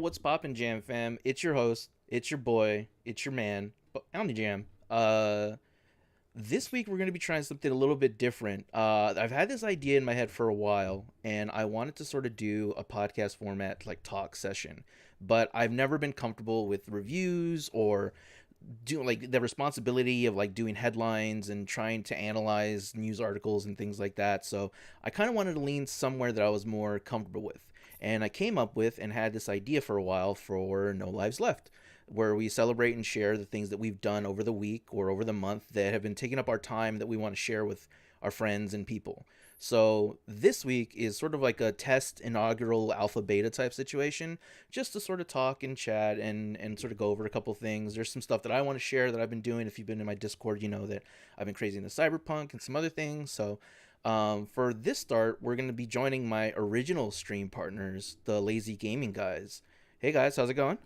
what's poppin', Jam fam? It's your host, it's your boy, it's your man, Omni Jam. This week we're gonna be trying something a little bit different. I've had this idea in my head for a while, and I wanted to sort of do a podcast format like talk session, but I've never been comfortable with reviews or doing like the responsibility of like doing headlines and trying to analyze news articles and things like that. So I kind of wanted to lean somewhere that I was more comfortable with. And I came up with and had this idea for a while for No Lives Left, where we celebrate and share the things that we've done over the week or over the month that have been taking up our time that we want to share with our friends and people. So this week is sort of like a test inaugural alpha beta type situation, just to sort of talk and chat and sort of go over a couple things. There's some stuff that I want to share that I've been doing. If you've been in my Discord, you know that I've been crazy into cyberpunk and some other things. So for this start, we're going to be joining my original stream partners, the Lazy Gaming guys. Hey guys, how's it going?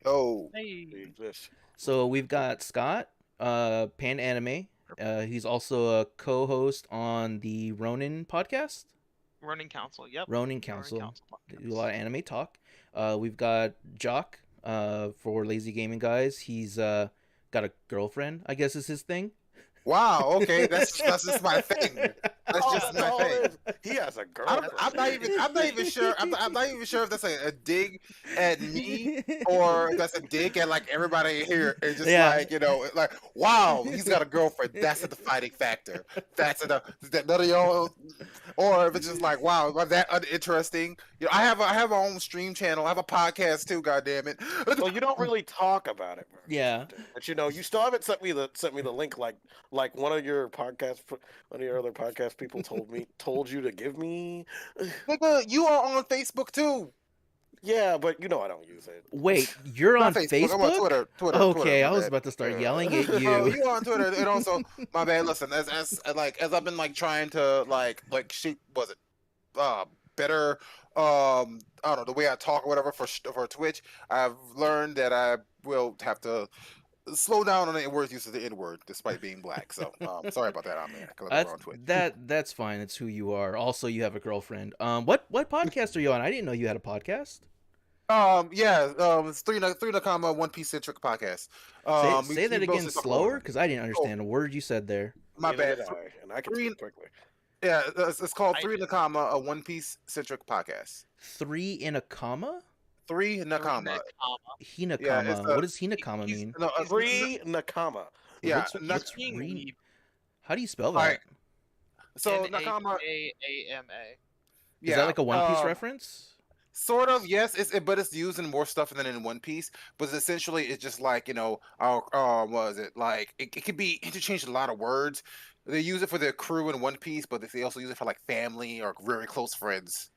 Oh, Hey, this. So we've got Scott, Pan Anime. He's also a co-host on the Ronin podcast. Running Council. Yep. Ronin Running Council. They do a podcast. lot of anime talk. We've got Jock for Lazy Gaming Guys. He's got a girlfriend, I guess is his thing. Wow. Okay, that's just my thing. That's just my thing. He has a I'm, girlfriend. I'm not even sure. I'm not even sure if that's a dig at me or if that's a dig at like everybody here. It's just Yeah. like like wow, he's got a girlfriend. That's a defining factor. That's that none of y'all, or if it's just like wow, was that uninteresting? I have my own stream channel. I have a podcast too. God damn it. Well, you don't really talk about it, very Yeah. often. But you still haven't sent me the link like one of your other podcast people told you to give me. Nigga, you are on Facebook too. Yeah, but I don't use it. Wait, you're on Not Facebook. I'm on Facebook? Twitter. Okay, my I was bad. about to start Yeah. yelling at Oh, you. you on Twitter, and also my bad. Listen, as I've been like trying to like shape was it better I don't know the way I talk or whatever for Twitch. I've learned that I will have to slow down on the word use of the N word despite being black. So sorry about that, I'm there because I'm on Twitch. That's fine. It's who you are. Also, you have a girlfriend. What podcast are you on? I didn't know you had a podcast. It's three Nakama One Piece centric podcast. Say that again slower, because I didn't understand a word you said there. My Neither bad. did I, and I can Three- speak quickly. Yeah, it's called I Three did. Nakama, a One Piece centric podcast. 3 in a comma? Three Nakama. Hinakama. Yeah, it's, What does Hinakama he's- mean? No, Three Nakama. yeah, What's Being re- weeb. How do you spell Alright, that? so Nakama. N-A-K-A-M-A. Is that like a One Piece um, reference? Sort of, yes. But it's used in more stuff than in One Piece. But essentially, it's just like what is it like? It could be interchanged a lot of words. They use it for their crew in One Piece, but they also use it for like family or very close friends.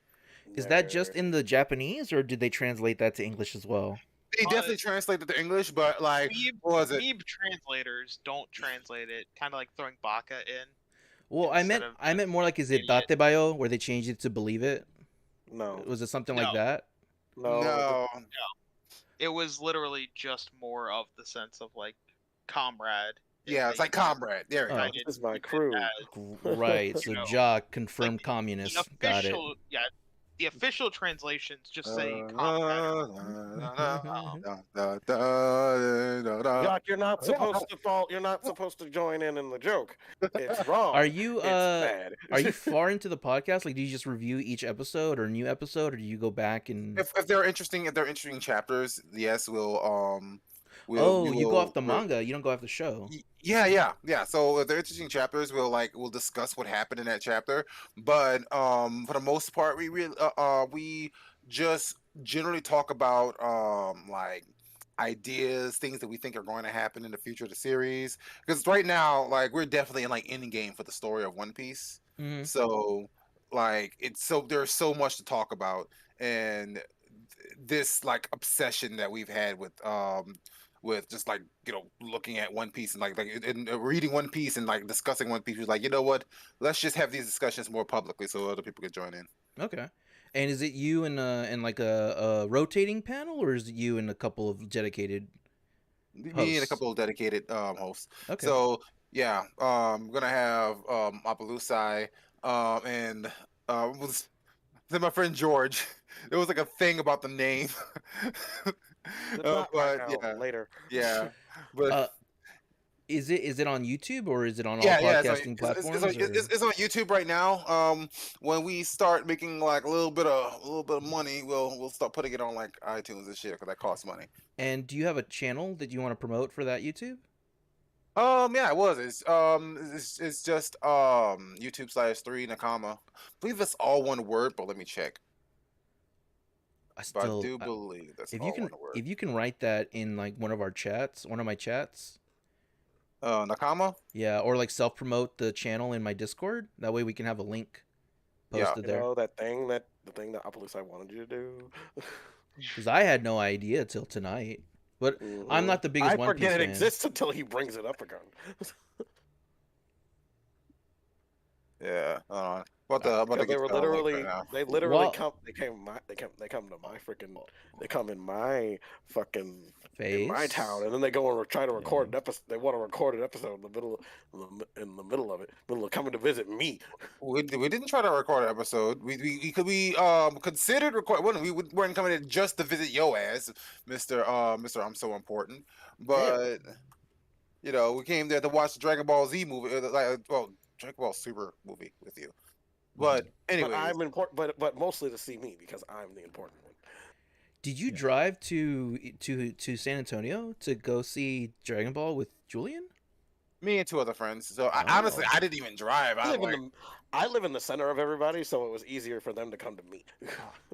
Is that just in the Japanese, or did they translate that to English as well? They definitely translated to English, but like, what was it? Weeb translators don't translate it. Kind of like throwing baka in. Well, Instead of I meant more like, is it idiot. datebayo, where they changed it to believe it? No. Was it something like No. that? No. It was literally just more of the sense of like comrade. Yeah, it's like comrade. There we Oh. go. I This is my crew. Right. So know, Jock confirmed the communist. The Got it. official, yeah, the official translations just say Uh, comrade. Doc, you're not supposed to fall. You're not supposed to join in the joke. It's wrong. Are you It's bad. are you far into the podcast? Like, do you just review each episode or new episode, or do you go back and? if they're interesting chapters, yes, You go off the manga. You don't go off the show. Yeah. So if they're interesting chapters, we'll discuss what happened in that chapter. But for the most part, we just generally talk about like ideas, things that we think are going to happen in the future of the series. Because right now, like we're definitely in like ending game for the story of One Piece. Mhm. So like there's so much to talk about, and this like obsession that we've had with just like looking at One Piece and and reading One Piece and like discussing One Piece was like, you know what, let's just have these discussions more publicly so other people can join in. Okay. And is it you and like a rotating panel, or is it you and a couple of dedicated? Me and a Hosts. couple of dedicated hosts. Okay. So yeah, we're gonna have Apalusai and was Then my friend George. There was like a thing about the name. Not right But now, yeah, later. yeah. But Uh, is it on YouTube or is it on all yeah, yeah. podcasting platforms? It's on YouTube right now. When we start making like a little bit of money, we'll start putting it on like iTunes and shit because that costs money. And do you have a channel that you want to promote for that YouTube? Yeah, it was. It's just YouTube/3 Nakama. I believe that's all one word, but let me check. I But I still, do believe that's if all you can, one word. if you can write that in like one of our chats, one of my chats, Nakama? yeah, or like self promote the channel in my Discord. That way we can have a link Yeah. posted You there. know the thing that Appaloosa wanted you to do. Because I had no idea till tonight. But I'm not the biggest I One Piece forget it fan. exists until he brings it up again. Yeah. About to Because they get were to the link literally, right now. they literally Well- come, they come to my freaking, they come in my fucking, in my Face. town, and then they go and try to record an episode. They want to record an episode in the middle, middle of coming to visit me. We didn't try to record an episode. We considered record. Well, we weren't coming in just to visit yo ass, Mister I'm so important. But we came there to watch the Dragon Ball Z movie, Dragon Ball Super movie with you. But anyways, But I'm important, but mostly to see me because I'm the important one. Did you drive to San Antonio to go see Dragon Ball with Julian? me and two other friends. So honestly, I didn't even drive. I live in the center of everybody, so it was easier for them to come to me.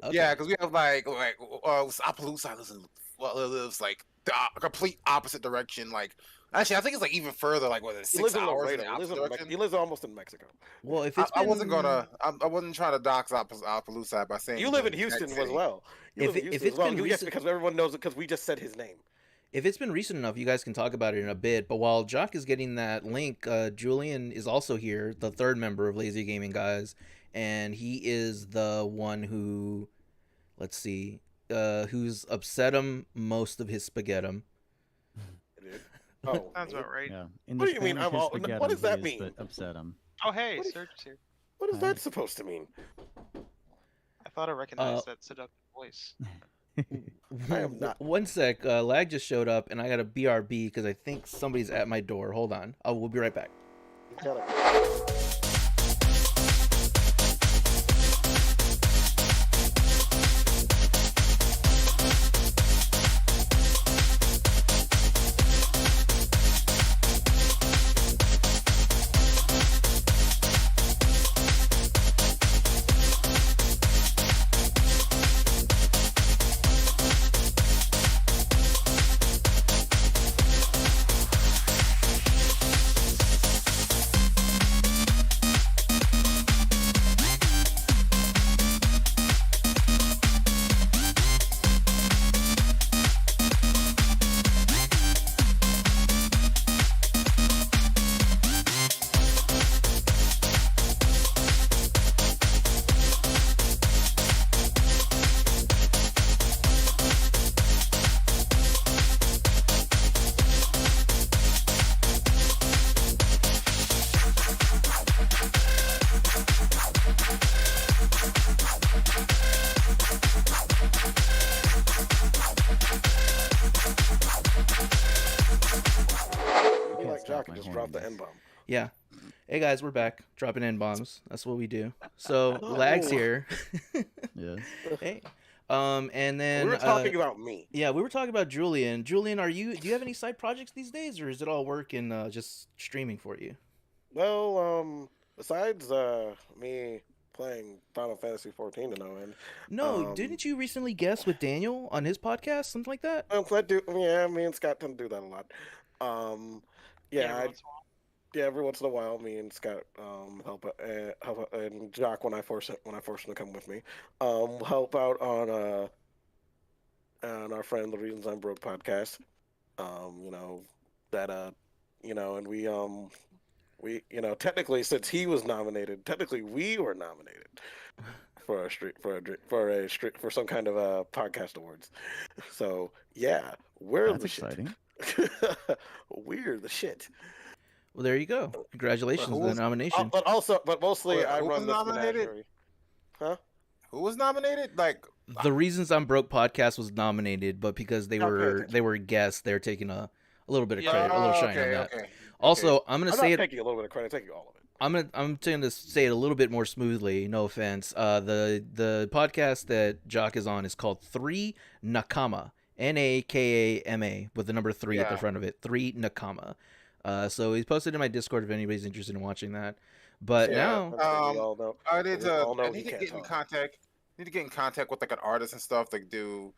Okay. Yeah, because we have Appaloosa lives like the complete opposite direction. Like actually, I think it's like even further. Like what is it, He lives 6 in hours in Laredo. the He lives, opposite direction? he lives almost in Mexico. Well, if it's been, I wasn't trying to dox Appaloosa by saying You live in the Houston exact as city. well. You If live in it- if Houston it's as well. been Yes, recent- because everyone knows it because we just said his name. if it's been recent enough, you guys can talk about it in a bit. But while Jock is getting that link, Julian is also here, the third member of Lazy Gaming Guys, and he is the one who, let's see, who's upset him most of his spaghetti. Dude. Oh, Sounds me? about right. Yeah. In What the do you mean span of I'm his all- spaghetti, what does that please, mean? But upset him. Oh, hey, What is- Serge is here. What is that supposed to mean? I thought I recognized that seductive voice. I am not. One sec, Lag just showed up, and I got a BRB because I think somebody's at my door. Hold on, we'll be right back. You gotta- Be can't like stop Jock and my just drop the horniness. N-bomb. Yeah. Hey guys, we're back. Dropping N bombs. That's what we do. So Lag's here. Yes. Hey. And then We were talking about me. yeah, we were talking about Julian. Julian, do you have any side projects these days, or is it all work and just streaming for you? Well, besides me playing Final Fantasy 14 to no end. No, didn't you recently guest with Daniel on his podcast, something like that? Me and Scott tend to do that a lot. Every once in a while. Every once in a while, me and Scott help and Jock when I force him to come with me, help out on our friend The Reasons I'm Broke podcast. And we technically since he was nominated, technically we were nominated for some kind of podcast awards. So yeah, we're That's the shit. exciting. We're the shit. Well, there you go. Congratulations Who on the was- nomination. But mostly I Who run was this nominated? menagerie. Huh? Who was nominated? Like, The Reasons I'm Broke podcast was nominated, but because they Not paying were attention. guests, they're taking a little bit of Yeah. credit, a little shine on okay, that. okay, okay. Also, I'm gonna I'm say not it. taking a little bit of credit. I'm taking all of it. I'm going to say it a little bit more smoothly. No offense. The podcast that Jock is on is called Three Nakama, Nakama, with the number 3 at the Yeah. front of it. Three Nakama. So he's posted in my Discord if anybody's interested in watching that. But Yeah, now, That's what we all know. I need We to. all know I he need to can't get in talk. contact. Need to get in contact with like an artist and stuff to do,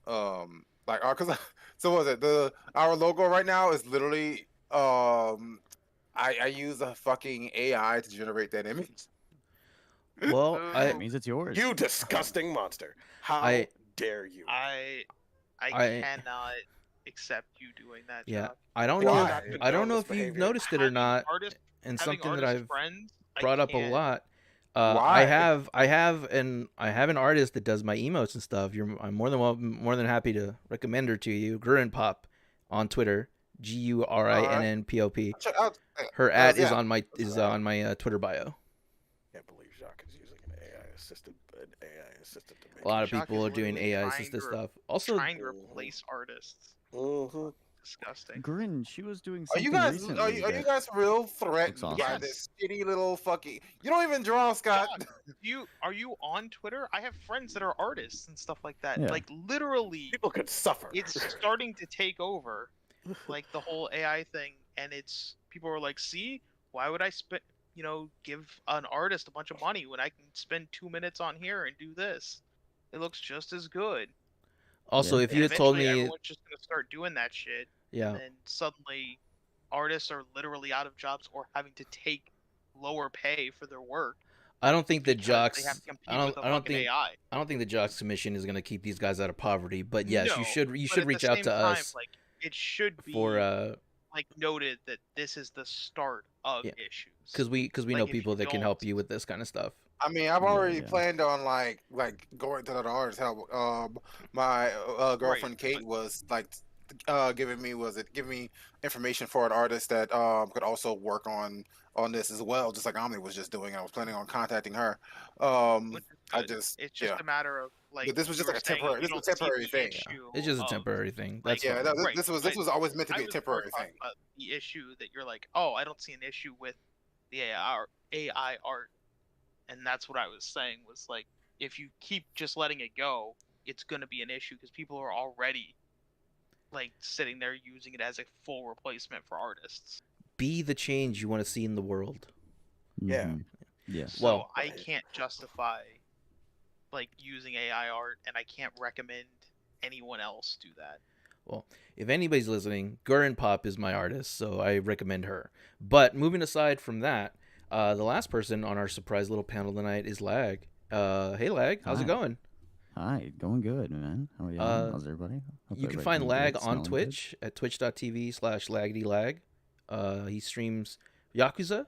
like, cause so what was it our logo right now is literally I use a fucking AI to generate that image. well, That means it's yours. You disgusting monster! How I- dare you? I I- cannot accept you doing that. yeah, Jock. I don't Why? know. I don't know if you've noticed it or Having not, artist- and having something that artist I've friends, I brought up a can't- lot. Why? I have an artist that does my emotes and stuff. I'm more than happy to recommend her to you. Gurin Pop on Twitter, GURINNPOP. Her ad is yeah. on my Twitter bio. Can't believe Jacques is using an AI assistant to make A lot of Jacques people is are doing literally AI trying assisted to- stuff. Also, trying to replace artists. Mhm. Disgusting. Grin, she was doing Are something you guys recently. are you that- guys real threatened Looks by awesome. this shitty little fucking? You don't even draw, Scott. Are you on Twitter? I have friends that are artists and stuff like that. Yeah. Like literally, People could suffer. it's starting to take over, like the whole AI thing, and it's people are like, see, why would I spend, give an artist a bunch of money when I can spend 2 minutes on here and do this? It looks just as good. also Yeah. if And you had told eventually me, everyone's just gonna start doing that shit, yeah, and then suddenly artists are literally out of jobs or having to take lower pay for their work. I don't think that because Jocks. they have to compete I don't. with a I don't fucking think. AI. I don't think the Jocks Commission is going to keep these guys out of poverty. But yes, No, you should. You but should at reach the out same to time, us Like it should be for like noted that this is the start of Yeah. issues. because we Like, know if you people that can help don't- you with this kind of stuff. I mean, I've Yeah, already yeah. planned on like going to that artist help. My girlfriend Right, Kate was like giving me information for an artist that could also work on this as well, just like Omni was just doing. I was planning on contacting her. Which is I good. just It's just yeah. a matter of like. But this was you just were like a saying, temporary- you this was a don't see temporary the thing. issue It's just a of- temporary thing. like, That's Yeah, fine. no, Right, this was always meant to I be a was more temporary talking thing. about the issue that you're like, oh, I don't see an issue with the AI art, and that's what I was saying was like, if you keep just letting it go, it's gonna be an issue because people are already like sitting there using it as a full replacement for artists. Be the change you want to see in the world. Yeah. Mhm. Yes. So Well- I can't justify like using AI art, and I can't recommend anyone else do that. Well, if anybody's listening, Gurin Pop is my artist, so I recommend her. But moving aside from that, the last person on our surprise little panel tonight is Lag. Hey Lag, how's it Hi. going? Hi, going good, man. How are you? How's everybody? Hope You can everybody's find doing Lag good, on smelling good. Twitch at twitch.tv/lagdylag. He streams Yakuza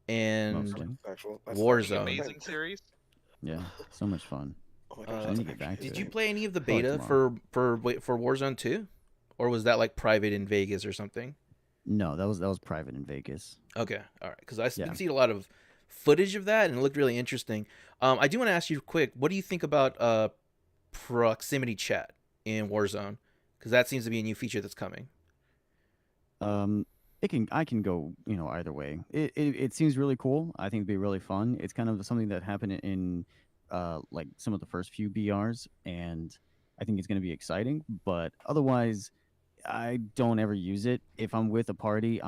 and Mostly. That's Warzone. Amazing series. Yeah, so much fun. Oh my Uh, gosh, I that's need to get back to Did it. you play any of the Probably beta tomorrow. for Warzone 2? Or was that like private in Vegas or something? No, that was private in Vegas. Okay, all right. Because I've Yeah. been seeing a lot of footage of that, and it looked really interesting. I do want to ask you quick. What do you think about proximity chat in Warzone? Because that seems to be a new feature that's coming. I can go, either way. It seems really cool. I think it'd be really fun. It's kind of something that happened in like some of the first few BRs, and I think it's going to be exciting. But otherwise, I don't ever use it. If I'm with a party,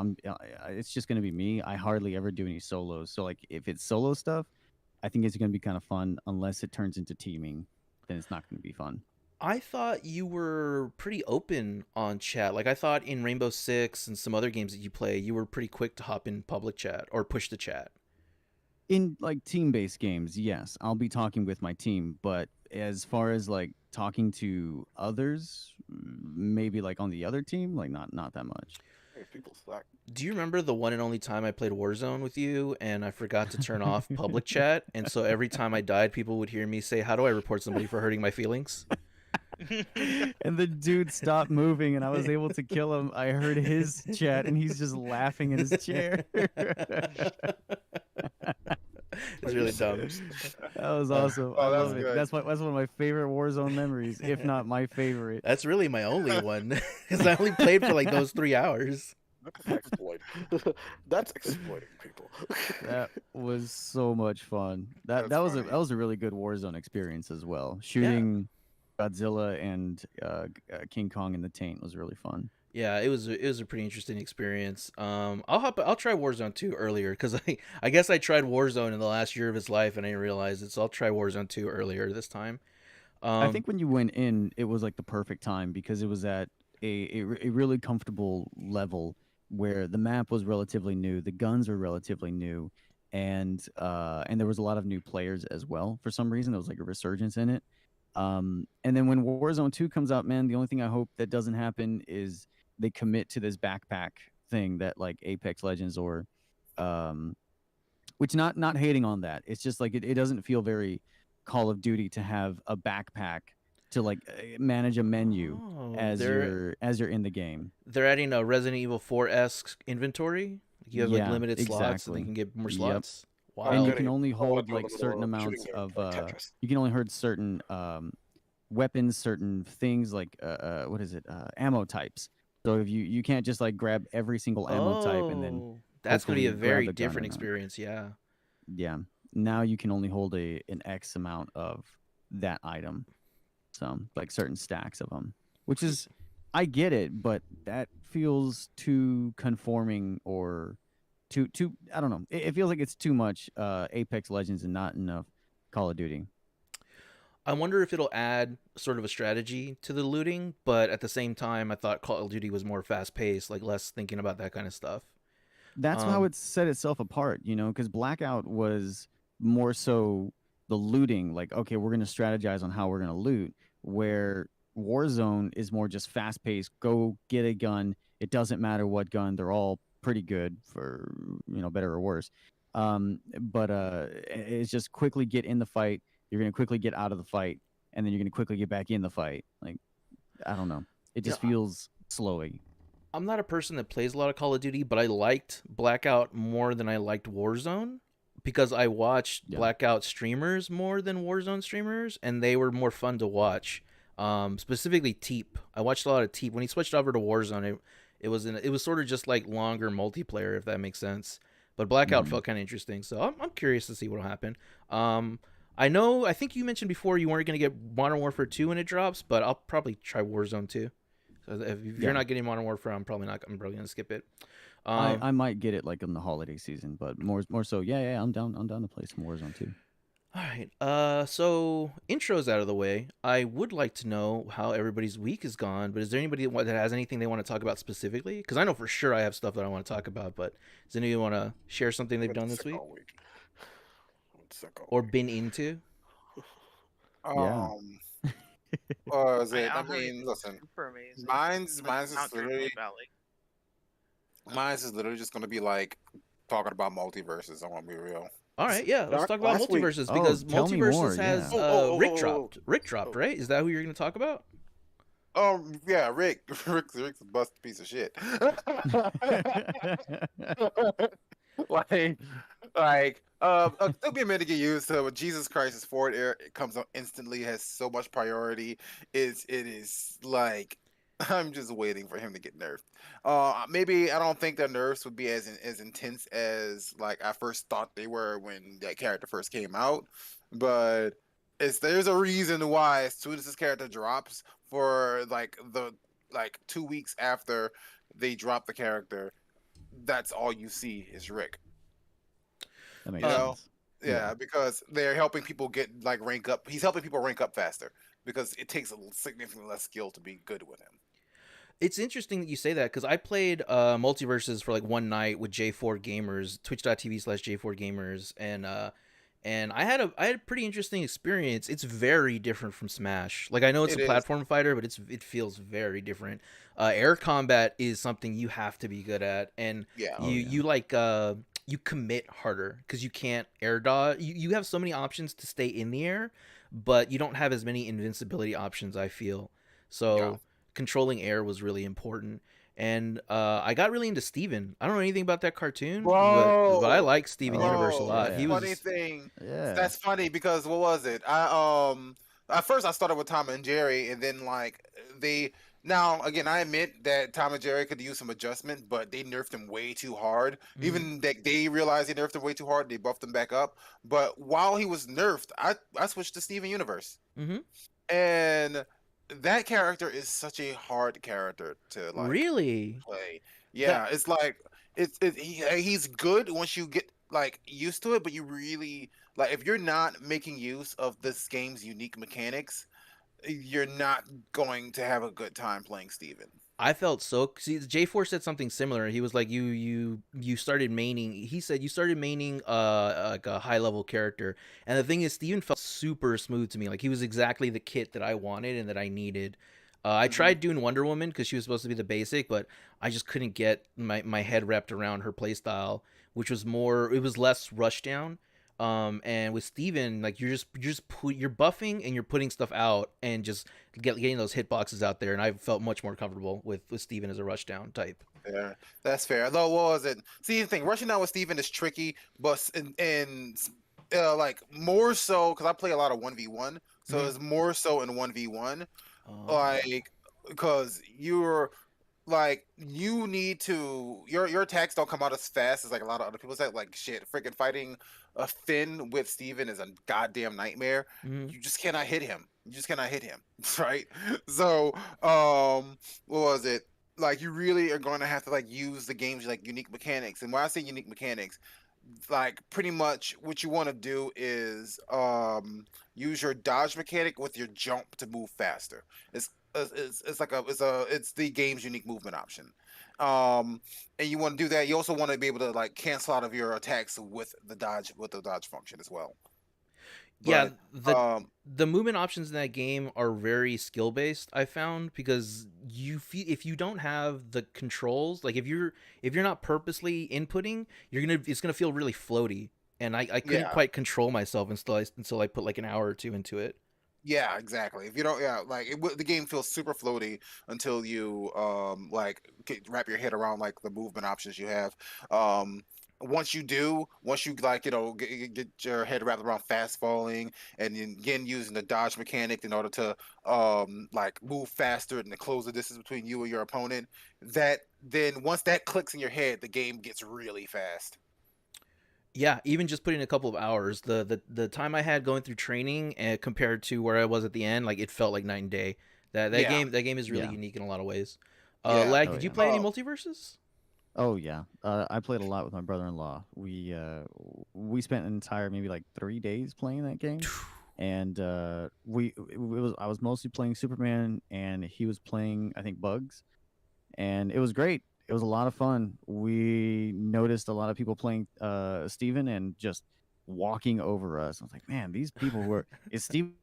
it's just going to be me. I hardly ever do any solos. So like if it's solo stuff, I think it's going to be kind of fun. Unless it turns into teaming, then it's not going to be fun. I thought you were pretty open on chat. Like I thought in Rainbow Six and some other games that you play, you were pretty quick to hop in public chat or push the chat. In like team-based games, yes, I'll be talking with my team, but as far as like talking to others, maybe like on the other team, like not that much. people suck. Do you remember the one and only time I played Warzone with you and I forgot to turn off public chat? And so every time I died, people would hear me say, "How do I report somebody for hurting my feelings?" And the dude stopped moving and I was able to kill him. I heard his chat and he's just laughing in his chair. It's Are you really dumb. serious? That was Uh, awesome. I Oh, that's love it. good. That's one of my favorite Warzone memories, if not my favorite. That's really my only one because I only played for like those 3 hours. Exploit. That's exploiting people. That was so much fun. That That's that was a funny. that was a really good Warzone experience as well. Yeah, Shooting Godzilla and King Kong in the taint was really fun. yeah, it was a pretty interesting experience. I'll try Warzone 2 earlier because I guess I tried Warzone in the last year of his life and I didn't realize it, so I'll try Warzone 2 earlier this time. I Um, think when you went in, it was like the perfect time because it was at a really comfortable level where the map was relatively new, the guns were relatively new, and there was a lot of new players as well. For some reason, there was like a resurgence in it. And then when Warzone 2 comes out, man, the only thing I hope that doesn't happen is they commit to this backpack thing that like Apex Legends or um which not hating on that. It's just like it doesn't feel very Call of Duty to have a backpack to like manage a menu oh, as you're in the game. they're adding a Resident Evil 4 esque inventory. You have like Yeah, limited slots, and they exactly. can get more Yep. slots. Oh, And you Wild. can goody. only I want hold to do a like certain little shooting amounts game of like Tetris. you can only hold certain weapons, certain things like what is it? Ammo types. So if you can't just like grab every single ammo type and then Oh, that's gonna be hopefully a grab very the gun or different not. experience. Yeah. Yeah. Now you can only hold an X amount of that item. So like certain stacks of them, which is I get it, but that feels too conforming or too I don't know. It feels like it's too much Apex Legends and not enough Call of Duty. I wonder if it'll add sort of a strategy to the looting, but at the same time, I thought Call of Duty was more fast paced, like less thinking about that kind of stuff. That's how Um, it set itself apart, because Blackout was more so the looting, like, okay, we're going to strategize on how we're going to loot, where Warzone is more just fast paced, go get a gun. It doesn't matter what gun, they're all pretty good for, better or worse. But it's just quickly get in the fight. You're going to quickly get out of the fight, and then you're going to quickly get back in the fight. Like, I don't know. It you know, just feels slowy. I'm not a person that plays a lot of Call of Duty, but I liked Blackout more than I liked Warzone because I watched Yeah. Blackout streamers more than Warzone streamers, and they were more fun to watch. Specifically Teep. I watched a lot of Teep. When he switched over to Warzone, it was sort of just like longer multiplayer, if that makes sense. But Blackout Mhm. felt kind of interesting, so I'm curious to see what'll happen. I think you mentioned before you weren't going to get Modern Warfare 2 when it drops, but I'll probably try Warzone 2. So if you're Yeah. not getting Modern Warfare, I'm probably not. I'm probably gonna skip it. I, Um, I might get it like in the holiday season, but more so, yeah, I'm down. I'm down to play some Warzone too. all right. So intros out of the way. I would like to know how everybody's week has gone. But is there anybody that has anything they want to talk about specifically? Because I know for sure I have stuff that I want to talk about. But does anybody want to share something they've Been done this sick week all week. Been sick all or week. been into? Yeah. Um, or is it? I I don't have anything mean, listen, super amazing. mine's Like mine's Mount is literally Dreamlight Valley. just gonna be like talking about multiverses. I want to be real. All right, yeah. Let's Doc, talk about last week. multiverses Oh, because tell me more. multiverses Yeah. has Rick Oh, dropped. Rick dropped, oh. right? Is that who you're gonna talk about? Yeah, Rick's a bust piece of shit. like, it took me a minute to get used to it, but Jesus Christ is forward air. It comes up instantly, has so much priority. It is like I'm just waiting for him to get nerfed. Maybe I don't think the nerfs would be as intense as like I first thought they were when that character first came out, but there's a reason why as soon as this character drops for like 2 weeks after they drop the character, that's all you see is Rick. That makes You know, sense. yeah, because they're helping people get like rank up. He's helping people rank up faster because it takes a significantly less skill to be good with him. It's interesting that you say that because I played multiverses for like one night with J4 Gamers, twitch.tv/J4 Gamers, and I had a pretty interesting experience. It's very different from Smash. Like I know it's It a is. platform fighter, but it feels very different. Air combat is something you have to be good at, and Yeah. Oh, yeah. you commit harder because you can't air dodge. You have so many options to stay in the air, but you don't have as many invincibility options. I feel so. Yeah. Controlling air was really important. and I got really into Steven. I don't know anything about that cartoon, but I Bro, like Steven Universe a Oh, bro, lot. the He yeah, funny was thing, yeah. that's funny because what was it? I at first I started with Tom and Jerry, and then like they now again I admit that Tom and Jerry could use some adjustment, but they nerfed him way too hard. mhm, Even they realized they nerfed him way too hard, they buffed him back up. But while he was nerfed, I switched to Steven Universe. mhm. And that character is such a hard character to like Really? play. That Yeah, it's like he's good once you get like used to it, but you really like if you're not making use of this game's unique mechanics, you're not going to have a good time playing Steven. I felt so. See, J4 said something similar. He was like, you started maining. He said you started maining like a high level character, and the thing is, Steven felt super smooth to me. Like he was exactly the kit that I wanted and that I needed. I Hmm. tried doing Wonder Woman because she was supposed to be the basic, but I just couldn't get my head wrapped around her playstyle, which was more. It was less rushdown. And with Steven, like you're buffing and you're putting stuff out and just getting those hitboxes out there, and I felt much more comfortable with Steven as a rushdown type. Yeah, that's fair. Though, what was it? See, the thing, rushing out with Steven is tricky, but like more so because I play a lot of 1v1, so Hmm. it's more so in 1v1, Oh. like because you're like you need to your attacks don't come out as fast as like a lot of other people say. Like shit, freaking fighting a Finn with Steven is a goddamn nightmare. Hmm. You just cannot hit him. You just cannot hit him, right? So, what was it? Like you really are going to have to like use the game's like unique mechanics. And when I say unique mechanics, like pretty much what you want to do is use your dodge mechanic with your jump to move faster. It's like it's the game's unique movement option. Um and you want to do that. You also want to be able to like cancel out of your attacks with the dodge function as well. Yeah, But the um the movement options in that game are very skill based. I found because you feel if you don't have the controls, like if you're not purposely inputting, it's gonna feel really floaty. And I couldn't yeah, quite control myself until I put like an hour or two into it. yeah, exactly. If you don't, yeah, like the game feels super floaty until you like wrap your head around like the movement options you have. Um, once you like get your head wrapped around fast falling and then again using the dodge mechanic in order to like move faster and to close the distance between you and your opponent, that then once that clicks in your head, the game gets really fast. Yeah, even just putting a couple of hours, the time I had going through training compared to where I was at the end, like it felt like night and day. Yeah, That game is really Yeah. unique in a lot of ways. yeah. Lag, Oh did you yeah. play any Oh, multiverses? Oh yeah. I played a lot with my brother-in-law. We spent an entire maybe like 3 days playing that game, and I was mostly playing Superman, and he was playing I think Bugs, and it was great. It was a lot of fun. We noticed a lot of people playing Steven and just walking over us. I was like, man, these people were is Steven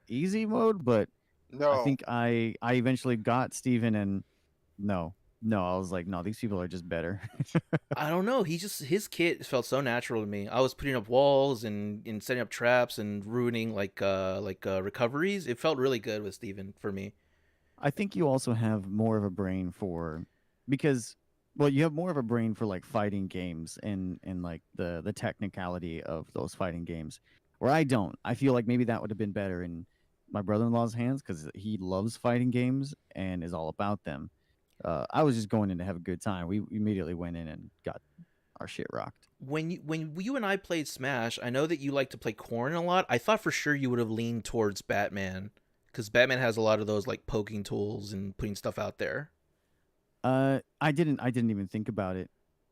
easy mode, but I no. think I eventually got Steven and no. No, I was like, no, these people are just better. I don't know. His kit felt so natural to me. I was putting up walls and setting up traps and ruining recoveries. It felt really good with Steven for me. I think you also have more of a brain for because well, you have more of a brain for like fighting games and like the technicality of those fighting games. Where I don't. I feel like maybe that would have been better in my brother-in-law's hands because he loves fighting games and is all about them. I was just going in to have a good time. We immediately went in and got our shit rocked. When you and I played Smash, I know that you like to play Corrin a lot. I thought for sure you would have leaned towards Batman because Batman has a lot of those like poking tools and putting stuff out there. I didn't even think about it.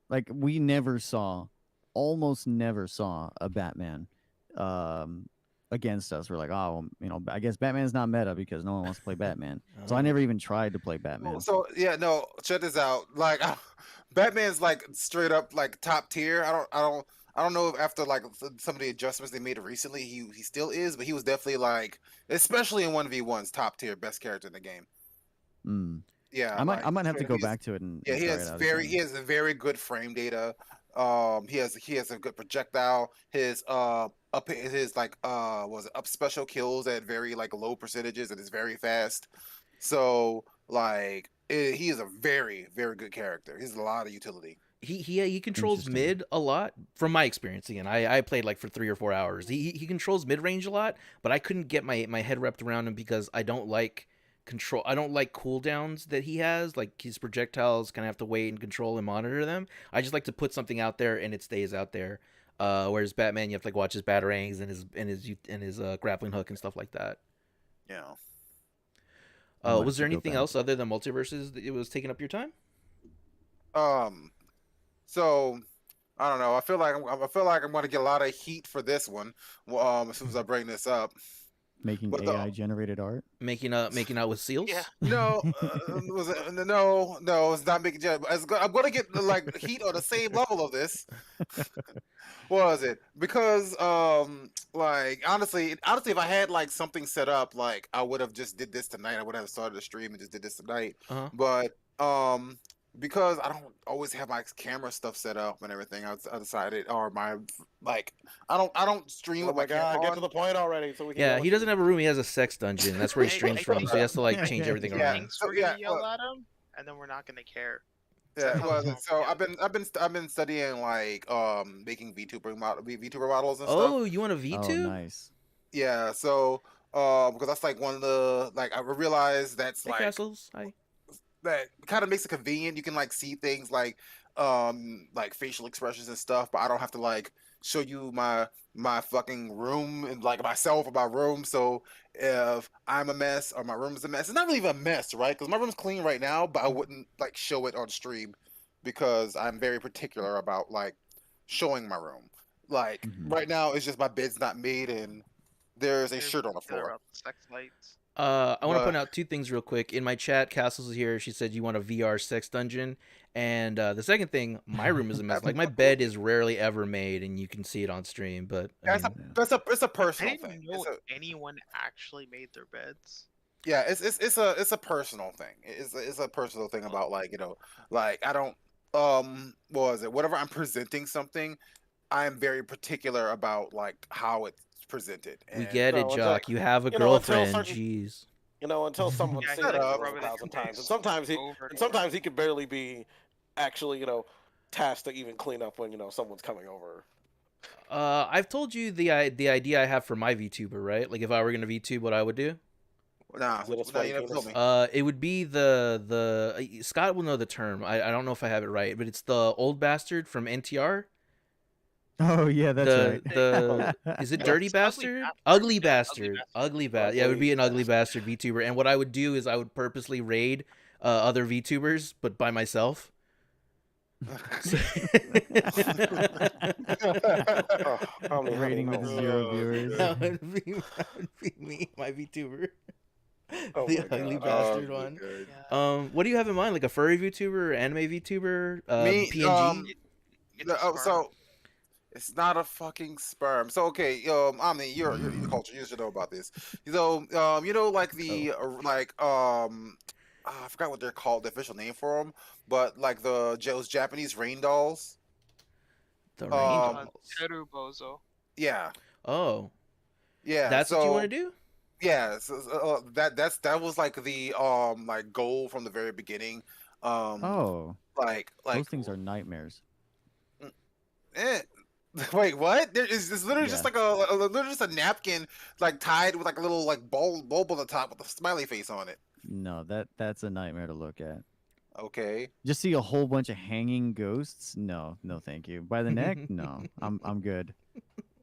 Like we never saw, almost never saw a Batman um against us. We're like, oh, I guess Batman's not meta because no one wants to play Batman. So I Oh. never even tried to play Oh, Batman. so yeah, no, check this out. Like Batman's like straight up like top tier. I don't know if after like some of the adjustments they made recently, he still is, but he was definitely like, especially in 1v1s, top tier, best character in the game. Mm. Yeah, I like might have to straight up, go back to it yeah, and try it out again. he has a very good frame data. He has a good projectile. His up his like was it up special kills at very like low percentages and is very fast. So like he is a very, very good character. He's a lot of utility. He controls Interesting. mid a lot from my experience. Again, I played like for 3 or 4 hours. He controls mid range a lot, but I couldn't get my head wrapped around him because I don't like control. I don't like cooldowns that he has. Like his projectiles kind of have to wait and control and monitor them. I just like to put something out there and it stays out there. Whereas Batman, you have to like watch his batarangs and his grappling hook and stuff like that. Yeah. I might Was have there to go anything back. else other than multiverses that it was taking up your time? So I don't know. I feel like I'm going to get a lot of heat for this one. As soon as I bring this up. Making But AI generated art. Making out with seals? Yeah. No, no, it's not making. I'm going to get like heat on the same level of this. What was it? Because like honestly, if I had like something set up, like I would have just did this tonight. I would have started the stream and just did this tonight. Uh-huh. But because I don't always have my camera stuff set up and everything, I decided, or my like, I don't stream Oh with my my god, camera get on. to the point already, so we can. Yeah, go he into doesn't have a room. He has a sex dungeon. That's where he I- streams I from. think- So he has to like Yeah, change yeah, everything yeah. around. Thinks So, we're gonna yeah, yell well- at him, and then we're not gonna care. Yeah, how well, long so we I've been studying like making VTuber models and stuff. Oh, you want a Oh, V2? nice. Yeah, so because that's like one of the like I realized that's Hey, like Castles. Hi. that kind of makes it convenient. You can like see things like facial expressions and stuff, but I don't have to like show you my fucking room and like myself or my room. So if I'm a mess or my room's a mess, it's not really even a mess, right? Because my room's clean right now, but I wouldn't like show it on stream because I'm very particular about like showing my room. Like Mhm. right now, it's just my bed's not made and there's a There's shirt on the killer floor. about the sex lights. I want to But- point out two things real quick. In my chat, Castles is here. She said you want a VR sex dungeon. And the second thing, my room is a mess. Like my bed is rarely ever made, and you can see it on stream. But I That's mean, it's a I personal didn't thing. know It's a, anyone actually made their beds. yeah, it's a personal thing. It's a personal thing about like like I don't what was it? Whatever I'm presenting something, I am very particular about like how it's presented. we And get it, so it's Jock. like, You have a you know, until girlfriend. certain- Jeez. until someone's Yeah, seen he it like a rub it thousand in times, his and sometimes he over and sometimes he could barely be actually tasked to even clean up when someone's coming over. I've told you the idea I have for my VTuber, right? Like if I were gonna VTube, what I would do. nah, Is it a nah, sweaty you never told me. penis? It would be the Scott will know the term. I don't know if I have it right, but it's the old bastard from NTR. Oh yeah, that's the right. the is it Yeah. dirty It's Ugly bastard? Bastard. Ugly Yeah, bastard. Ugly bastard. Yeah, it would be an ugly Ugly bastard VTuber. And what I would do is I would purposely raid other VTubers, but by myself. Oh, honey, Rating with no. 0 viewers. that would be me, my VTuber. Oh The my ugly God. bastard Oh, one. good. Yeah. What do you have in mind? Like a furry VTuber or anime VTuber? Me, PNG? It's a sperm. so it's not a fucking sperm. So okay, I mean, you're the culture. You should know about this. Like the I forgot what they're called, the official name for them, but like those Japanese rain dolls. The rain um, dolls. Terubozo. Yeah, Oh, yeah. that's what you want to do? Yeah, that was like the like goal from the very beginning. Oh, Like those things are nightmares. eh. Wait, what? It's literally just Yeah. like literally just a napkin like tied with like a little like bulb on the top with a smiley face on it. No, that's a nightmare to look at. Okay. Just see a whole bunch of hanging ghosts? No, no, thank you. By the neck? No, I'm good.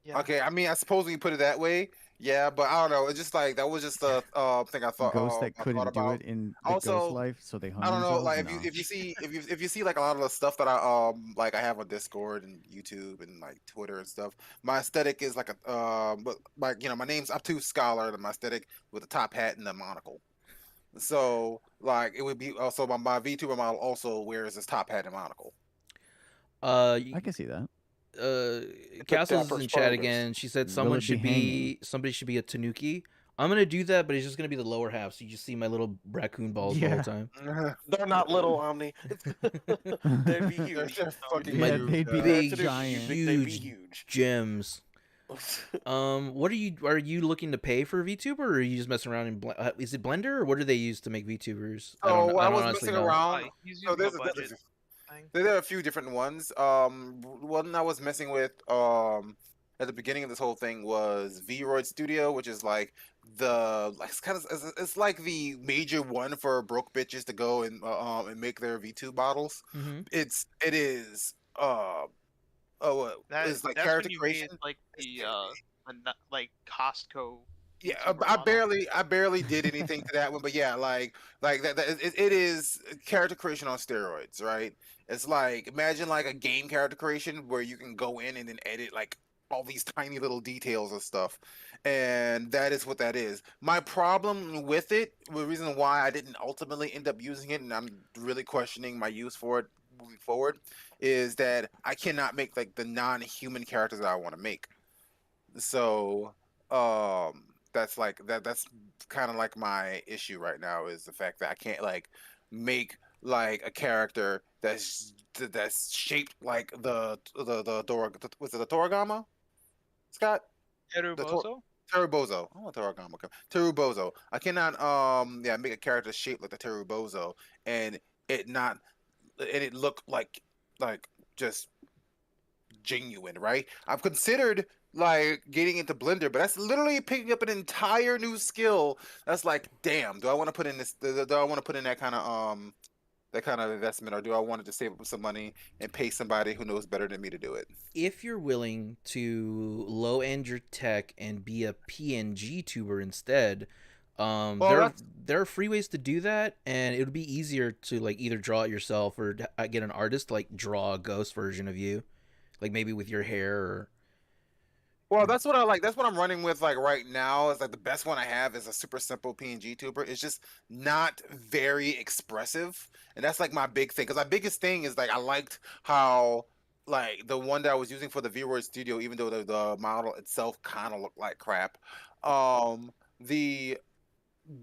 Yeah. Okay, I mean, I suppose when you put it that way, yeah, but I don't know. It's just like that was just a thing I thought. Ghosts that I thought couldn't do about. it in the Also, ghost life, so they hung I don't know, themselves? like No. if you see like a lot of the stuff that I like I have on Discord and YouTube and like Twitter and stuff, my aesthetic is like a but like my name's Obtuse Scholar and my aesthetic with a top hat and a monocle. So like it would be also my VTuber model also wears this top hat and monocle. I can see that. Castle's dapper in chat sparkers. again. She said Will someone it be should be hanging? somebody should be a Tanuki. I'm gonna do that, but it's just gonna be the lower half, so you just see my little raccoon balls the Yeah. whole time. They're not little, Omni. They'd be They're huge. fucking Yeah, huge, they'd be guys. big, They'd be giant. huge. Gems. What are you looking to pay for VTuber, or are you just messing around in is it Blender, or what do they use to make VTubers? So I I don't was honestly messing know. around. He's So using a budget thing. there are a few different ones. One I was messing with at the beginning of this whole thing was Vroid Studio, which is like it's like the major one for broke bitches to go and make their V2 models. Mm-hmm. It is it's like That's character when you creation. made like like Costco Yeah, VTuber model. I barely did anything to that one, but yeah, it is character creation on steroids, right? It's like imagine like a game character creation where you can go in and then edit like all these tiny little details and stuff, and that is what that is. My problem with it, the reason why I didn't ultimately end up using it, and I'm really questioning my use for it moving forward, is that I cannot make like the non-human characters that I want to make. So that's that's kind of like my issue right now is the fact that I can't like make like a character that's shaped like the Dora, was it the Toragama, Scott? The Tor Erubozo? Terubozo. I want Toragama. Terubozo. I cannot yeah, make a character shaped like the Terubozo and it not and it look like just genuine, right? I've considered like getting into Blender, but that's literally picking up an entire new skill. That's like, damn, do I want to put in this? Do I want to put in that kind of investment, or do I want to save up some money and pay somebody who knows better than me to do it? If you're willing to low end your tech and be a PNG tuber instead, Well, that's there are free ways to do that, and it would be easier to like either draw it yourself or get an artist to, like draw a ghost version of you, like maybe with your hair or. Well, that's what I like. That's what I'm running with like right now. Is like the best one I have is a super simple PNG tuber. It's just not very expressive, and that's like my big thing. Because my biggest thing is like I liked how like the one that I was using for the V-Word Studio, even though the model itself kind of looked like crap. The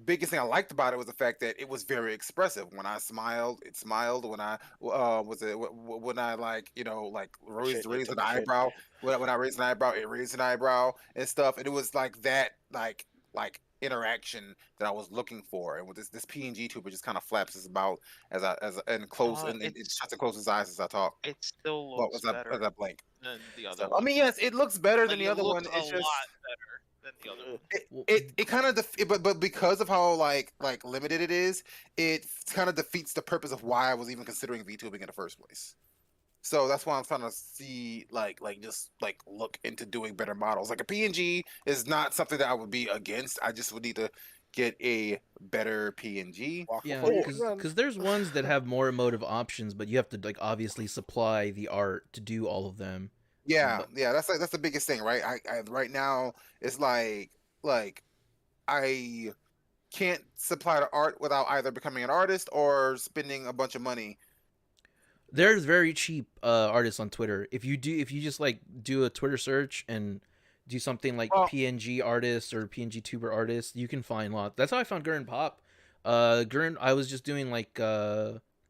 biggest thing I liked about it was the fact that it was very expressive. When I smiled, it smiled. When I when I like like raised an eyebrow, when I raised an eyebrow, it raised an eyebrow and stuff. And it was like that like interaction that I was looking for. And with this PNG tuber just kind of flaps his about and close and it shuts and closes his eyes as I talk. It still Well, looks as better I blink. than the other So I one. mean, yes, it looks better Like than the it other looks one. a It's lot just better than the other one. it kind of but because of how like limited it is, it kind of defeats the purpose of why I was even considering VTubing in the first place. So that's why I'm trying to see like just like look into doing better models. Like a PNG is not something that I would be against. I just would need to get a better PNG. Yeah, before you because there's ones that have more emotive options, but you have to like obviously supply the art to do all of them. Yeah, But yeah, that's the biggest thing, right? I right now it's like I can't supply the art without either becoming an artist or spending a bunch of money. there's very cheap artists on Twitter. If you just like do a Twitter search and do something like Well, PNG artist or PNG tuber artist, you can find lots. That's how I found Gurren Pop. Gurren, I was just doing like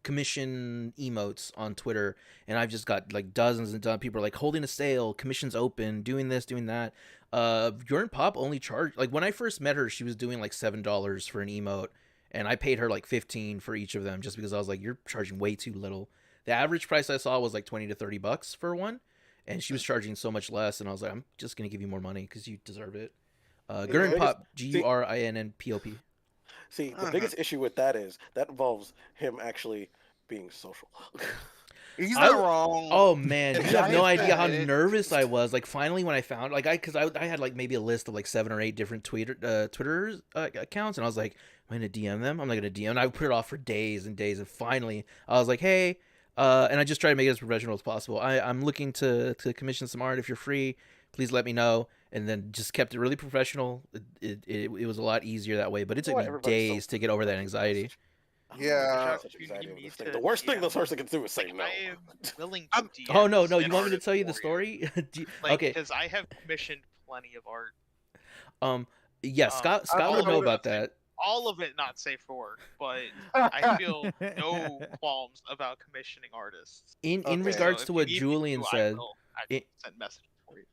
commission emotes on Twitter, and I've just got like dozens and dozens of people are like holding a sale, commissions open, doing this, doing that. Gurren Pop only charged like when I first met her, she was doing like $7 for an emote, and I paid her like 15 for each of them just because I was like, you're charging way too little. The average price I saw was like 20 to $30 for one, and she was charging so much less, and I was like, I'm just gonna give you more money because you deserve it. Gurren Pop, GURINNPOP. See, the uh-huh. biggest issue with that is that involves him actually being social. He's I not w- wrong. Oh man, you And have I no idea how admit it. nervous I was. Like finally, when I found like I had like maybe a list of like 7 or 8 different Twitter accounts, and I was like, am I gonna DM them? I'm not gonna DM. And I put it off for days and days, and finally, I was like, hey, and I just tried to make it as professional as possible. I'm looking to commission some art. If you're free, please let me know. And then just kept it really professional. It was a lot easier that way, but it took Why me everybody's so days to get over that fucking anxiety. I don't know Yeah. why Chuck, such you anxiety over need this thing. to The worst thing DM. this person can do is say Like, no. I am willing to I'm- DM. Oh no, you an want me to artist tell you the for story? Like, Okay. because I have commissioned plenty of art. Yeah, Scott I would know told about that. All of it not safe for work, but I feel no qualms about commissioning artists. In Okay. regards So to if what you need me Julian to, said, I will it, send messages for you.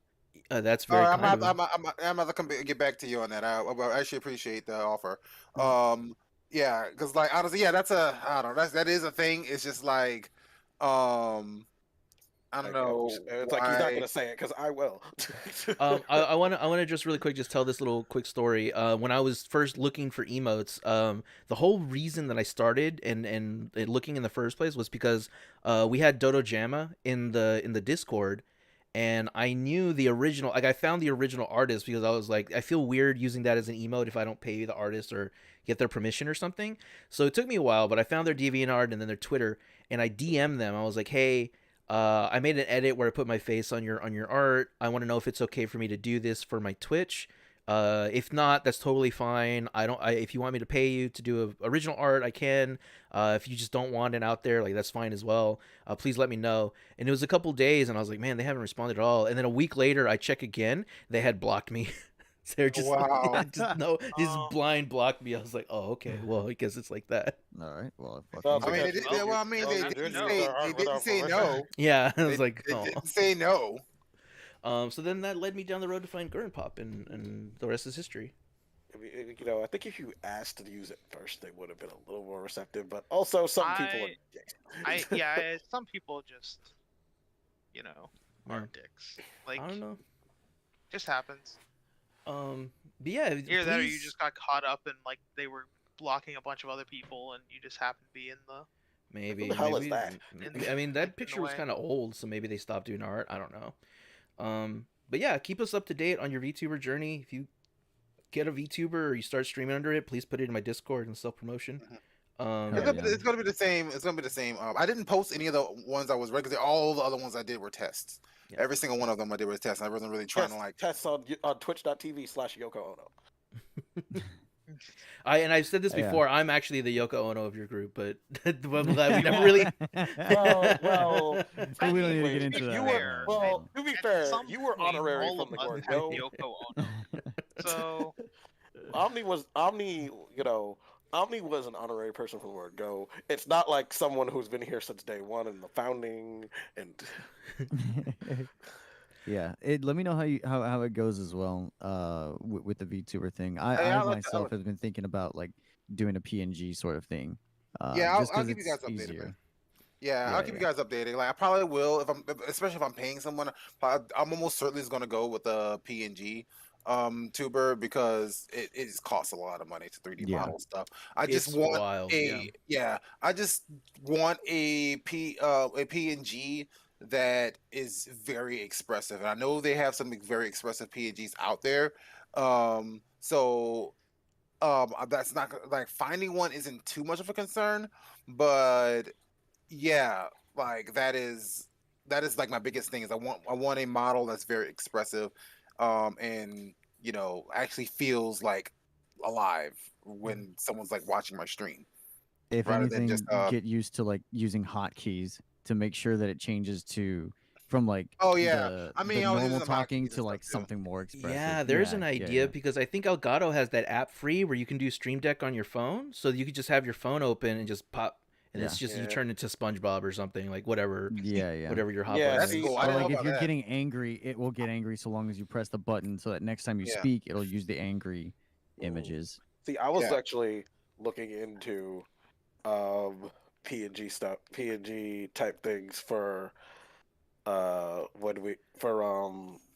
That's All very right, kind of him. I'm gonna get back to you on that. I actually appreciate the offer. Mm. Yeah, because like honestly, yeah, I don't know, that is a thing. It's just like, I don't Like, oh, know it's like he's not why. gonna say it because I will. I want to just really quick just tell this little quick story. When I was first looking for emotes, the whole reason that I started and looking in the first place was because we had Dodo Jamma in the Discord, and I knew the original. Like I found the original artist because I was like, I feel weird using that as an emote if I don't pay the artist or get their permission or something. So it took me a while, but I found their DeviantArt and then their Twitter, and I DM'd them. I was like, hey. I made an edit where I put my face on your art. I want to know if it's okay for me to do this for my Twitch. If not, that's totally fine. If you want me to pay you to do original art, I can. If you just don't want it out there, like that's fine as well. Please let me know. And it was a couple days, and I was like, man, they haven't responded at all. And then a week later, I check again. They had blocked me. They're just Wow. just no, just Oh. blind blocked me. I was like, oh, okay, well, I guess it's like that. All right. Well, fuck Well, you. I mean, because you, Well, well, I mean, well, they you that's did didn't no. use say our art they without didn't say permission. no. Yeah, I was They, like, they oh. didn't say no. So then that led me down the road to find Gurren Pop, and the rest is history. You know, I think if you asked to use it first, they would have been a little more receptive. But also, some people are dicks. Some people just, you know, Yeah. are dicks. Like, I don't know. just happens. But yeah, Either that, or you please. just got caught up in like they were blocking a bunch of other people, and you just happened to be in the. Maybe, Who the hell is maybe. that? I mean, Like, that in the picture was way. kind of old, so maybe they stopped doing art. I don't know. But yeah, keep us up to date on your VTuber journey. If you get a VTuber or you start streaming under it, please put it in my Discord and self promotion. Hell It's Um, gonna, yeah. it's gonna be the same. It's gonna be the same. I didn't post any of the ones I was because all the other ones I did were tests. Yeah. Every single one of them I did was tests. I wasn't really trying to like. Tests on twitch.tv/Yoko Ono. I've said this Yeah. before. I'm actually the Yoko Ono of your group, but I'm glad we never really. Well, But we don't need to get technically, into that. you Fair. were right to be At fair, some you were point, honorary all from of the us word had go. Yoko Ono. So Omni was an honorary person from the word go. It's not like someone who's been here since day one in the founding and Yeah, let me know how it goes as well. With the VTuber thing, Hey, I myself have been thinking about like doing a PNG sort of thing. yeah, Just I'll because keep you it's guys updated, man. easier. Yeah, I'll Yeah, keep you yeah. guys updated. Like I probably will especially if I'm paying someone. I'm almost certainly is gonna go with a PNG tuber because it costs a lot of money to 3D Yeah. model stuff. I It's just want wild. I just want a PNG that is very expressive. And I know they have some very expressive PNGs out there. So that's not like finding one isn't too much of a concern, but yeah, like that is like my biggest thing is I want a model that's very expressive, and actually feels like alive when someone's like watching my stream If rather than just anything, get used to like using hotkeys to make sure that it changes from like oh yeah. the I the mean I was using normal some talking hotkeys and to stuff like too. something more expressive. Yeah, there's an Yeah, idea yeah. because I think Elgato has that app free where you can do Stream Deck on your phone, so you could just have your phone open and just pop, and it's Yeah. just you Yeah. turn into SpongeBob or something like whatever, Yeah. whatever your hot Yeah, button That's is. cool. I Or didn't know like if about you're that. getting angry, it will get angry so long as you press the button so that next time you Yeah. speak, it'll use the angry images. See, I was Yeah. actually looking into PNG stuff, PNG type things for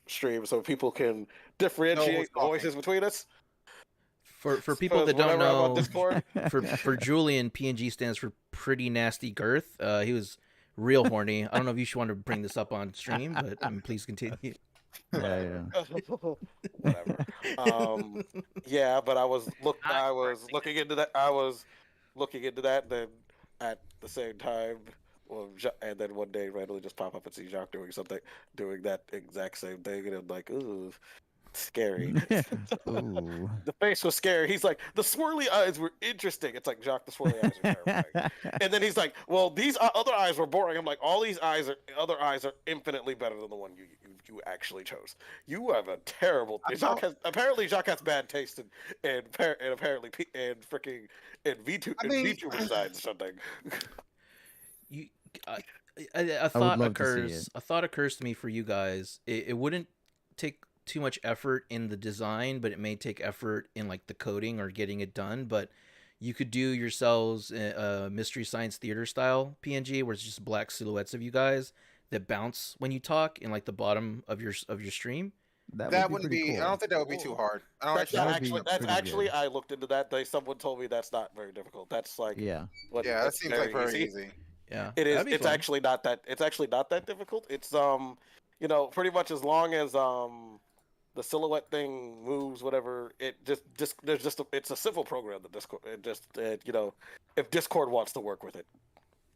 stream so people can No, differentiate who's the voices talking? between us. For people that don't whenever I'm on know, Discord, for Julian, PNG stands for pretty nasty girth. He was real horny. I don't know if you should want to bring this up on stream, but please continue. Yeah. whatever. Yeah, but I was looking into that. I was looking into that. Then at the same time, well, and then one day randomly just pop up and see Jacques doing that exact same thing, and I'm like, ooh, scary. Ooh. The face was scary. He's like, the swirly eyes were interesting. It's like, Jacques, the swirly eyes are terrifying. And then he's like, well, these other eyes were boring. I'm like, all these other eyes are infinitely better than the one you actually chose. You have a terrible. Apparently Jacques has bad taste and apparently freaking VTuber designs or something. You, a would thought love to see occurs. A thought occurs to me for you guys. It wouldn't take too much effort in the design, but it may take effort in like the coding or getting it done. But you could do yourselves a Mystery Science Theater style PNG where it's just black silhouettes of you guys that bounce when you talk in like the bottom of your stream. That would That be wouldn't pretty be. I cool. don't think that would be too hard. I don't That's actually. not That would be actually. That's pretty actually. good. I looked into that. Someone told me that's not very difficult. That's like Yeah. what. Yeah, that That's seems like very easy. easy. Yeah, It is. that'd be It's fun. actually not that. It's actually not that difficult. It's pretty much as long as the silhouette thing moves, whatever. It there's just it's a simple program. The Discord. It just if Discord wants to work with it,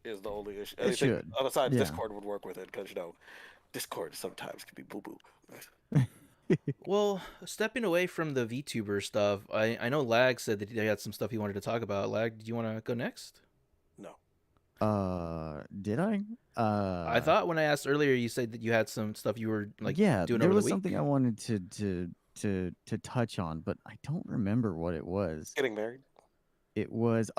is the only issue. It should. Besides Yeah. Discord would work with it because Discord sometimes can be boo boo. Well, stepping away from the VTuber stuff, I know Lag said that he had some stuff he wanted to talk about. Lag, did you want to go next? No. Did I? I thought when I asked earlier, you said that you had some stuff you were like yeah, doing there over was the week. something I wanted to touch on, but I don't remember what it was. Getting married. It was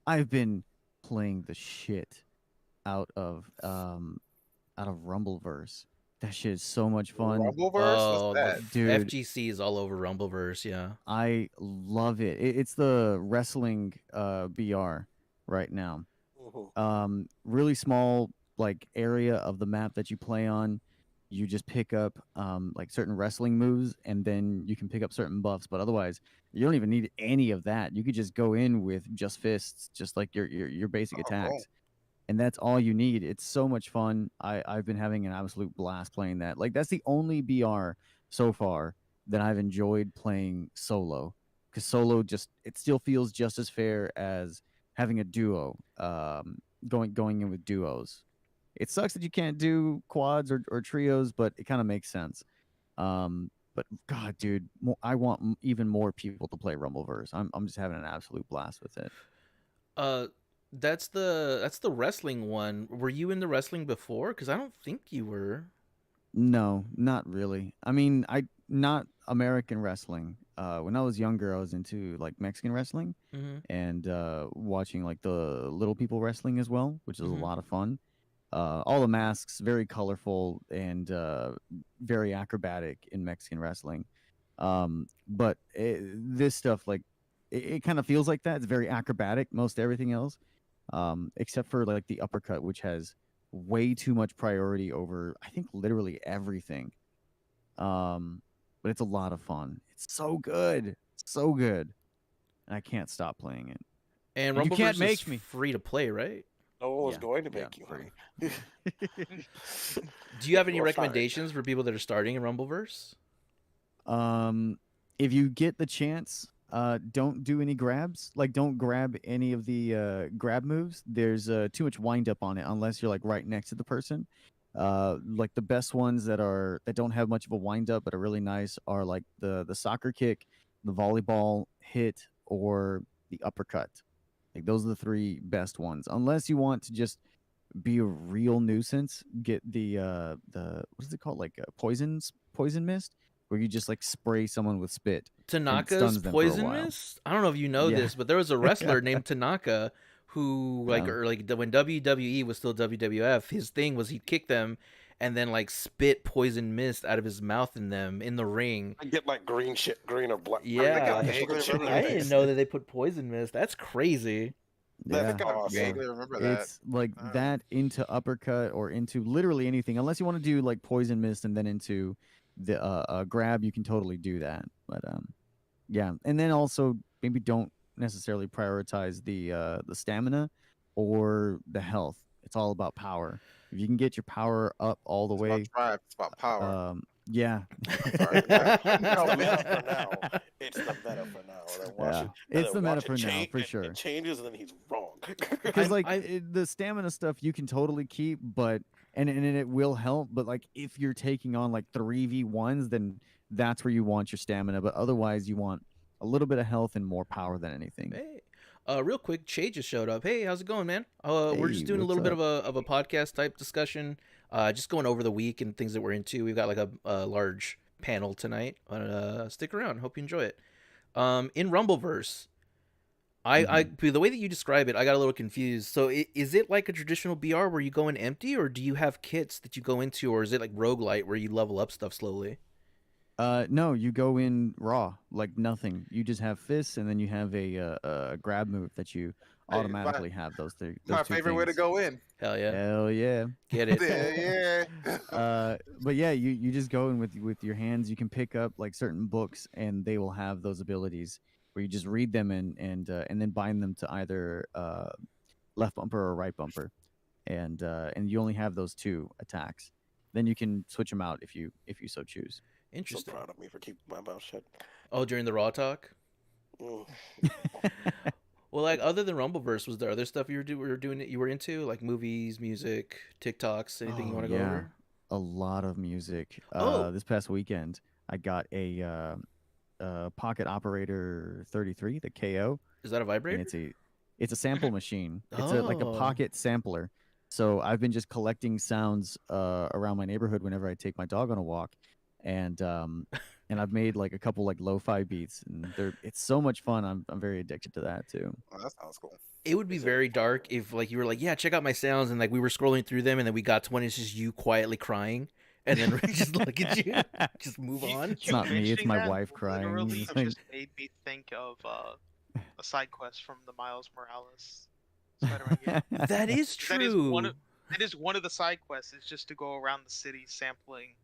I've been playing the shit out of Rumbleverse. That shit is so much fun. Rumbleverse? Oh, What's that? the Dude. FGC is all over Rumbleverse. Yeah. I love it. It's the wrestling BR right now. Mhm. Really small like area of the map that you play on. You just pick up like certain wrestling moves, and then you can pick up certain buffs. But otherwise, you don't even need any of that. You could just go in with just fists, just like your basic Oh, attacks. cool. And that's all you need. It's so much fun. I've been having an absolute blast playing that. Like that's the only BR so far that I've enjoyed playing solo, because solo it still feels just as fair as having a duo. Going in with duos. It sucks that you can't do quads or trios, but it kind of makes sense. But God, dude, I want even more people to play Rumbleverse. I'm just having an absolute blast with it. That's the wrestling one. Were you in the wrestling before? Because I don't think you were. No, not really. I mean, not American wrestling. When I was younger, I was into like Mexican wrestling Mm-hmm. and watching like the little people wrestling as well, which is Mhm. a lot of fun. All the masks very colorful and very acrobatic in Mexican wrestling. But this stuff like it kind of feels like that. It's very acrobatic. Most everything else, except for like the uppercut, which has way too much priority over I think literally everything. But it's a lot of fun. It's so good, so good, and I can't stop playing it. And You can't Rumbleverse make is me. free to play, right? No one was Yeah, going to yeah, make you, free. honey. Do you have any You're fired. recommendations for people that are starting in Rumbleverse? If you get the chance, don't do any grabs. Like, don't grab any of the grab moves. There's too much wind up on it unless you're like right next to the person. Like the best ones that don't have much of a wind up but are really nice are like the soccer kick, the volleyball hit, or the uppercut. Like those are the three best ones. Unless you want to just be a real nuisance, get the what is it called? Like poison mist, where you just like spray someone with spit and it Tanaka's stuns them for a Poison while. Mist? I don't know if you know Yeah. this, but there was a wrestler named Tanaka who like Yeah. or like when WWE was still WWF, his thing was he'd kick them and then like spit poison mist out of his mouth in them in the ring. I get like green or black. Yeah. I vaguely remember I that. didn't know that they put poison mist. That's crazy. I Yeah. think I Awesome. vaguely remember that. It's like I don't know. that into uppercut or into literally anything. Unless you want to do like poison mist and then into the grab, you can totally do that. But yeah, and then also maybe don't necessarily prioritize the stamina or the health. It's all about power. If you can get your power up all the It's way, about drive. It's about power. yeah. Sorry. No, meta for now. It's the meta for now. And then watch Yeah, it, it's and the then meta watch it for now, change, for and sure. It changes and then he's wrong. Because like I- the stamina stuff you can totally keep, but and it will help. But like if you're taking on like 3v1s, then that's where you want your stamina. But otherwise, you want a little bit of health and more power than anything. Hey, real quick, Che just showed up. Hey, how's it going, man? We're Hey, just doing a what's little bit up? of a podcast type discussion. Just going over the week and things that we're into. We've got like a large panel tonight. Stick around. Hope you enjoy it. In Rumbleverse, I the way that you describe it, I got a little confused. So is it like a traditional BR where you go in empty, or do you have kits that you go into, or is it like roguelite where you level up stuff slowly? No, you go in raw, like nothing. You just have fists, and then you have a grab move that you Hey, automatically have those my two favorite way to things. go in. Hell yeah, Hell yeah. get it. Yeah, yeah. But yeah, you just go in with your hands. You can pick up like certain books, and they will have those abilities where you just read them and then bind them to either left bumper or right bumper, and you only have those two attacks. Then you can switch them out if you so choose. So Interesting. proud of me for keeping my mouth shut. Oh, during the raw talk. Mm. Well, like other than Rumbleverse, was there other stuff you were into, like movies, music, TikToks, anything you Oh want to go yeah, over? a lot of music. Oh, This past weekend, I got a Pocket Operator 33, the KO, is that a and vibrator? it's a sample machine. It's like a Oh, pocket sampler. So I've been just collecting sounds around my neighborhood whenever I take my dog on a walk, and and I've made like a couple like lo-fi beats, and it's so much fun. I'm very addicted to that too. Oh, that sounds cool. it would be Is it? very dark if like you were like, yeah, check out my sounds, and like we were scrolling through them, and then we got to one, it's just you quietly crying, and then we just look at you, just move on. It's not me, it's mentioning my that wife crying. literally It's like, just made me think of a side quest from the Miles Morales Spider-Man game. That is That is one true. of the side quests is just to go around the city sampling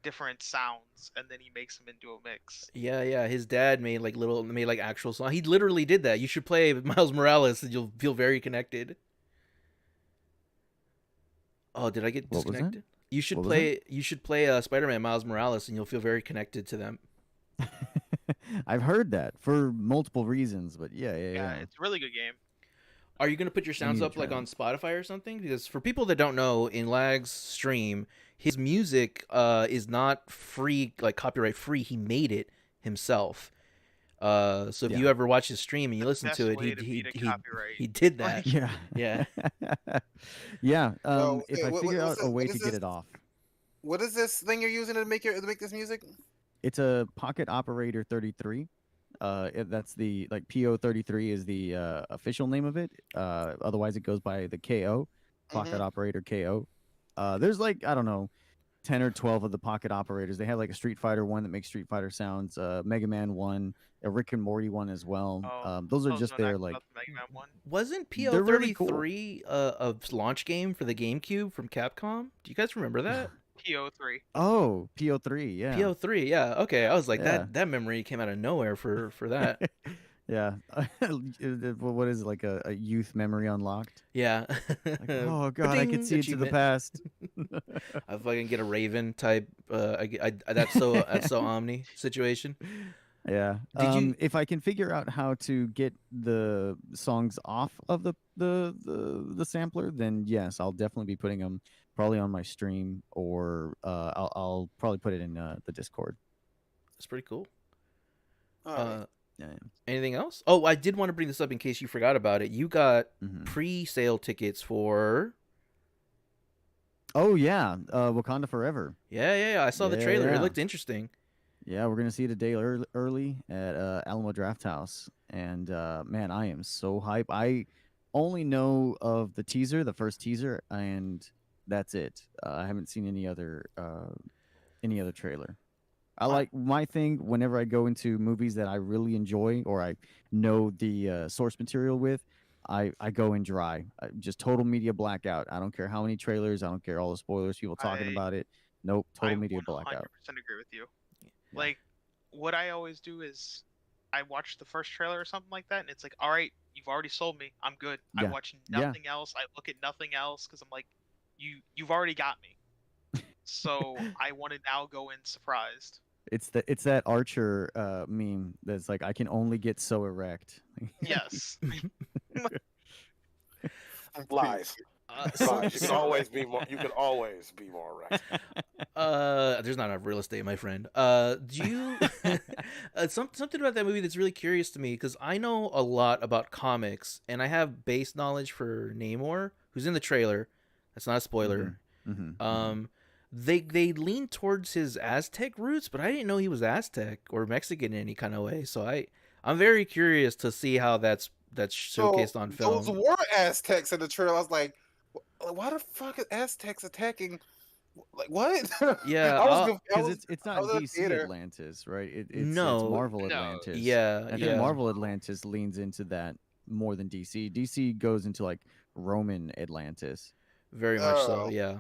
different sounds, and then he makes them into a mix. Yeah, yeah. His dad made like actual song. He literally did that. You should play Miles Morales, and you'll feel very connected. Oh, did I get what was that? disconnected? You should What was that? play. You should play Spider-Man Miles Morales, and you'll feel very connected to them. I've heard that for multiple reasons, but yeah, yeah, Yeah, yeah. it's a really good game. Are you gonna put your I sounds need to up try like on that. Spotify or something? Because for people that don't know, in Lag's stream, his music is not free, like copyright free. He made it himself. So if Yeah. you ever watch his stream and you The listen best to it, way to beat a copyright. he did Like, that. Yeah. Yeah. Yeah. Yo, If I figure out a way what to is get this? it off, What is this thing you're using to make this music? it's a Pocket Operator 33. That's the like PO33 is the official name of it. Otherwise, it goes by the KO, Pocket Mm-hmm. Operator KO. There's like I don't know, 10 or 12 of the Pocket Operators. They have like a Street Fighter one that makes Street Fighter sounds, Mega Man one, a Rick and Morty one as well. oh, Those are I was just gonna their ask like about the Mega Man one. Wasn't they're really cool. PO33 a launch game for the GameCube from Capcom? Do you guys remember that? PO3. Oh, PO3, yeah. PO3, yeah. Okay, I was like Yeah. that memory came out of nowhere for that. Yeah. What is it, like a youth memory unlocked? Yeah. Like, oh god, I could Ba-ding, see into the achievement. past. I fucking get a Raven type. That's so Omni situation. Yeah. Did you? If I can figure out how to get the songs off of the sampler, then yes, I'll definitely be putting them probably on my stream, or I'll probably put it in the Discord. That's pretty cool. All right. Yeah. Anything else? Oh, I did want to bring this up in case you forgot about it. You got Mhm. pre-sale tickets for. Oh yeah, Wakanda Forever. Yeah. I saw the trailer. It Yeah. looked interesting. Yeah, we're gonna see it a day early at Alamo Draft House, and man, I am so hype. I only know of the teaser, the first teaser, and that's it. I haven't seen any other trailer. I like my thing whenever I go into movies that I really enjoy or I know the source material with. I go in dry, just total media blackout. I don't care how many trailers, I don't care all the spoilers, people talking I about it. Nope, I total media 100% blackout. agree with you. Like, what I always do is I watch the first trailer or something like that, and it's like, all right, you've already sold me. I'm good. I Yeah. watch Yeah. nothing else. I look at nothing else because I'm like, you've already got me. So I want to now go in surprised. It's that Archer meme that's like I can only get so erect. Yes. Lies. Lies. You can always be more. You can always be more right. There's not enough real estate, my friend. Do you something about that movie that's really curious to me because I know a lot about comics and I have base knowledge for Namor, who's in the trailer. That's not a spoiler. They lean towards his Aztec roots, but I didn't know he was Aztec or Mexican in any kind of way. So I'm very curious to see how that's showcased on film. Those were Aztecs in the trailer. I was like, why the fuck is Aztecs attacking Like what? Yeah, I was I'll, conf- I Because was it's I not was in the DC theater. Atlantis, right? It's no, Marvel No. Atlantis. yeah, I think Yeah. yeah, Marvel Atlantis leans into that more than DC. DC goes into like Roman Atlantis. very much so. Oh. Yeah,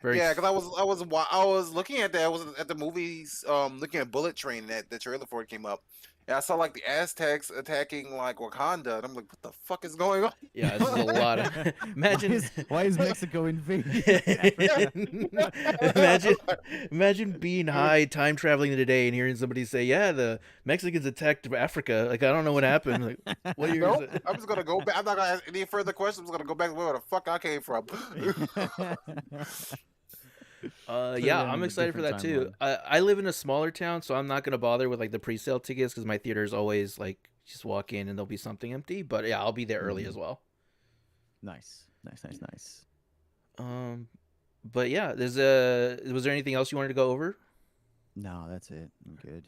very. Yeah, because I was looking at that. I was at the movies, looking at Bullet Train. That the trailer for it came up, and I saw like the Aztecs attacking like Wakanda, and I'm like, what the fuck is going on? Yeah, this is a lot of. why Imagine. is Mexico invading Africa? imagine, imagine being high, time traveling today, and hearing somebody say, "Yeah, the Mexicans attacked Africa." Like, I don't know what happened. Like, what year is Nope. it? I'm just gonna go back. I'm not gonna ask any further questions. I'm just gonna go back to where the fuck I came from. Put Yeah, them I'm in a excited for different that too. timeline. I live in a smaller town, so I'm not gonna bother with like the pre-sale tickets because my theater is always like just walk in and there'll be something empty. But yeah, I'll be there early as well. Nice. Um, but yeah, was there anything else you wanted to go over? No, that's it. I'm good.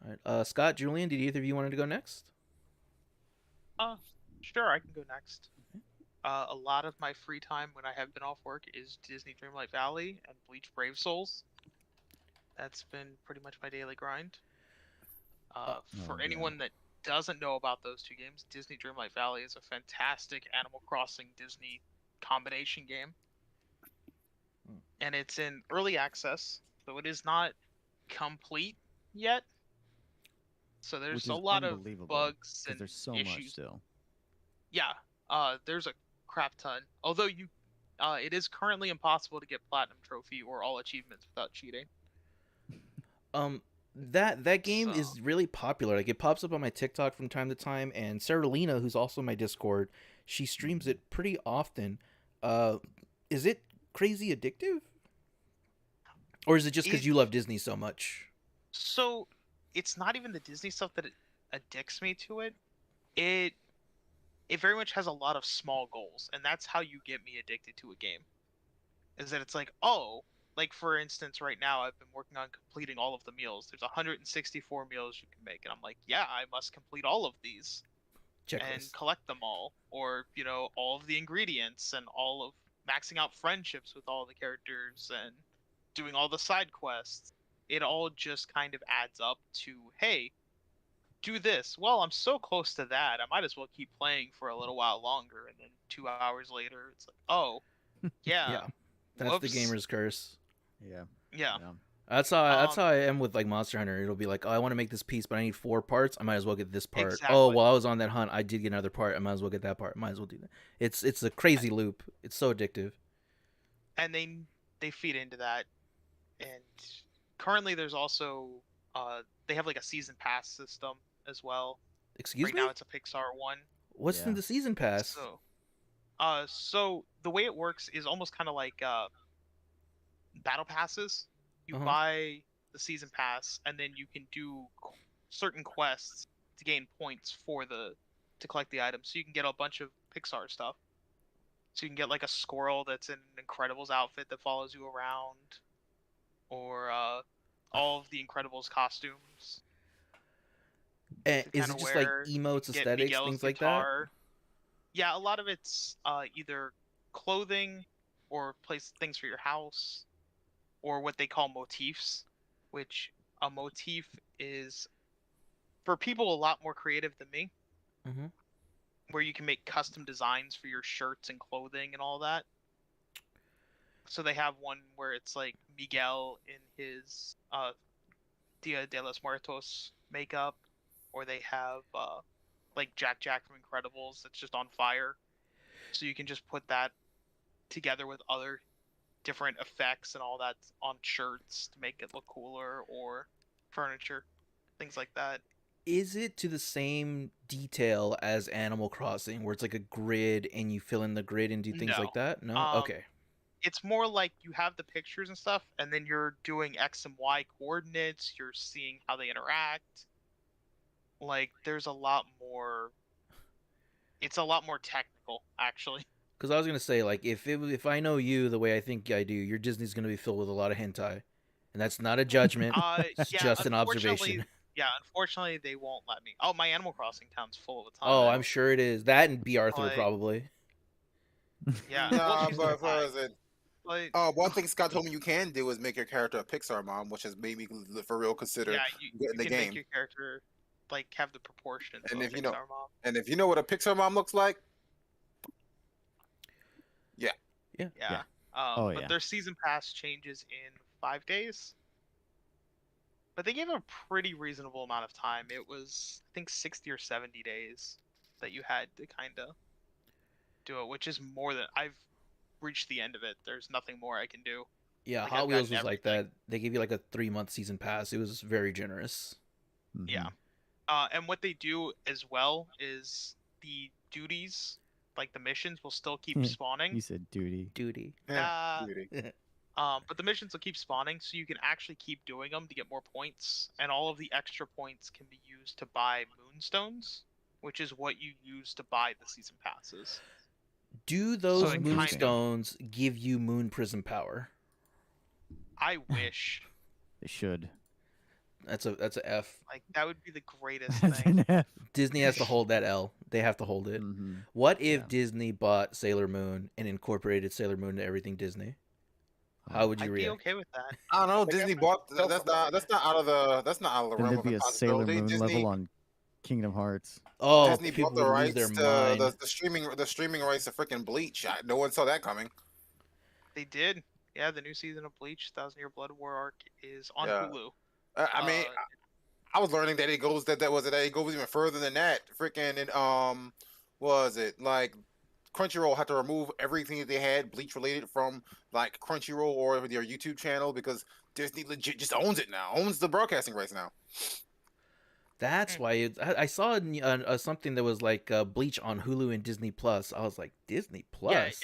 All right, Scott, Julian, did either of you wanted to go next? Sure, I can go next. A lot of my free time when I have been off work is Disney Dreamlight Valley and Bleach Brave Souls. That's been pretty much my daily grind. For yeah. anyone that doesn't know about those two games, Disney Dreamlight Valley is a fantastic Animal Crossing Disney combination game. And it's in early access, so it is not complete yet. So there's Which a is lot of unbelievable, bugs 'cause and there's so much issues. still. Yeah, there's a crap ton. Although it is currently impossible to get platinum trophy or all achievements without cheating. That game So- is really popular. Like it pops up on my TikTok from time to time, and Sarah Lena, who's also in my Discord, she streams it pretty often. Is it crazy addictive, or is it just because you love Disney so much? So it's not even the Disney stuff that addicts me to it. It very much has a lot of small goals, and that's how you get me addicted to a game. Is that it's like, oh, like for instance, right now I've been working on completing all of the meals. There's 164 meals you can make, and I'm like, yeah, I must complete all of these and Checklist. collect them all, or all of the ingredients and all of maxing out friendships with all the characters and doing all the side quests. It all just kind of adds up to, hey, do this. Well, I'm so close to that. I might as well keep playing for a little while longer. And then 2 hours later, it's like, oh, yeah, Yeah, that's the whoops. gamer's curse. Yeah. Yeah. That's how I am with like Monster Hunter. It'll be like, oh, I want to make this piece, but I need 4 parts. I might as well get this part. Oh, Exactly. while I was on that hunt, I did get another part. I might as well get that part. Might as well do that. It's a crazy loop. It's so addictive. And they feed into that. And currently, there's also they have like a season pass system as well. Excuse Right me. now, it's a Pixar one. What's in Yeah. the season pass? So the way it works is almost kind of like battle passes. You Uh-huh. buy the season pass, and then you can do certain quests to gain points to collect the items. So you can get a bunch of Pixar stuff. So you can get like a squirrel that's in an Incredibles outfit that follows you around, or all of the Incredibles costumes. And to is kinda it just like wear. You emotes, can get aesthetics, Miguel's things like that? guitar. Yeah, a lot of it's either clothing or things for your house, or what they call motifs, which a motif is for people a lot more creative than me, Mm-hmm. where you can make custom designs for your shirts and clothing and all that. So they have one where it's like Miguel in his Dia de los Muertos makeup, or they have like Jack from Incredibles that's just on fire. So you can just put that together with other different effects and all that on shirts to make it look cooler, or furniture, things like that. Is it to the same detail as Animal Crossing, where it's like a grid and you fill in the grid and do things No. like that? No. Um, Okay. It's more like you have the pictures and stuff, and then you're doing X and Y coordinates, you're seeing how they interact. Like, there's a lot more. It's a lot more technical, actually. Because I was gonna say, like, if I know you the way I think I do, your Disney's gonna be filled with a lot of hentai, and that's not a judgment. It's Yeah, just an unfortunately, observation. yeah, unfortunately, they won't let me. Oh, my Animal Crossing town's full of a ton Oh, of I'm it. sure it is. That and B. Arthur Like- probably. Yeah, Nah, well, she's but not for mine. is it? Like, One thing Scott told me you can do is make your character a Pixar mom, which has made me for real consider yeah, getting you the can make game. your character like have the proportions of And a if you know, Pixar mom. and if you know what a Pixar mom looks like, yeah. Yeah. Yeah. Oh, But yeah. their season pass changes in 5 days. But they gave a pretty reasonable amount of time. It was, I think, 60 or 70 days that you had to kind of do it, which is more than I've reached the end of it. There's nothing more I can do. Yeah, Like, Hot I've Wheels gotten was like everything. that. They give you like a 3-month season pass. It was very generous. Yeah. And what they do as well is the duties, like the missions, will still keep spawning. You said duty. Duty. Uh, Beauty. but the missions will keep spawning, so you can actually keep doing them to get more points, and all of the extra points can be used to buy moonstones, which is what you use to buy the season passes. Do those it kind of- moonstones give you moon prism power? I wish. They should. That's a F. Like, that would be the greatest That's thing. an F. Disney has to hold that L. They have to hold it. Mhm. What if Yeah. Disney bought Sailor Moon and incorporated Sailor Moon into everything Disney? How would you I'd be react? okay with that. I don't know. They Disney got bought tell that's somebody. not out of the Then realm there'd of be a Sailor impossibility. Moon Disney level on Kingdom Hearts. Oh, Disney people bought the would lose their rights to mind. the streaming rights to freaking Bleach. No one saw that coming. They did. Yeah, the new season of Bleach, Thousand Year Blood War arc, is on Yeah. Hulu. I mean, I was learning that it goes that it goes even further than that. Freaking and was it like Crunchyroll had to remove everything that they had Bleach related from like Crunchyroll or their YouTube channel because Disney legit just owns it now, owns the broadcasting rights now. That's why I saw something that was like Bleach on Hulu and Disney Plus. I was like, Disney Plus?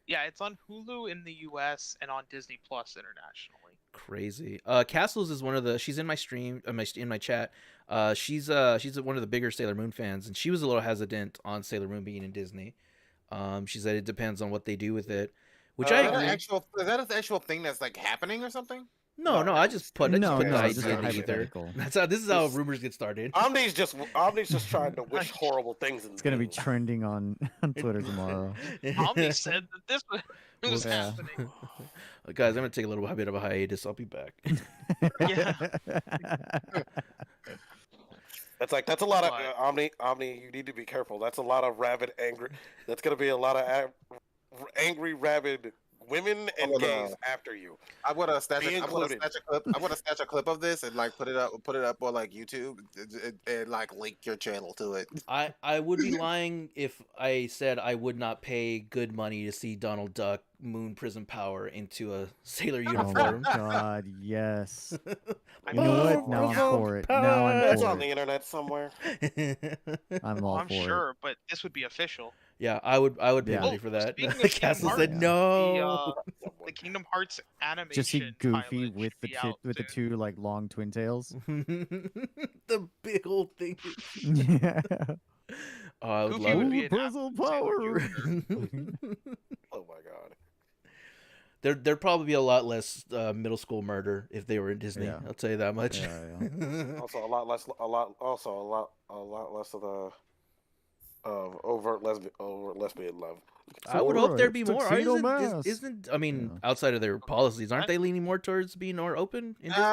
Yeah, it's on Hulu in the US and on Disney Plus internationally. Crazy. Castles is one of the. She's in my stream, in my chat. She's one of the bigger Sailor Moon fans, and she was a little hesitant on Sailor Moon being in Disney. She said it depends on what they do with it, which I Is that agree. is that an actual thing that's like happening or something? No, No, I just put No, the no, just idea a in the ether. hypothetical. That's how this is how rumors get started. Omni's just trying to wish horrible things. It's gonna be trending on Twitter tomorrow. Omni said that this was Yeah. happening. Guys, I'm gonna take a little bit of a hiatus. I'll be back. That's a lot of But- Omni. You need to be careful. That's a lot of rabid angry. That's gonna be a lot of angry rabid women and Oh, no. gays after you. I would have snatched Be included. a clip of this and like put it up on like YouTube and like link your channel to it. I would be lying if I said I would not pay good money to see Donald Duck moon prism power into a sailor Oh my uniform. god, yes. I You know mean, what? Now yeah. I'm for it. Now I'm That's for on the it. internet somewhere. I'm all I'm for sure, but this would be official. Yeah, I would pay Yeah. money for that. Speaking of Castle Kingdom said Hearts, no. The Kingdom Hearts it. animation Just see Goofy pilot with should the be out with the soon. two like long twin tails. The big old thing. Yeah. Oh, I would Goofy love would it. be an Puzzle absolute power. character. Oh my god. There'd probably be a lot less middle school murder if they were in Disney. Yeah. I'll tell you that much. Yeah, Also a lot less of the overt lesbian love. I would hope there'd Alright, be more. tuxedo mask. Isn't I mean, Yeah. outside of their policies, aren't they leaning more towards being more open in Disney?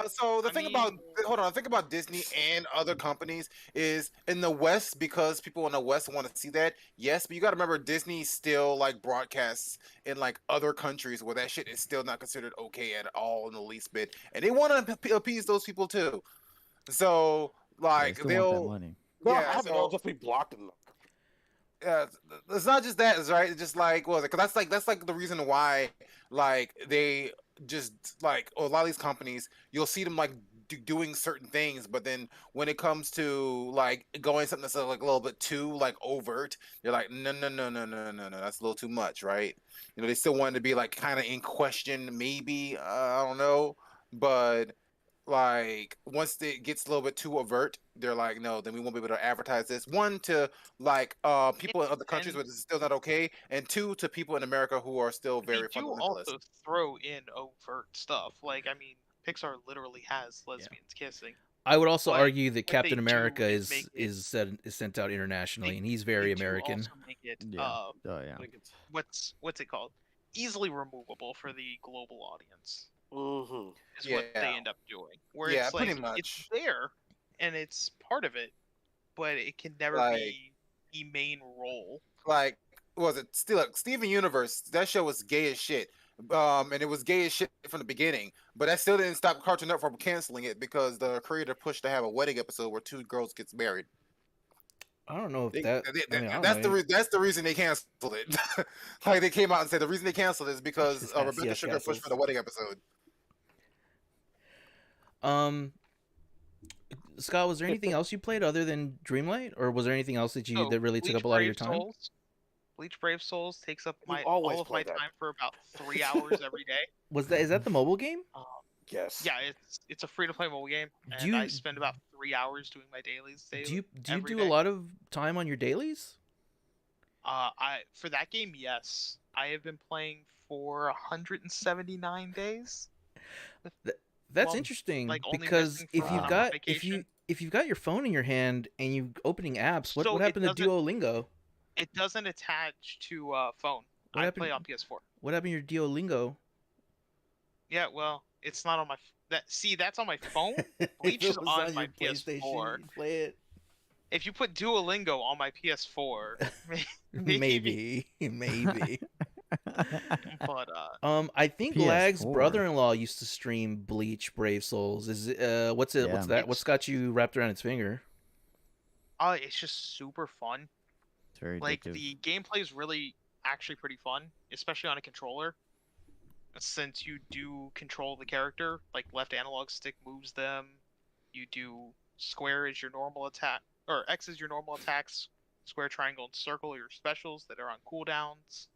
So the I thing mean- about the thing about Disney and other companies is in the West, because people in the West want to see that. Yes, but you got to remember Disney still like broadcasts in like other countries where that shit is still not considered okay at all in the least bit, and they want to appease those people too. So They like still want that they'll money. No, Yeah, it'll so- just be blocked in it's not just that, it's right. It's just like because that's like the reason why like they just like a lot of these companies you'll see them like doing certain things, but then when it comes to like going something that's like a little bit too like overt, you're like no, that's a little too much, right? You know, they still want it to be like kind of in question, maybe I don't know, but like once it gets a little bit too overt, they're like, no, then we won't be able to advertise this. One, to like people in other countries where this is still not okay, and two, to people in America who are still very They do fundamentalist. also throw in overt stuff. Like, I mean, Pixar literally has lesbians kissing. I would also But argue that what Captain they do America is is make it- is sent out internationally, They- and he's very They do American. also make it, Yeah. Oh yeah. what's it called? easily removable for the global audience. Mm-hmm. Is what they Yeah. end up doing. Where Yeah, it's pretty like it's much. there and it's part of it, but it can never Like, be the main role. like, what was it still like, Steven Universe? That show was gay as shit. And it was gay as shit from the beginning, but that still didn't stop Cartoon Network from canceling it because the creator pushed to have a wedding episode where two girls gets married. I don't know if They, that. I mean, I don't that's know. that's the reason they canceled it. Like they came out and said the reason they canceled it is because Just has Rebecca yes Sugar pushed for castles. the wedding episode. Scott, was there anything else you played other than Dreamlight, or was there anything else that So that really took Bleach up a lot of your Brave time? Souls. Bleach Brave Souls takes up You my always all of play my that. time for about 3 hours every day. Is that the mobile game? Um, Yes. yeah, it's a free to play mobile game, Do and I you spend about 3 hours doing my dailies daily. do you every do a day. lot of time on your dailies? For that game, yes, I have been playing for 179 days. That's Well, interesting like only because missing if for you've when I'm on got vacation. if you've got your phone in your hand and you opening apps, So what it happened to doesn't Duolingo? it doesn't attach to phone. What I happened? play on PS4. What happened to your Duolingo? Yeah, well, it's not on my that's on my phone. Bleach If is it was on my your PlayStation, PS4. you'd play it. If you put Duolingo on my PS4, maybe. Maybe. But I think Lag's PS4. brother-in-law used to stream Bleach Brave Souls. Is it, what's it? Yeah. What's that? What's got you wrapped around its finger? it's just super fun. It's very Like addictive. the gameplay is really actually pretty fun, especially on a controller. Since you do control the character, like left analog stick moves them, you do square is your normal attack, or X is your normal attacks, square, triangle, and circle are your specials that are on cooldowns.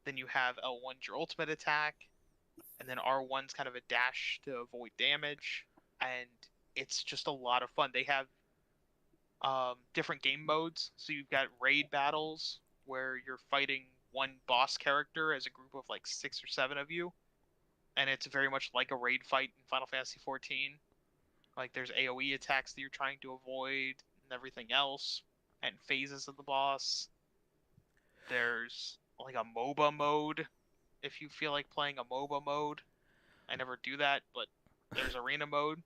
Then you have L1's your ultimate attack, and then R1's kind of a dash to avoid damage, and it's just a lot of fun. They have different game modes, so you've got raid battles where you're fighting one boss character as a group of like 6 or 7 of you, and it's very much like a raid fight in Final Fantasy 14. Like there's AoE attacks that you're trying to avoid and everything else, and phases of the boss. There's like a MOBA mode if you feel like playing a MOBA mode. I never do that, but there's arena mode.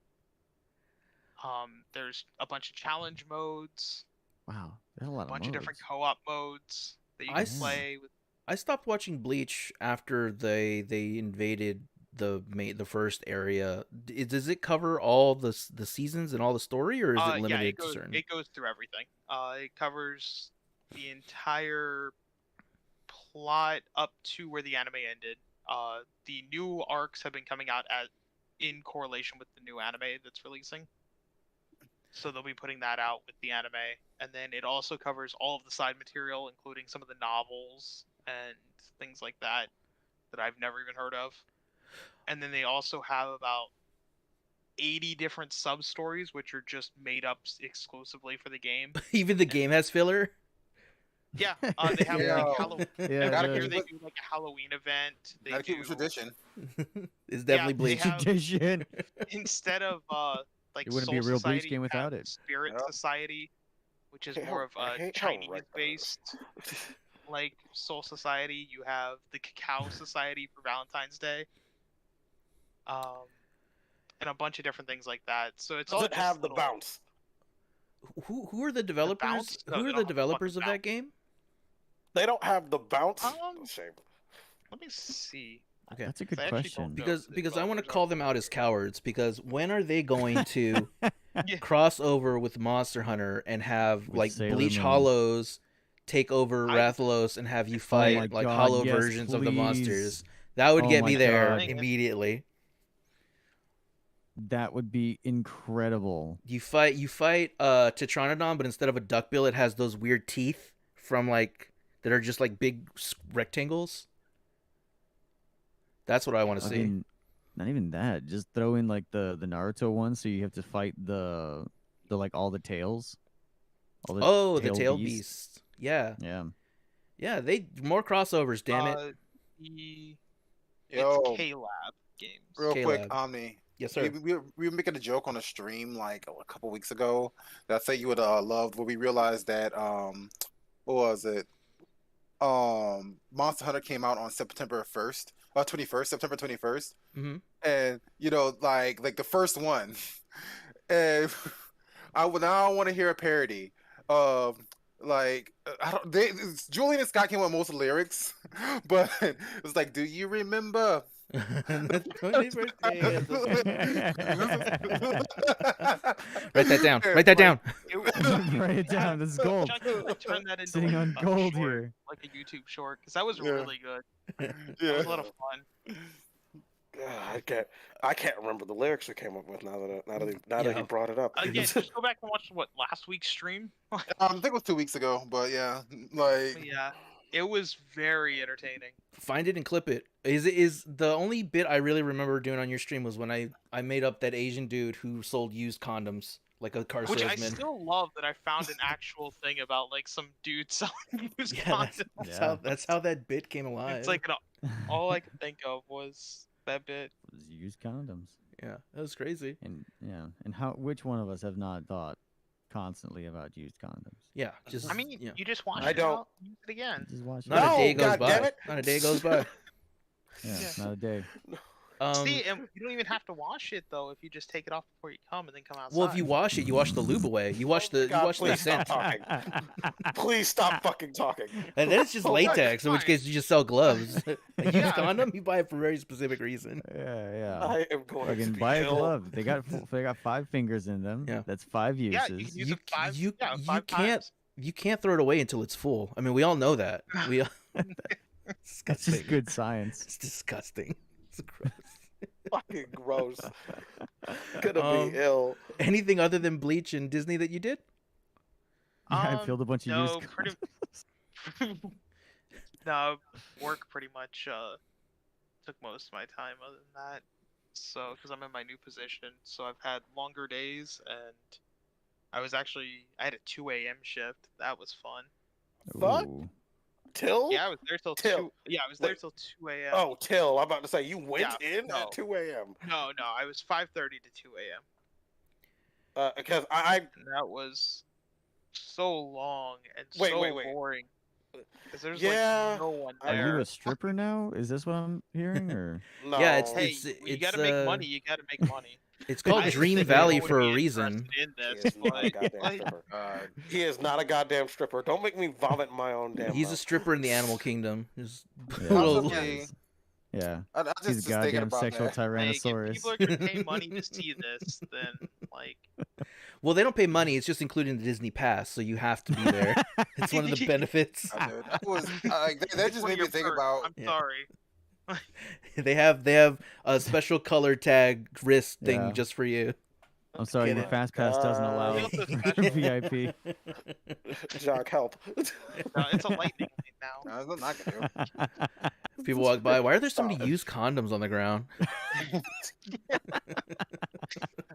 There's a bunch of challenge modes, Wow, there's a lot a bunch of of different modes. co-op modes that you I can s- play with. I stopped watching Bleach after they invaded the first area. Does it cover all the seasons and all the story, or is it Yeah, limited to certain? it goes through everything. It covers the entire plot up to where the anime ended. The new arcs have been coming out in correlation with the new anime that's releasing. So they'll be putting that out with the anime, and then it also covers all of the side material, including some of the novels and things like that I've never even heard of. And then they also have about 80 different sub stories, which are just made up exclusively for the game. Even the game has filler. Yeah, they have Yeah. like Halloween. Yeah, Every Gotta year keep they it- do like a Halloween event. They Gotta keep do it tradition. It's definitely they Bleach. have- Tradition. instead of like It wouldn't Soul be a real Bleach Society, game you without have it. Spirit Yeah. Society, which is I hate more of how- I a hate how right that Chinese-based like Soul Society. You have the Cacao Society for Valentine's Day, and a bunch of different things like that. So it's all Does it just have the little- bounce? Who are the developers? bounce? No, Who they are don't the have the developers fucking of that game? They don't have the bounce. Um, Shame. Let me see. Okay. That's a good I actually question. don't know Because who the because I want to developers call are. them out as cowards. Because when are they going to Yeah. cross over with Monster Hunter and have With like Sailor Bleach Moon. Hollows take over I- Rathalos and have you my fight like God, hollow yes, versions of the please. monsters? That would Oh get my me there God. immediately. That would be incredible. You fight Tetranodon, but instead of a duckbill, it has those weird teeth from like that are just like big rectangles. That's what I want to I see. mean, not even that. Just throw in like the Naruto one, so you have to fight the like all the tails. All the The tail beasts. beast. Yeah. Yeah. They more crossovers, damn it. Yo, It's K-Lab games. real quick, K-Lab. Omni. Yes, We, sir. we were making a joke on a stream like a couple weeks ago that I say you would have loved, where we realized that what was it? Monster Hunter came out on September 1st, 21st, September 21st, Hmm. and like the first one, and now want to hear a parody of I don't they Julian and Scott came up with most of the lyrics, but it's like, do you remember? The 21st day of the Write that down. Yeah, Write that down. Write it down. This is gold. Chucky would turn that into Sitting like on a gold short, here. like a YouTube short, because that was Yeah. really good. That yeah. was a lot of fun. I can't remember the lyrics we came up with now that Yeah. you brought it up. Again, just go back and watch last week's stream. I think it was 2 weeks ago, but yeah, like Yeah, it was very entertaining. Find it and clip it. Is the only bit I really remember doing on your stream was when I made up that Asian dude who sold used condoms like a car Which I salesman. still love that I found an actual thing about like some dude selling used Yeah, condoms. that's how that bit came alive. It's like all I could think of was that bit. Use condoms. Yeah, that was crazy. And which one of us have not thought constantly about used condoms? Yeah, just I mean, yeah. you just watch I it don't- out, use it again. Just watch Not it. a day No, goes God damn by. it. Not a day goes by. Yeah, Yeah. not a day. See, and you don't even have to wash it though if you just take it off before you come and then come outside. Well, if you wash it, you wash the lube away. You wash the God, you wash the please scent, stop talking. Please stop fucking talking. and then it's just Oh, latex. In which fine. case, you just sell gloves. A used Yeah. condom, you buy it for a very specific reason. Yeah. I am going to Fucking be buy a ill. glove. They got 5 fingers in them. Yeah. That's 5 uses. yeah, you can use You- it five. you- yeah, you five can't- times. You can't throw it away until it's full. I mean, we all know that. We That's disgusting. just good science. It's disgusting. It's gross. Fucking gross. Gonna be ill. Anything other than Bleach and Disney that you did? Yeah, I filled a bunch of no, used pretty. condoms. No, work pretty much took most of my time. Other than that, so because I'm in my new position, so I've had longer days, and I had a 2 a.m. shift. That was fun. Fuck. Ooh. Till? Yeah, I was there till Till. 2. Yeah, I was there Wait. till 2 a.m. Oh, till. I'm about to say you went Yeah, in no. at 2 a.m. No, I was 5:30 to 2 a.m. Because I And that was so long and Wait, so wait. boring. Because there's Yeah, like no one I Are there. you a stripper now? Is this what I'm hearing? Or no. Yeah, it's- Hey, you gotta make money. You gotta make money. It's called I didn't Dream think Valley anyone for would a be reason. interested in He this, is not a but, goddamn like, stripper. He is not a goddamn stripper. Don't make me vomit in my own damn He's a mouth. stripper in the animal kingdom. Just Yeah, little- Honestly, yeah. I He's just a thinking goddamn about sexual that. like, if tyrannosaurus. people are gonna pay money to see this, then like, Well, they don't pay money. It's just included in the Disney Pass, so you have to be there. It's one of the benefits. I did. I was like, that it's just one made of me your think perks. about. I'm Yeah. sorry. They have a special color tag wrist thing Yeah. just for you. I'm sorry, Get the it. fast pass doesn't God. allow We also special. VIP. Jock, help. No, it's a lightning lane now. No, I'm not gonna do. People walk by. Why are there so many Stop. used condoms on the ground?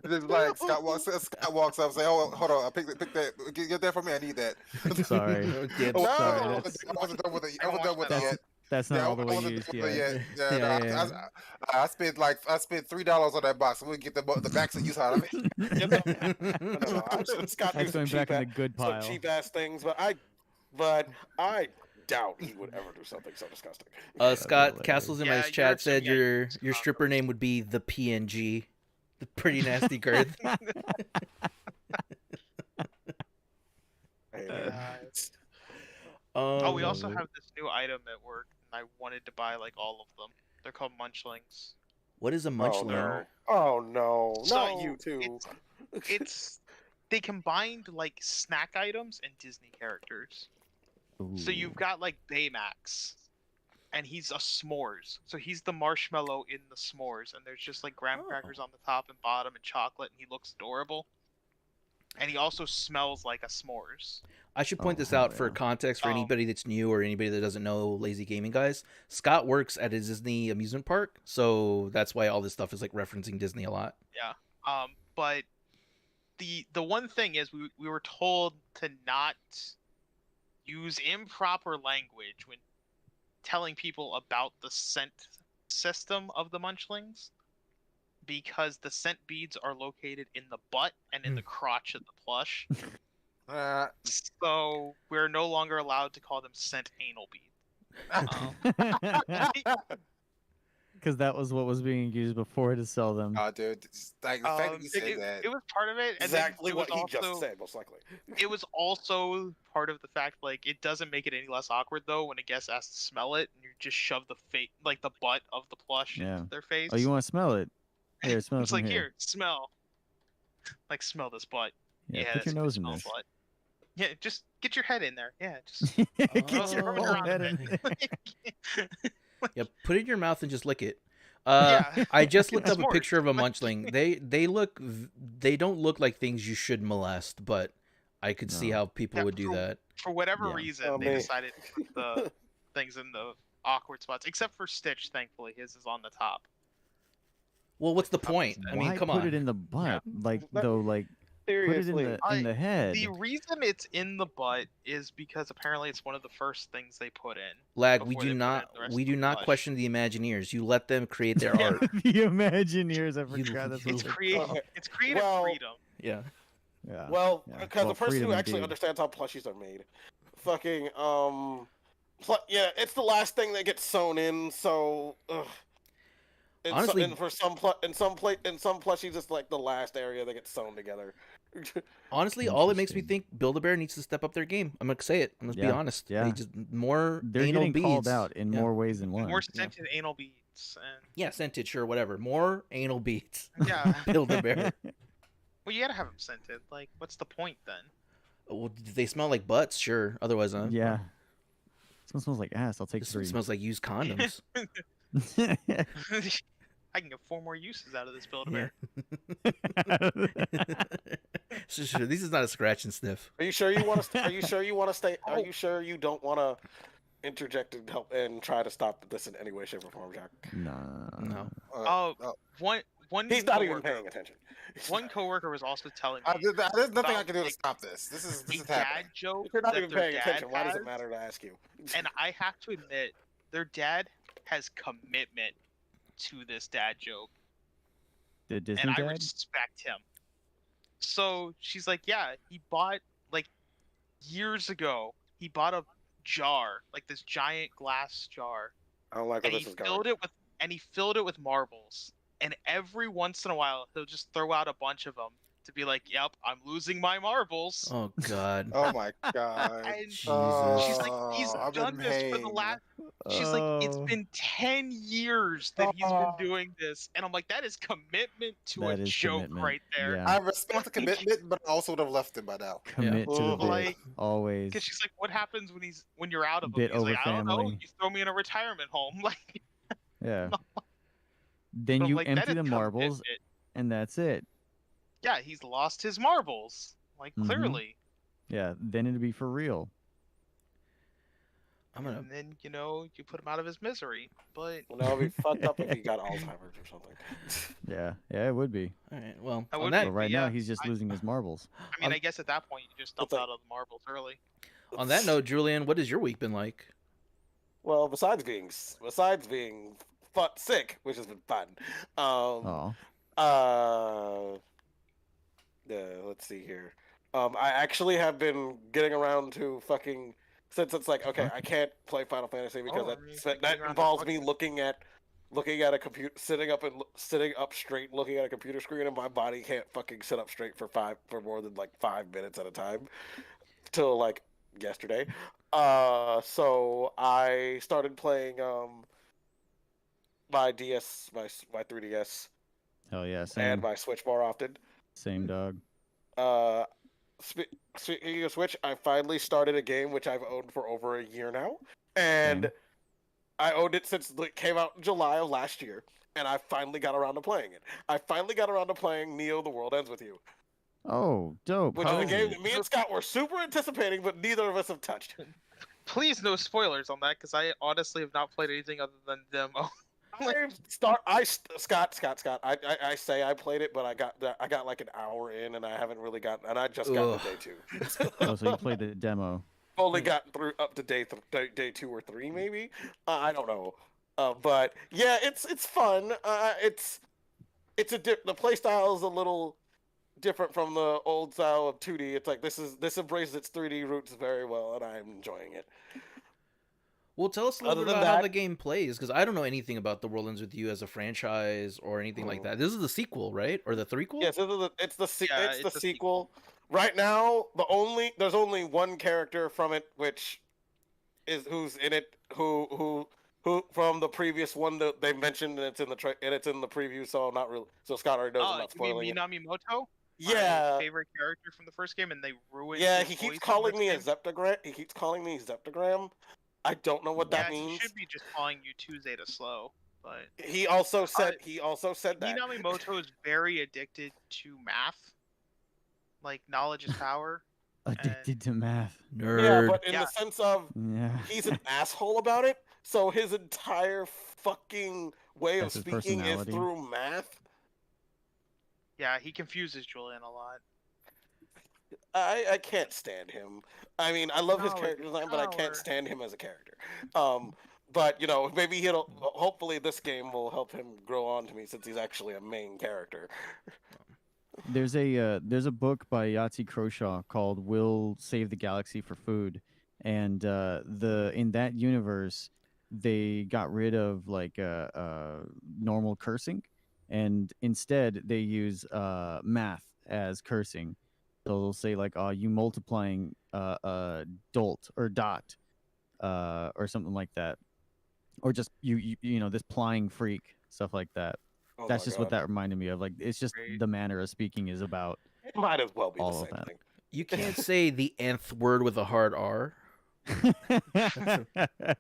It's like Scott walks up, say, "Oh, hold on, pick that, get that for me. I need that." Sorry. Yeah, Oh, Sorry, I that's- wasn't done with it. I I wasn't done with it watched yet. That's not Yeah, all the I way wasn't used done with it yet. yet. Yeah, Yeah, no, yeah. I spent $3 on that box. We'll get the backs of use out of it. No, Scott do That's some going back in the cheap good pile. some cheap ass things, but I doubt he would ever do something so disgusting. Scott hilarious. Castles in Yeah, my you're chat a said yeah, your used your condom. stripper name would be the PNG, the pretty nasty girth. Oh, we also love it. have this new item at work, and I wanted to buy like all of them. They're called munchlings. What is a Oh munchling? no! Oh no! So, Not you too. It's they combined like snack items and Disney characters. So you've got like Baymax, and he's a s'mores. So he's the marshmallow in the s'mores, and there's just like graham Oh. crackers on the top and bottom and chocolate, and he looks adorable. And he also smells like a s'mores. I should point Oh, this hell out for yeah. context for Oh. anybody that's new or anybody that doesn't know Lazy Gaming Guys. Scott works at a Disney amusement park, so that's why all this stuff is like referencing Disney a lot. But the one thing is we were told to not use improper language when telling people about the scent system of the munchlings, because the scent beads are located in the butt and in the crotch of the plush. So we're no longer allowed to call them scent anal beads. Because that was what was being used before to sell them. Dude, like the fact that you said that. it was part of it, and Exactly then what it he was just also said, most likely. it was also part of the fact like it doesn't make it any less awkward though when a guest asks to smell it and you just shove the butt of the plush Yeah. into their face. Oh, you want to smell it? Here, smell it It's from like here. here, smell. Like smell this butt. Yeah, Yeah, put that's your a good nose in smell this. butt. Yeah, just get your head in there. Yeah, just Get just your rub it whole around head a in bit. there. Yeah, put it in your mouth and just lick it. Yeah. I just looked up a S'mores. picture of a munchling. They don't look like things you should molest, but I could see No. how people Yeah, would do that. For whatever Yeah. reason, Oh, they man. decided to put the things in the awkward spots, except for Stitch. Thankfully, his is on the top. Well, what's the Top point? instead. I mean, Why come put on. it in the butt? Like But- though, like put it Seriously. in the head. The reason it's in the butt is because apparently it's one of the first things they put in. Lag, we before do they put in not the rest we of do the not flesh. question the Imagineers. You let them create their Yeah. art. The Imagineers, I You forgot that's little- what It's they're called. it's creative Well- freedom. Yeah. Yeah. Well, Yeah. because Well, the person freedom who actually indeed. understands how plushies are made, fucking yeah, it's the last thing that gets sewn in. So, Honestly- and for some plushies, it's like the last area that gets sewn together. Honestly, all it makes me Interesting. think Build-A-Bear needs to step up their game. I'm gonna say it. Let's be Yeah, honest. yeah. They just more They're anal getting beads. called out in Yeah. more ways than one. More Yeah. scented anal beads. And Yeah, scented, sure, whatever. More anal beads. yeah. Build-A-Bear. Well, you gotta have them scented. Like, what's the point then? Well, they smell like butts, sure. Otherwise, Yeah. This one smells like ass. I'll take This 3. smells like used condoms. I can get 4 more uses out of this Build-A-Bear. Sure, this is not a scratch and sniff. Are you sure you want to? Are you sure you want to stay? Are Oh. you sure you don't want to interject and help and try to stop this in any way, shape, or form, Jack? No. One He's not even coworker- paying attention. One coworker was also telling me There's nothing I about, can do to like, stop this. This is a happening. dad joke If you're not that even their paying dad attention, why does has, it matter to ask you? and I have to admit, their dad has commitment to this dad joke, The Disney and I dad? respect him. So she's like, yeah, he bought, like, years ago, he bought a jar, like this giant glass jar, I don't like where and this is going. he filled it with marbles. And every once in a while, he'll just throw out a bunch of them to be like, "Yep, I'm losing my marbles." Oh God. Oh my god. And Jesus. she's like, "He's I've done been this for the paying. last." She's like, "It's Oh, been 10 years that he's been doing this," and I'm like, "That is commitment to That a is joke commitment, right there." yeah. I respect the commitment, but I also would have left him by now. Commit to the Well, bit. like- Always. Because she's like, "What happens when you're out of them?" Bit He's over like, "I don't know. family. You throw me in a retirement home." Like, Yeah. Then I'm you like, that empty is the marbles, commitment. and that's it. Yeah, he's lost his marbles. Like, Mhm. clearly. Yeah. Then it'd be for real. I'm gonna. And then, you put him out of his misery. But Well, no, it'd be fucked up if he got Alzheimer's or something. Yeah. Yeah, it would be. All right. Well, I on would that But right yeah, now, he's just losing his marbles. I mean, Um, I guess at that point you just dumped like- out of the marbles early. on that note, Julian, what has your week been like? Well, besides being sick, which has been fun. Oh. Let's see here. I actually have been getting around to fucking since it's like okay, I can't play Final Fantasy because Oh, I mean, that getting around to involves me fucking- looking at a computer, sitting up straight, looking at a computer screen, and my body can't fucking sit up straight for more than like 5 minutes at a time, till like yesterday. So I started playing my 3DS, Hell yeah. and Same. my Switch more often. Same dog. Speaking of Switch, I finally started a game which I've owned for over a year now, and Same. I owned it since it came out in July of last year, and I finally got around to playing it. I finally got around to playing Neo: The World Ends with You, Oh, dope. which How is a is game it? that me and Scott were super anticipating, but neither of us have touched. Please, no spoilers on that, because I honestly have not played anything other than demo. Scott. I say I played it, but I got like an hour in, and I haven't really gotten, and I just got to day 2. Oh, so you played the demo. Only gotten through up to day 2 or 3 maybe. I don't know. But yeah, it's fun. The play style is a little different from the old style of 2D. It's like this embraces its 3D roots very well, and I'm enjoying it. Well, tell us a little Other bit than about how that, the game plays, because I don't know anything about The World Ends With You as a franchise or anything like mm, that. This is the sequel, right? Or the threequel? yes, Yeah, it's the it's a sequel. sequel. Right now, there's only one character from it, which is who's in it, who from the previous one that they mentioned, and it's in the preview, so not really. So Scott already knows. I'm Oh, not you mean spoiling it. Minami Moto? My Yeah, favorite character from the first game, and they ruined yeah. his He keeps voice on calling this me a game. Zeptagram. He keeps calling me Zeptagram. I don't know what that Yeah, he means. should be just calling you Tuesday to Slow, but He also uh, said that. Minami Moto is very addicted to math. Like knowledge is power, and Addicted to math. Yeah, Nerd. but in yeah, the sense of Yeah. he's an asshole about it. So his entire fucking way of That's his speaking is personality. through math. yeah, he confuses Julian a lot. I can't stand him. I mean, I love his Knowledge character is design, but I can't power. stand him as a character. But maybe hopefully this game will help him grow on to me since he's actually a main character. There's a book by Yahtzee Croshaw called "Will Save the Galaxy for Food," and in that universe they got rid of like normal cursing, and instead they use math as cursing. So they'll say like, "Oh, you multiplying dolt or dot or something like that," or just this plying freak, stuff like that. Oh That's my just god, what that reminded me of. Like, it's just Great. the manner of speaking is about it might as well be the all of same thing. You can't say the nth word with a hard R. that.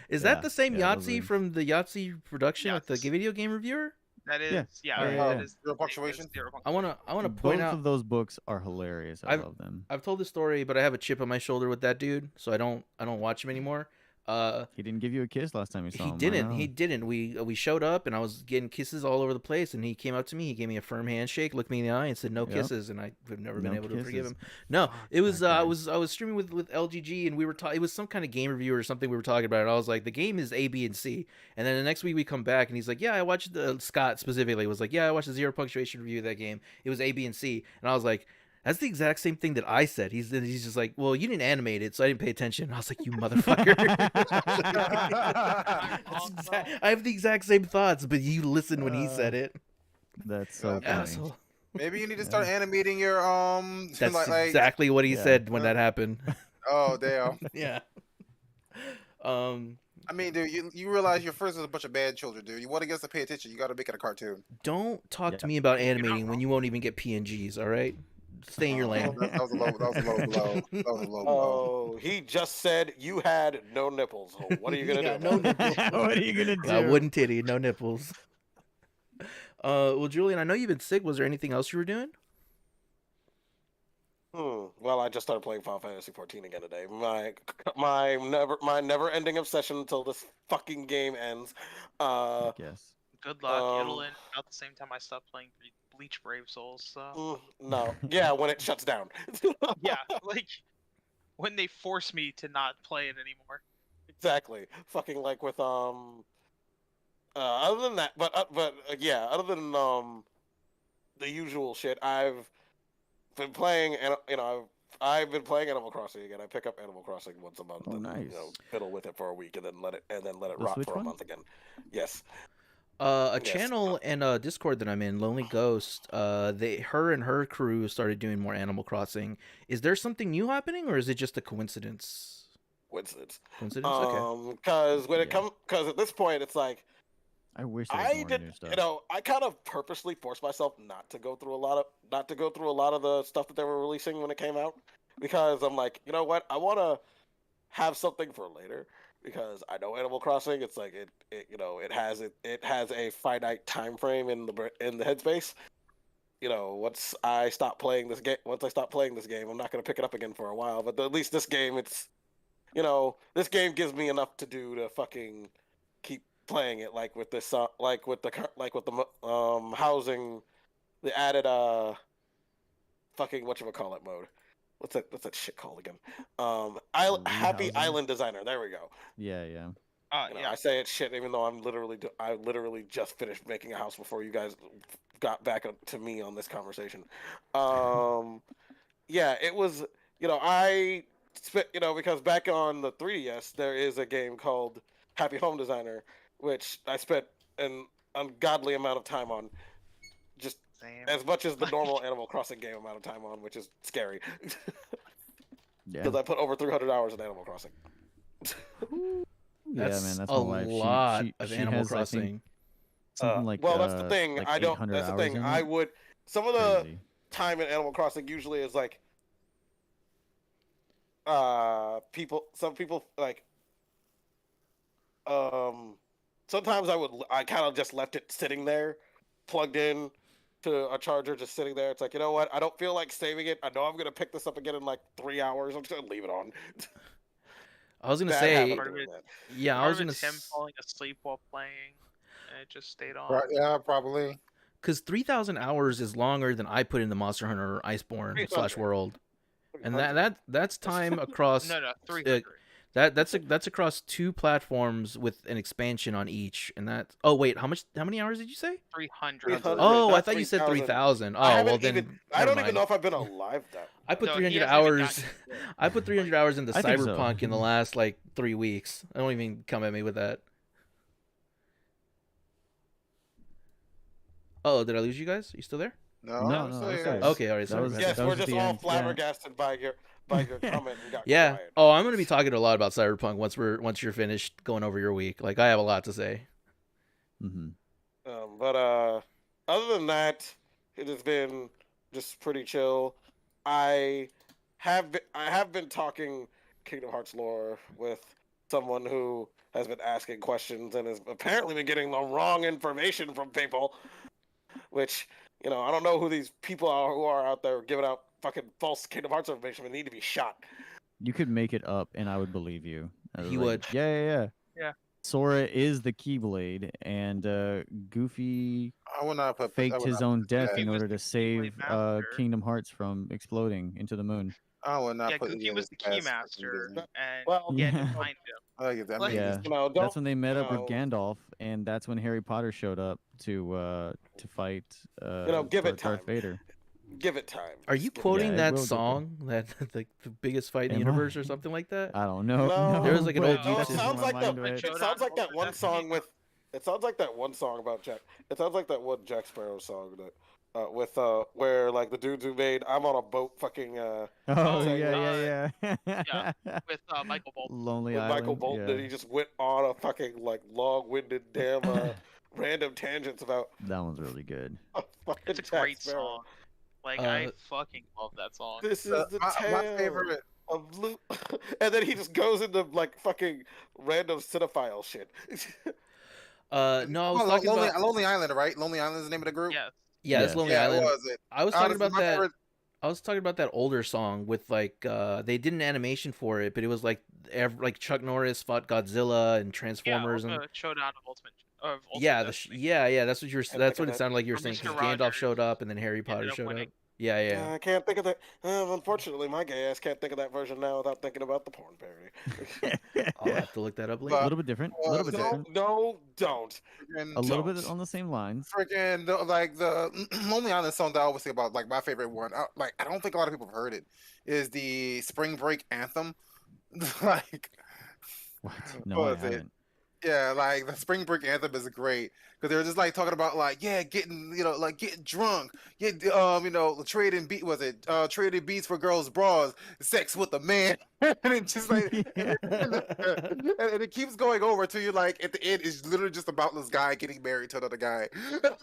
Is that the same those Yahtzee are- from the Yahtzee production, like the Yes. video game reviewer? That is, Yeah. yeah, Yeah, that yeah. is Zero the same as punctuation? Zero I wanna point Both out. of those books are hilarious. I I've- love them. I've told this story, but I have a chip on my shoulder with that dude, so I don't watch him anymore. He didn't give you a kiss last time you saw He him. didn't. Wow. He didn't. We showed up, and I was getting kisses all over the place. And he came up to me. He gave me a firm handshake, looked me in the eye, and said, "No Yep. kisses." And I've never been No able to forgive kisses. him. No, Fuck it was. that guy. I was streaming with LGG, and we were. It was some kind of game review or something we were talking about. And I was like, "The game is A, B, and C." And then the next week we come back, and he's like, "Yeah, I watched the Scott specifically was like, yeah, I watched the zero punctuation review of that game. It was A, B, and C." And I was like, "That's the exact same thing that I said." He's just like, "Well, you didn't animate it, so I didn't pay attention." I was like, "You motherfucker." I have the exact same thoughts, but you listened when he said it. That's so funny. Asshole. Maybe you need to start animating your That's like exactly what he Yeah. said when that happened. oh damn. Yeah. I mean, dude, you realize your first is a bunch of bad children, dude. You want to get us to pay attention, you got to make it a cartoon. Don't talk to Yeah. me about You're not animating when you won't even get PNGs. All right, stay in your lane. That was a low blow. That was a low blow. Oh, he just said you had no nipples. Oh, what are you gonna Yeah, do? no nipples. What are you gonna do? Wooden titty, no nipples. Well, Julian, I know you've been sick. Was there anything else you were doing? Well, I just started playing Final Fantasy 14 again today. My never-ending obsession until this fucking game ends. Yes. Good luck. It'll Um, end about the same time I stop playing Bleach Brave Souls. So No, yeah, when it shuts down. yeah, like when they force me to not play it anymore. Exactly. Fucking like with other than that, yeah, other than the usual shit, I've been playing, and I've been playing Animal Crossing again. I pick up Animal Crossing once a month, Oh, and nice. fiddle with it for a week, and then let it The rot Switch for a one? month again. Yes. A Yes. channel and a Discord that I'm in, Lonely Ghost. Her and her crew started doing more Animal Crossing. Is there something new happening, or is it just a coincidence? Coincidence. Coincidence. Okay. Because when it Yeah. because at this point it's like I wish there was I more did, new stuff. I kind of purposely forced myself not to go through a lot of the stuff that they were releasing when it came out, because I'm like, you know what, I want to have something for later, because I know Animal Crossing, it's like it has a finite time frame in the headspace. Once I stop playing this game, I'm not gonna pick it up again for a while. But at least this game, this game gives me enough to do to fucking keep playing it. Like with this, housing, the added fucking whatchamacallit mode. What's that shit called again? Happy Rehousing? Island Designer. There we go. Yeah, yeah. Yeah. I say it's shit, even though I literally just finished making a house before you guys got back up to me on this conversation. Yeah, it was. because back on the 3DS there is a game called Happy Home Designer, which I spent an ungodly amount of time on, just Same. as much as the normal Animal Crossing game amount of time on, which is scary. Yeah. Because I put over 300 hours in Animal Crossing. Yeah, That's man, that's a my wife. lot She of she Animal has, I think, Crossing. something like well, that's the thing. like I don't. 800 That's the hours thing. in I it. would. Some of the Crazy. time in Animal Crossing usually is like, some people like, sometimes I kind of just left it sitting there, plugged in to a charger, just sitting there. It's like, you know what? I don't feel like saving it. I know I'm gonna pick this up again in like 3 hours. I'm just gonna leave it on. I was gonna Bad say, habit Part of of doing it- that. yeah, I Part was of gonna, it's him falling asleep while playing, and it just stayed on. Right, yeah, probably. because 3,000 hours is longer than I put into Monster Hunter Iceborne 300. / World, and 300. that's time across. No, 300. That's across 2 platforms with an expansion on each, and that. Oh wait, how many hours did you say? 300. 300. Oh, I not thought you said 3,000. 3,000. I Oh haven't well, then even. I never don't even mind. know if I've been alive that. I put No, he 300 hasn't even hours. gotten to it. I put 300 hours into I think so. Cyberpunk in the last like 3 weeks. I don't even come at me with that. Oh, did I lose you guys? Are you still there? No, No, I'm no, still that's here. good. Okay, all right. That Sorry was- about Yes, that. that we're was just the all end, yeah. flabbergasted by your comment and got Yeah. quiet. Oh, I'm gonna be talking a lot about Cyberpunk once you're finished going over your week. Like I have a lot to say. Hmm. But other than that, it has been just pretty chill. I have been talking Kingdom Hearts lore with someone who has been asking questions and has apparently been getting the wrong information from people. Which, I don't know who these people are who are out there giving out fucking false Kingdom Hearts information and need to be shot. You could make it up, and I would believe you. I was He like, would. Yeah. Yeah. Sora is the Keyblade, and Goofy I would not put. I faked would his not own put death that. in He was order the to save Master. Kingdom Hearts from exploding into the moon. I would not Yeah, put. Goofy was the Keymaster, and Well, he had to Yeah. find him. I get that. I Like- mean, Yeah, don't. that's when they met up with know, Gandalf, and that's when Harry Potter showed up to fight give it Darth time. Vader. Give it time. Are you Just give it quoting Yeah, it that will get there. song, that the biggest fight in the Am I? universe or something like that? I don't know. No. No, There was, like, an but old No, YouTube- it that's sounds my like mind that. went. It sounds like that one song with. It sounds like that one song about Jack. It sounds like that one Jack Sparrow song that, with where like the dudes who made "I'm on a boat" fucking Oh saying, yeah. with Michael Bolton. Lonely with Island. Michael Bolton, yeah. and he just went on a fucking like long-winded damn random tangents about That one's really good. fucking It's a Jack great Sparrow. song. Like I Uh, fucking love that song. This is the my tale favorite. of Luke, and then he just goes into like fucking random cinephile shit. No, I was talking Lonely, about. Lonely Island, right? Lonely Island is the name of the group. Yes. Yeah, it's Yes. Lonely Yeah, Island. it was it. I was talking Honestly, about my that. favorite- I was talking about that older song with like they did an animation for it, but it was like like Chuck Norris fought Godzilla and Transformers and Showdown of Ultimate. yeah, Destiny. yeah. That's what you were. Can't That's think what of it sounded like you were Or saying. Mr. Because Gandalf Rogers showed up and then Harry ended Potter up showed winning. up. Yeah. I can't think of that. Unfortunately, my gay ass can't think of that version now without thinking about the porn parody. I'll have to look that up A later. little bit different. A little bit no, different. No, don't. Freaking, A little bit don't. on the same lines. freaking the Lonely Island song that I always think about, like my favorite one. I don't think a lot of people have heard it. Is the Spring Break anthem? like, What? No, What I was it? haven't. yeah, like the Spring Break anthem is great because they're just like talking about like getting like getting drunk, trading trading beats for girls' bras, sex with a man, and it's just like and it keeps going over to you like at the end it's literally just about this guy getting married to another guy.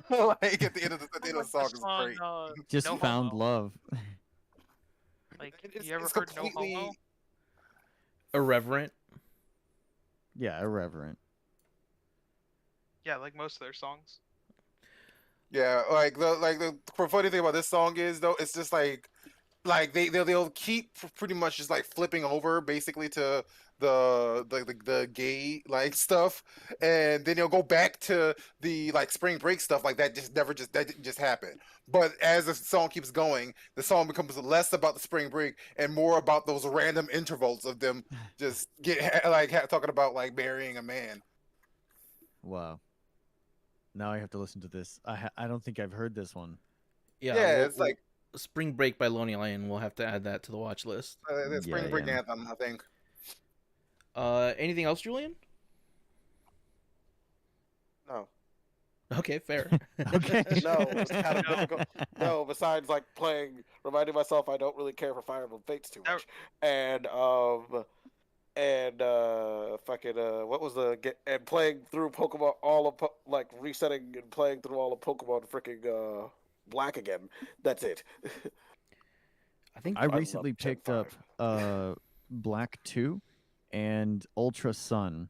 like at the end of the song is great. Just No found Homo. love. Like, It's- you ever it's heard completely- No Homo? Irreverent. Yeah, irreverent. Yeah, like most of their songs. Yeah, the funny thing about this song is though it's just like they'll keep pretty much just like flipping over basically to the gay like stuff, and then you'll go back to the like spring break stuff like that that didn't just happen. But as the song keeps going, the song becomes less about the spring break and more about those random intervals of them just talking about like marrying a man. Wow. Now I have to listen to this. I don't think I've heard this one. Yeah. Yeah, we'll- it's like Spring Break by Lonely Island. We'll have to add that to the watch list. The Spring Yeah, Break yeah. anthem, I think. Anything else, Julian? No. Okay, fair. Okay. No, it's kind of No. difficult. No, besides like reminding myself I don't really care for Fire Emblem Fates too much, and fucking what was and playing through Pokemon like resetting and playing through all of Pokemon freaking Black again. That's it. I think I love recently Gen picked up 5. Black 2 and Ultra Sun.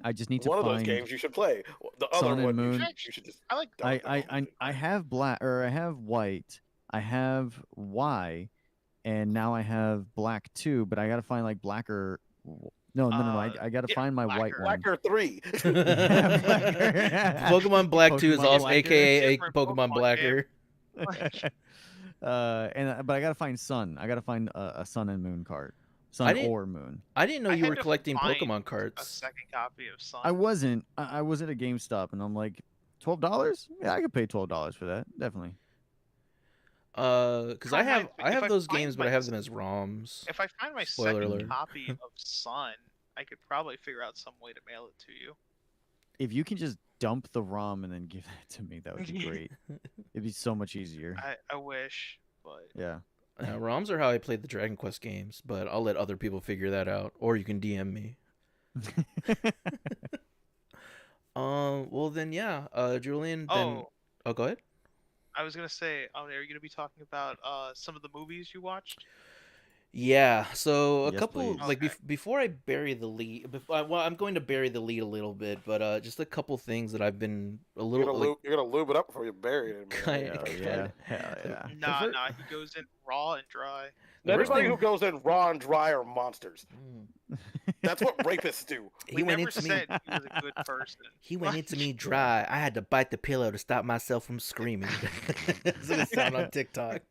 I just need to One of those find games you should play. The other Sun and one Moon. you should just I like dump it. I have I have white, I have Y, and now I have Black 2, but I gotta find like blacker. No. I gotta yeah, find my white blacker. one. Blacker 3. Yeah, blacker. Pokemon Black 2 is Pokemon also Blacker. AKA a Different Pokemon Pokemon Blacker. But I gotta find Sun. I gotta find a Sun and Moon card. I Sun didn't- or Moon. I didn't know I you had were to collecting find Pokemon a cards. second copy of Sun. I wasn't. I was at a GameStop and I'm like, $12? Yeah, I could pay $12 for that. Definitely. Because I have If I those find games, but I my- have them as ROMs. If I find my Spoiler second alert. copy of Sun, I could probably figure out some way to mail it to you. If you can just dump the ROM and then give that to me, that would be great. It'd be so much easier. I wish, but Yeah. ROMs are how I played the Dragon Quest games, but I'll let other people figure that out, or you can DM me. Well then, yeah. Julian. Then go ahead. I was gonna say, are you gonna be talking about some of the movies you watched? Yeah, so a Yes, couple please. like Okay. before I bury the lead, well, I'm going to bury the lead a little bit, but just a couple things that I've been a You're little gonna, like you're gonna lube it up before you bury it. Man. kind Hell of yeah. Hell yeah. Nah, he goes in raw and dry. The first Everybody thing- who goes in raw and dry are monsters. Mm. That's what rapists do. He We went never into me. said he was a good person. He went into me dry. I had to bite the pillow to stop myself from screaming. That's what it sound on TikTok.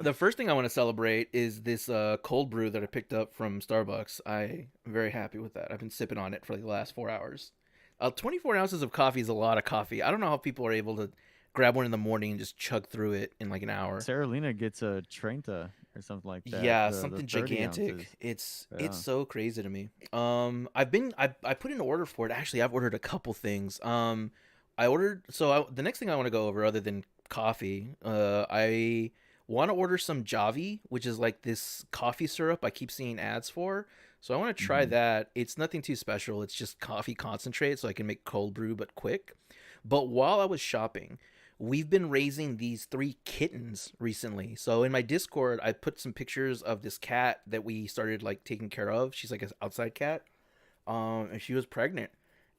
The first thing I want to celebrate is this cold brew that I picked up from Starbucks. I'm very happy with that. I've been sipping on it for like the last 4 hours. 24 ounces of coffee is a lot of coffee. I don't know how people are able to grab one in the morning and just chug through it in like an hour. Sarah Lena gets a Trenta or something like that. Yeah, the something 30 gigantic. ounces. It's Yeah. so crazy to me. I put in an order for it. Actually, I've ordered a couple things. The next thing I want to go over, other than coffee, I want to order some Javi, which is like this coffee syrup I keep seeing ads for. So I want to try Mhm. that. It's nothing too special. It's just coffee concentrate, so I can make cold brew but quick. But while I was shopping, we've been raising these 3 kittens recently. So in my Discord, I put some pictures of this cat that we started like taking care of. She's like an outside cat. And she was pregnant,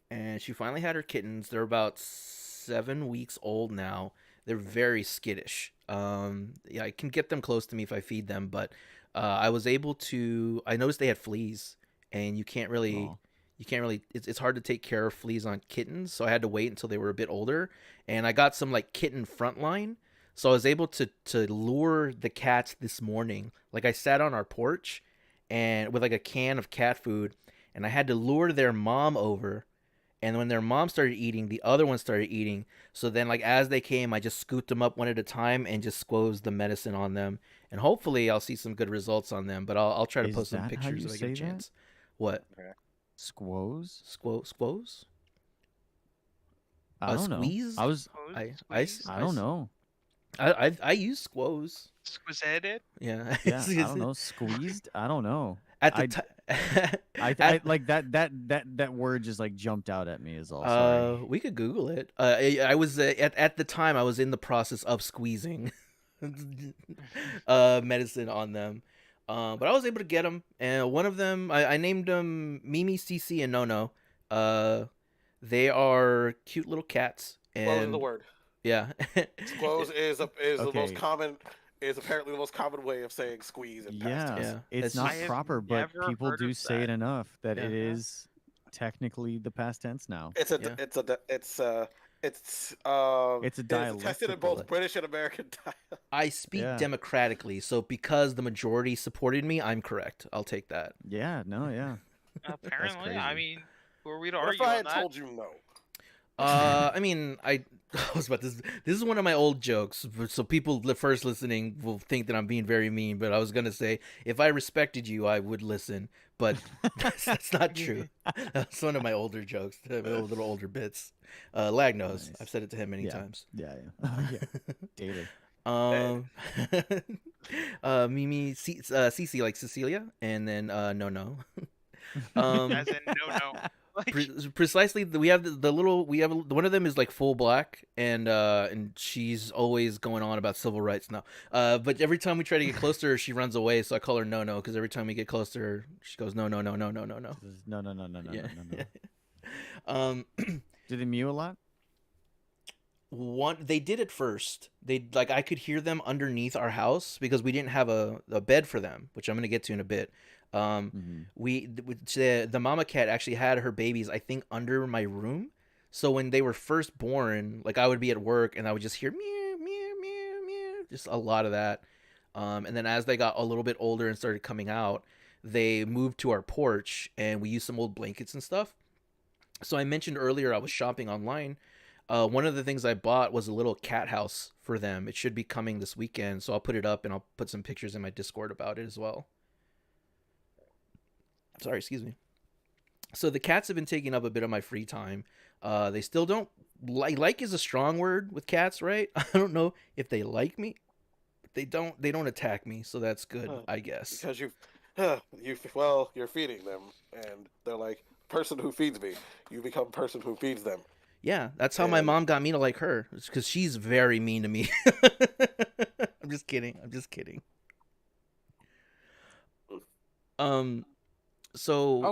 and she finally had her kittens. They're about 7 weeks old now. They're very skittish. Yeah, I can get them close to me if I feed them, but I noticed they had fleas, and you can't really Aw. it's hard to take care of fleas on kittens, so I had to wait until they were a bit older. And I got some like kitten frontline, so I was able to lure the cats this morning. Like I sat on our porch and with like a can of cat food, and I had to lure their mom over. And when their mom started eating, the other one started eating. So then, like, as they came, I just scooped them up one at a time and just squoze the medicine on them. And hopefully I'll see some good results on them. But I'll try to Is post some that how pictures you if I get a say that? chance. What? Squoze? Squoze? I don't know. squeeze? I was. I don't know. I use squoze. Squizzated? Yeah. Yeah, I don't know. Squeezed? I don't know. At the I- time. I like that word just like jumped out at me. Is all. Sorry. We could Google it. I was at the time I was in the process of squeezing medicine on them, but I was able to get them. And one of them, I named them Mimi, Cece, and Nono. They are cute little cats. Squoze is And the word. yeah, Squoze is the most Okay. common. Is apparently the most common way of saying squeeze in past Yeah, tense. Yeah, it's it's not just- I have proper, but never people heard do of say that. it enough that Yeah. it is technically the past tense now. It's a Yeah. It's a it's tested dialectical in both like- British and American dialect. I speak Yeah. democratically, so because the majority supported me, I'm correct. I'll take that. Yeah, no, yeah. Apparently, I crazy. mean, who are we to What if argue I on had that? told you no? I mean, I was about this. This is one of my old jokes, so people first listening will think that I'm being very mean. But I was gonna say, if I respected you, I would listen. But that's not true. That's one of my older jokes, my little older bits. Lag knows. Nice. I've said it to him many Yeah. times. Yeah, yeah. Daily. Um, Mimi, Cece like Cecilia, and then no. As in, no. Like, Precisely, we have the little one of them is like full black, and she's always going on about civil rights now. But every time we try to get close to her, she runs away. So I call her no because every time we get close to her, she goes no. No. Yeah. Do they mew a lot? One they did it first. They like I could hear them underneath our house because we didn't have a bed for them, which I'm gonna get to in a bit. The mama cat actually had her babies, I think, under my room. So when they were first born, like I would be at work and I would just hear meow meow meow meow, just a lot of that. And then as they got a little bit older and started coming out, they moved to our porch and we used some old blankets and stuff. So I mentioned earlier I was shopping online. One of the things I bought was a little cat house for them. It should be coming this weekend, so I'll put it up and I'll put some pictures in my Discord about it as well. Sorry, excuse me. So the cats have been taking up a bit of my free time. They still don't like is a strong word with cats, right? I don't know if they like me, but they don't attack me, so that's good, I guess. Because you're feeding them, and they're like, person who feeds me. You become person who feeds them. Yeah, that's how my And- mom got me to like her. It's because she's very mean to me. I'm just kidding. So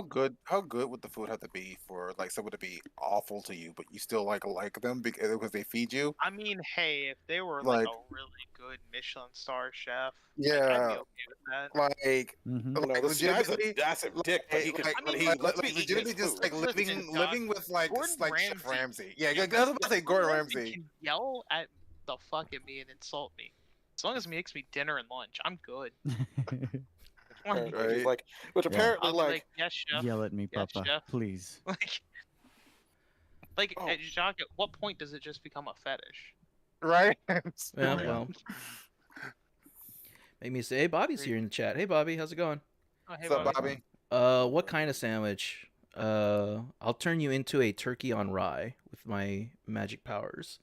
How good would the food have to be for like someone to be awful to you, but you still like them because they feed you? I mean, hey, if they were like Like- a really good Michelin star chef, I'd Yeah, be okay with that. like Mm-hmm. You know, this guy's a massive dick, but he can. I mean, he lets me eat legitimately his just food. like Listen, living with like Gordon Chef Ramsay. Ramsay. Yeah, Yeah, I was about to say Gordon Ramsay Ramsay. can yell at the fuck at me and insult me. As long as he makes me dinner and lunch, I'm good. Apparently, Right. he's like, which apparently I'll be like, like, yes, chef. Yell at me, Yes, Papa, chef. please. Like, Oh. Jacques, at what point does it just become a fetish? Right? yeah, Yeah. well, made me say, hey, Bobby's here in the chat. Hey, Bobby, how's it going? Oh, hey, What's up, Bobby. Bobby? What kind of sandwich? I'll turn you into a turkey on rye with my magic powers.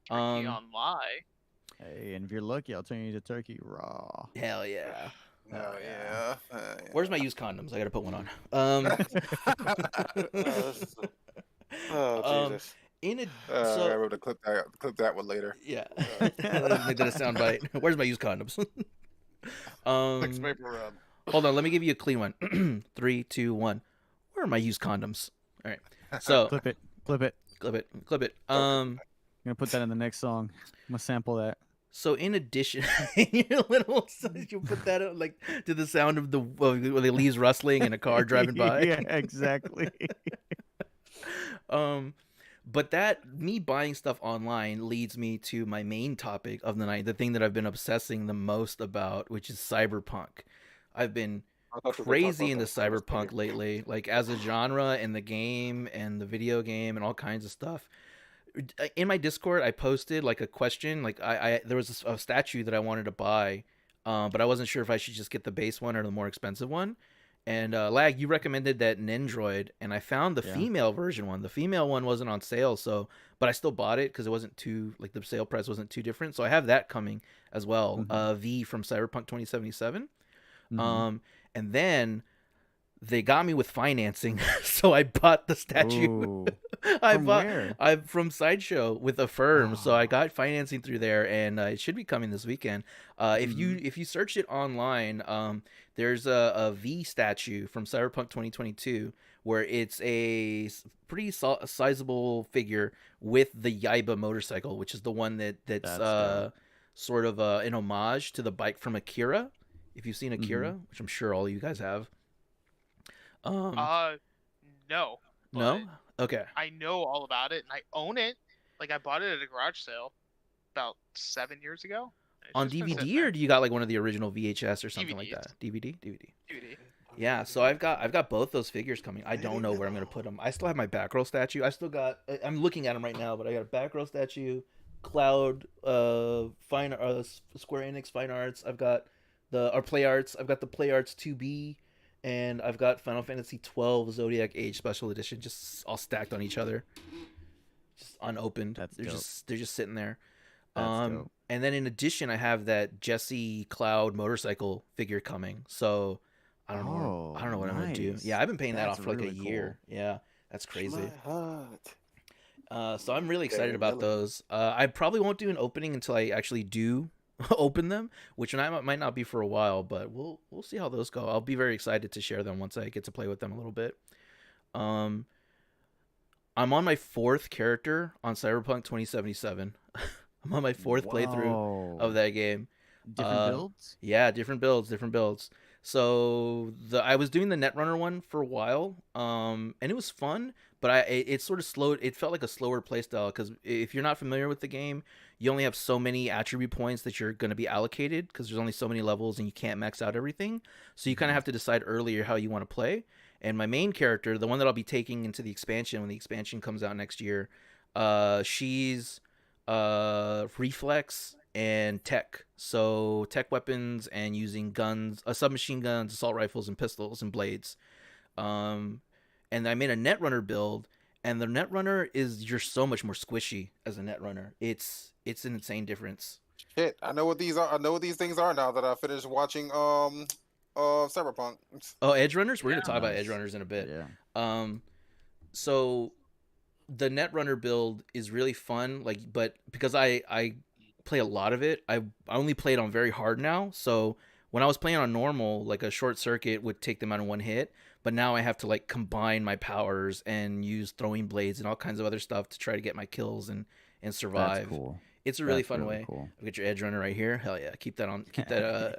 Turkey on lie. Hey, and if you're lucky, I'll turn you to turkey raw. Hell yeah. Oh yeah. Where's my used condoms? I gotta put one on. Oh Jesus! In a I so remember to clip that one later. yeah, make that a sound bite. Where's my used condoms? Next paper round. Hold on, let me give you a clean one. 3, 2, 1. Where are my used condoms? All right, so Clip it. clip it. I'm gonna put that in the next song. I'm gonna sample that. So in addition, your little you put that up, like to the sound of the leaves rustling and a car driving by. Yeah, exactly. But that me buying stuff online leads me to my main topic of the night, the thing that I've been obsessing the most about, which is cyberpunk. I've been crazy into cyberpunk lately, like as a genre and the game and the video game and all kinds of stuff. In my Discord, I posted like a question, like I there was a statue that I wanted to buy, but I wasn't sure if I should just get the base one or the more expensive one. And Lag, you recommended that Nendroid, and I found the female version one. The female one wasn't on sale, but I still bought it because it wasn't too like the sale price wasn't too different. So I have that coming as well. V from Cyberpunk 2077. And then they got me with financing, so I bought the statue. Ooh. Where? I'm from Sideshow with a firm, so I Oh. got financing through there, and it should be coming this weekend. If you search it online, there's a V statue from Cyberpunk 2022 where it's a pretty sizable figure with the Yaiba motorcycle, which is the one that's dope. sort of an homage to the bike from Akira. If you've seen Akira, which I'm sure all of you guys have. No. No? but Okay. I know all about it and I own it. Like I bought it at a garage sale about 7 years ago. It's On just been sitting DVD, or there. do you got like one of the original VHS or something like DVDs. that? DVD? DVD. DVD. Yeah, so I've got both those figures coming. I don't know where I'm gonna put them. I still have my Batgirl statue. I'm looking at them right now, but I got a Batgirl statue, Cloud, Square Enix Fine Arts. I've got or Play Arts. I've got the Play Arts 2B, and I've got Final Fantasy 12 Zodiac Age Special Edition, just all stacked on each other, just unopened. That's they're dope. just sitting there. That's dope. And then in addition, I have that Jesse Cloud motorcycle figure coming. So I don't know what I'm gonna do. Nice. Yeah, I've been paying that That's off for like a really cool. year. Yeah, that's My crazy. heart. So I'm really excited Gary about Miller. those. I probably won't do an opening until I actually do open them, which might not be for a while, but we'll see how those go. I'll be very excited to share them once I get to play with them a little bit. Um, I'm on my 4th character on Cyberpunk 2077. I'm on my 4th playthrough of Whoa. that game. Different builds? Yeah, different builds. So I was doing the Netrunner one for a while, and it was fun, but it sort of slowed. It felt like a slower playstyle because if you're not familiar with the game, you only have so many attribute points that you're going to be allocated because there's only so many levels and you can't max out everything. So you kind of have to decide earlier how you want to play. And my main character, the one that I'll be taking into the expansion when the expansion comes out next year, she's reflex and tech. So tech weapons and using guns, submachine guns, assault rifles, and pistols and blades. Um, and I made a Netrunner build, and the Netrunner is you're so much more squishy as a Netrunner. It's an insane difference. Shit, I know what these are. I know what these things are now that I finished watching Cyberpunk. Oh, Edge Runners. We're gonna Yeah. talk about Edge Nice. Runners in a bit. Yeah. So the Netrunner build is really fun, like, but because I play a lot of it, I only play it on very hard now. So when I was playing on normal, like a short circuit would take them out in one hit, but now I have to like combine my powers and use throwing blades and all kinds of other stuff to try to get my kills and survive. That's cool. It's a really That's fun really way. cool. Get your Edge Runner right here. Hell yeah, keep that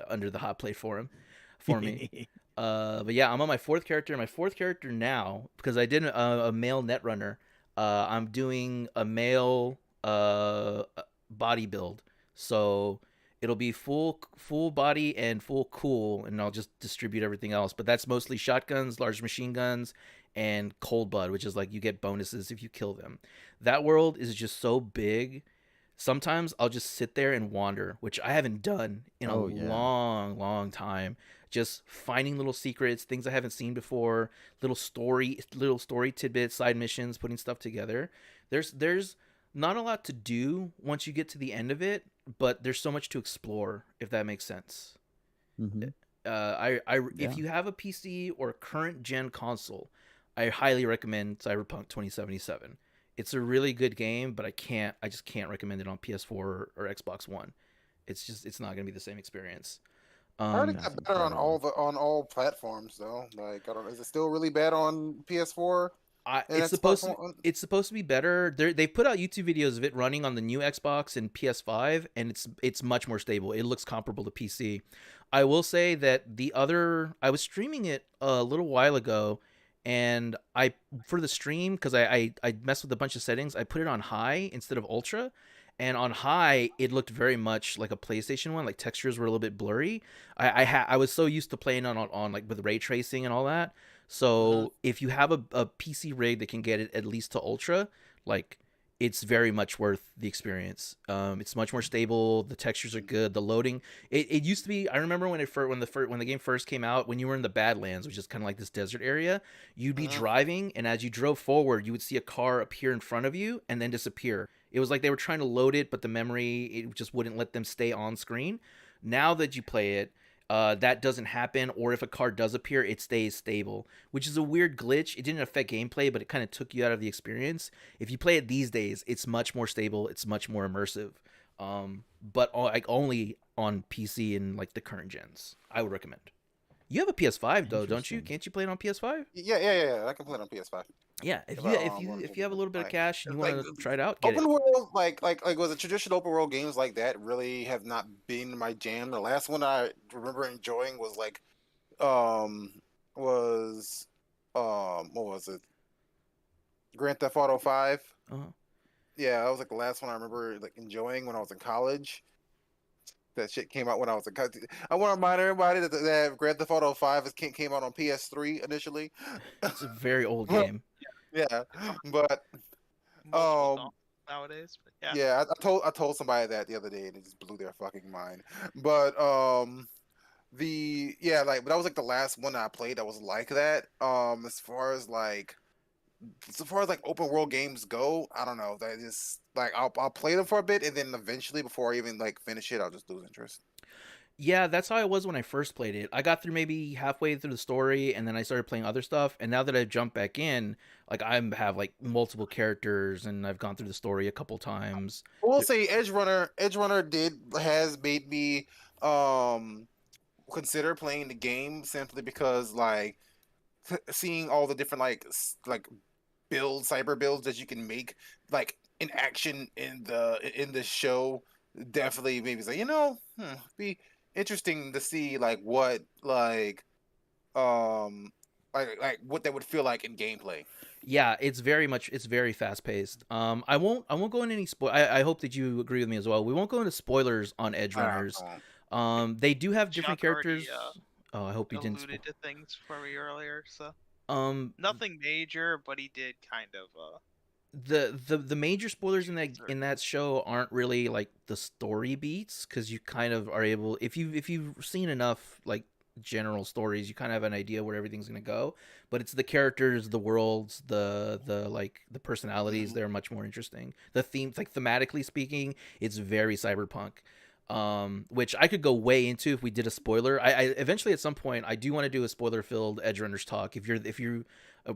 under the hot plate for me. But yeah, I'm on my 4th character. My 4th character now because I did a male Netrunner. I'm doing a male body build, so it'll be full body and full cool, and I'll just distribute everything else. But that's mostly shotguns, large machine guns, and cold blood, which is like you get bonuses if you kill them. That world is just so big. Sometimes I'll just sit there and wander, which I haven't done in a Oh, yeah. long time. Just finding little secrets, things I haven't seen before, little story tidbits, side missions, putting stuff together. There's not a lot to do once you get to the end of it, but there's so much to explore, if that makes sense. Hmm. Yeah. Yeah. If you have a PC or a current gen console, I highly recommend Cyberpunk 2077. It's a really good game, but I just can't recommend it on PS4 or Xbox One. It's not gonna be the same experience. I heard it Um, got That's better on incredible. on all platforms though. Like I don't know, is it still really bad on PS4 and Xbox One? it's supposed to be better. They put out YouTube videos of it running on the new Xbox and PS5, and it's much more stable. It looks comparable to PC. I will say that I was streaming it a little while ago, and I for the stream because I messed with a bunch of settings. I put it on high instead of ultra. And on high, it looked very much like a PlayStation one. Like textures were a little bit blurry. I was so used to playing on like with ray tracing and all that. Mhm. So if you have a PC rig that can get it at least to ultra, like it's very much worth the experience. It's much more stable. The textures are good. The loading. It used to be. I remember when the game first came out, when you were in the Badlands, which is kind of like this desert area, you'd be Mhm. driving, and as you drove forward, you would see a car appear in front of you and then disappear. It was like they were trying to load it, but the memory it just wouldn't let them stay on screen. Now that you play it, that doesn't happen, or if a car does appear, it stays stable, which is a weird glitch. It didn't affect gameplay, but it kind of took you out of the experience. If you play it these days, it's much more stable. It's much more immersive. But like only on PC and like the current gens, I would recommend. You have a PS5 though, don't you? Interesting. Can't you play it on PS5? Yeah. I can play it on PS5. Yeah, If I want if to, you have a little bit of like, cash and you it's want like to try it out, get it. open world, like was a traditional open world games like that really have not been my jam. The last one I remember enjoying was like um was what was it? Grand Theft Auto 5. Uh-huh. Yeah, that was like the last one I remember like enjoying when I was in college. That shit came out when I was a kid. I want to remind everybody that Grand Theft Auto 5 came out on PS3 initially. It's a very old game. Yeah, It's on but multiple um, nowadays, but yeah. yeah, I told somebody that the other day and it just blew their fucking mind. But but that was like the last one I played that was like that. As far as like open world games go, I don't know. That just like I'll play them for a bit and then eventually before I even like finish it, I'll just lose interest. Yeah, that's how I was when I first played it. I got through maybe halfway through the story, and then I started playing other stuff. And now that I've jumped back in, like I have like multiple characters, and I've gone through the story a couple times. I will Th- say Edge Runner has made me um consider playing the game simply because like seeing all the different like cyber builds that you can make like in action in the show definitely maybe say be interesting to see like what um like what that would feel like in gameplay. Yeah, it's very fast paced. I won't go into any I hope that you agree with me as well. We won't go into spoilers on Edge Runners. Um, They do have different Chuck already characters. Oh, I hope you didn't. alluded to things for me earlier, so Um, nothing major, but he did kind of the major spoilers in tease or that show aren't really like the story beats, because you kind of are able, if you've seen enough like general stories, you kind of have an idea where everything's going to go, but it's the characters, the worlds, the like the personalities, mhm. they're much more interesting. The themes, like thematically speaking, it's very cyberpunk, which I could go way into if we did a spoiler. I eventually at some point I do want to do a spoiler filled Edge Runners talk. If you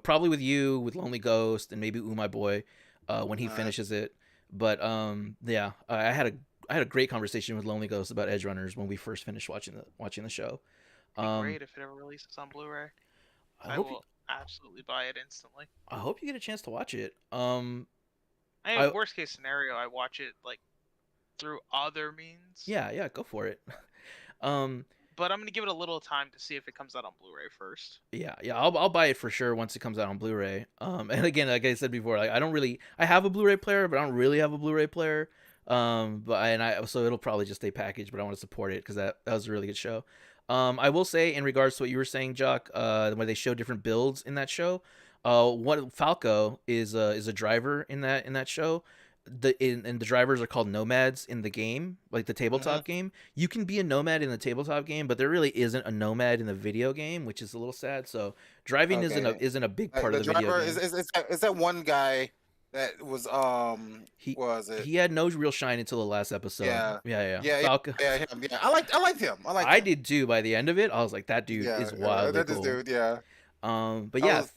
probably with you, with Lonely Ghost, and maybe Ooh My Boy, when he Alright. finishes it. But yeah, I had a great conversation with Lonely Ghost about Edge Runners when we first finished watching the show. be Um, great if it ever releases on Blu-ray. I I hope you, will absolutely buy it instantly. I hope you get a chance to watch it. I mean, I worst case scenario, I watch it like through other means, Yeah, go for it. um, but I'm gonna give it a little time to see if it comes out on Blu-ray first. yeah, I'll buy it for sure once it comes out on Blu-ray. And again, like I said before, like I have a Blu-ray player, but I don't really have a Blu-ray player. So it'll probably just stay packaged, but I want to support it because that was a really good show. I will say in regards to what you were saying, Jock, where they show different builds in that show. What Falco is a driver in that show. And the drivers are called nomads in the game, like the Mhm. tabletop game. You can be a nomad in the tabletop game, but there really isn't a nomad in the video game, which is a little sad. So driving Okay. isn't a big part of The the video driver game. is that one guy that was He was it? he had no real shine until the last episode. Yeah. Yeah. Yeah, yeah, Falco. yeah, him. Yeah. I liked him. I liked I him. did too. By the end of it, I was like, that dude Yeah, is wildly that this cool. dude, yeah. But I yeah, was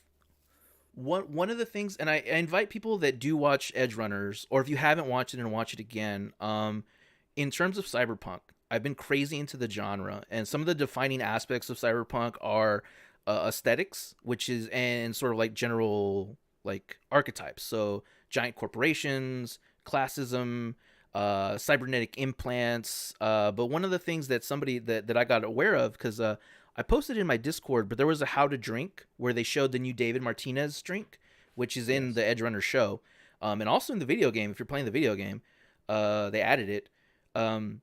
one of the things, and I invite people that do watch Edge Runners, or if you haven't watched it and watch it again, in terms of cyberpunk, I've been crazy into the genre, and some of the defining aspects of cyberpunk are aesthetics, which is and sort of like general like archetypes. So giant corporations, classism, cybernetic implants. But one of the things that somebody that I got aware of, because I posted in my Discord, but there was a how to drink where they showed the new David Martinez drink, which is in Yes. the Edge Runner show, and also in the video game. If you're playing the video game, they added it. Um,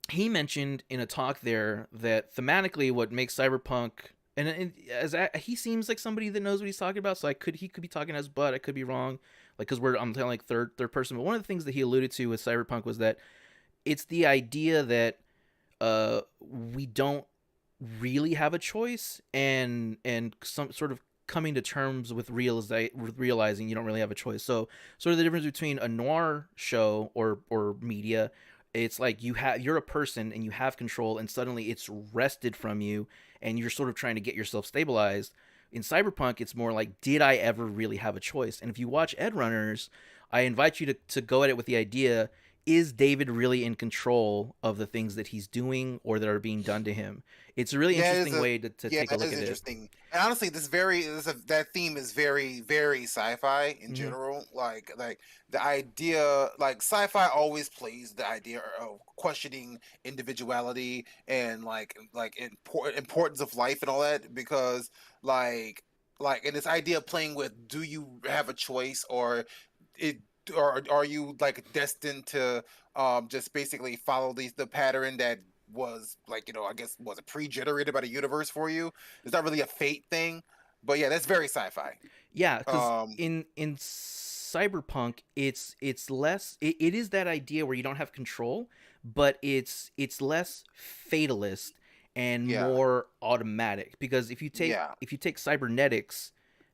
he mentioned in a talk there that thematically, what makes cyberpunk, and he seems like somebody that knows what he's talking about. So he could be talking as butt. I could be wrong, like because I'm telling like third person. But one of the things that he alluded to with cyberpunk was that it's the idea that we don't really have a choice, and some sort of coming to terms with realizing you don't really have a choice. So sort of the difference between a noir show or media, it's like you're a person and you have control, and suddenly it's wrested from you, and you're sort of trying to get yourself stabilized. In cyberpunk, it's more like, did I ever really have a choice? And if you watch Ed Runners, I invite you to go at it with the idea, is David really in control of the things that he's doing or that are being done to him? It's a really yeah, interesting way to yeah, take a it look is at it. interesting. And honestly, that theme is very sci-fi in Mhm. general. Like the idea, like sci-fi always plays the idea of questioning individuality and importance of life and all that because like and this idea of playing with, do you have a choice, or it are you like destined to just basically follow the pattern that was like, I guess, was it pre-generated by the universe for you? It's not really a fate thing, but yeah, that's very sci-fi. Yeah, because Um, in cyberpunk, it's less. It is that idea where you don't have control, but it's less fatalist and yeah, more automatic. Because yeah, if you take cybernetics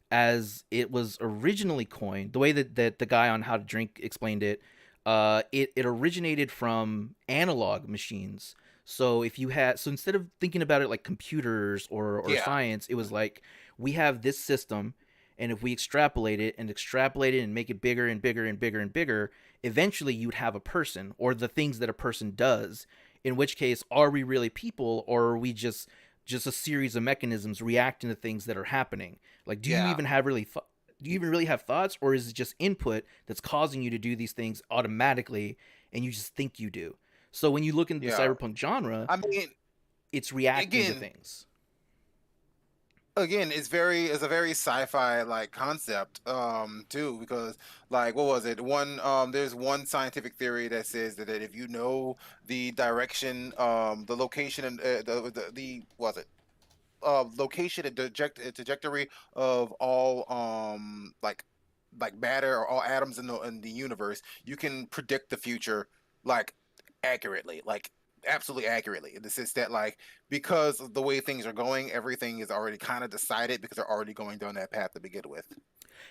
as it was originally coined, the way that the guy on How to Drink explained it, it originated from analog machines. So if you had, so instead of thinking about it like computers or yeah, science, it was like we have this system, and if we extrapolate it and make it bigger and bigger and bigger and bigger, eventually you'd have a person or the things that a person does. In which case, are we really people, or are we just a series of mechanisms reacting to things that are happening? Like, yeah, do you even really have thoughts, or is it just input that's causing you to do these things automatically, and you just think you do? So when you look into the yeah. cyberpunk genre, I mean, it's reacting to again, things. it's a very sci-fi like concept too, because like, what was it, there's one scientific theory that says that if you know the direction, the location, and the was it location and trajectory of all like matter or all atoms in the universe, you can predict the future like accurately, like absolutely accurately, in the sense that like, because of the way things are going, everything is already kind of decided because they're already going down that path to begin with.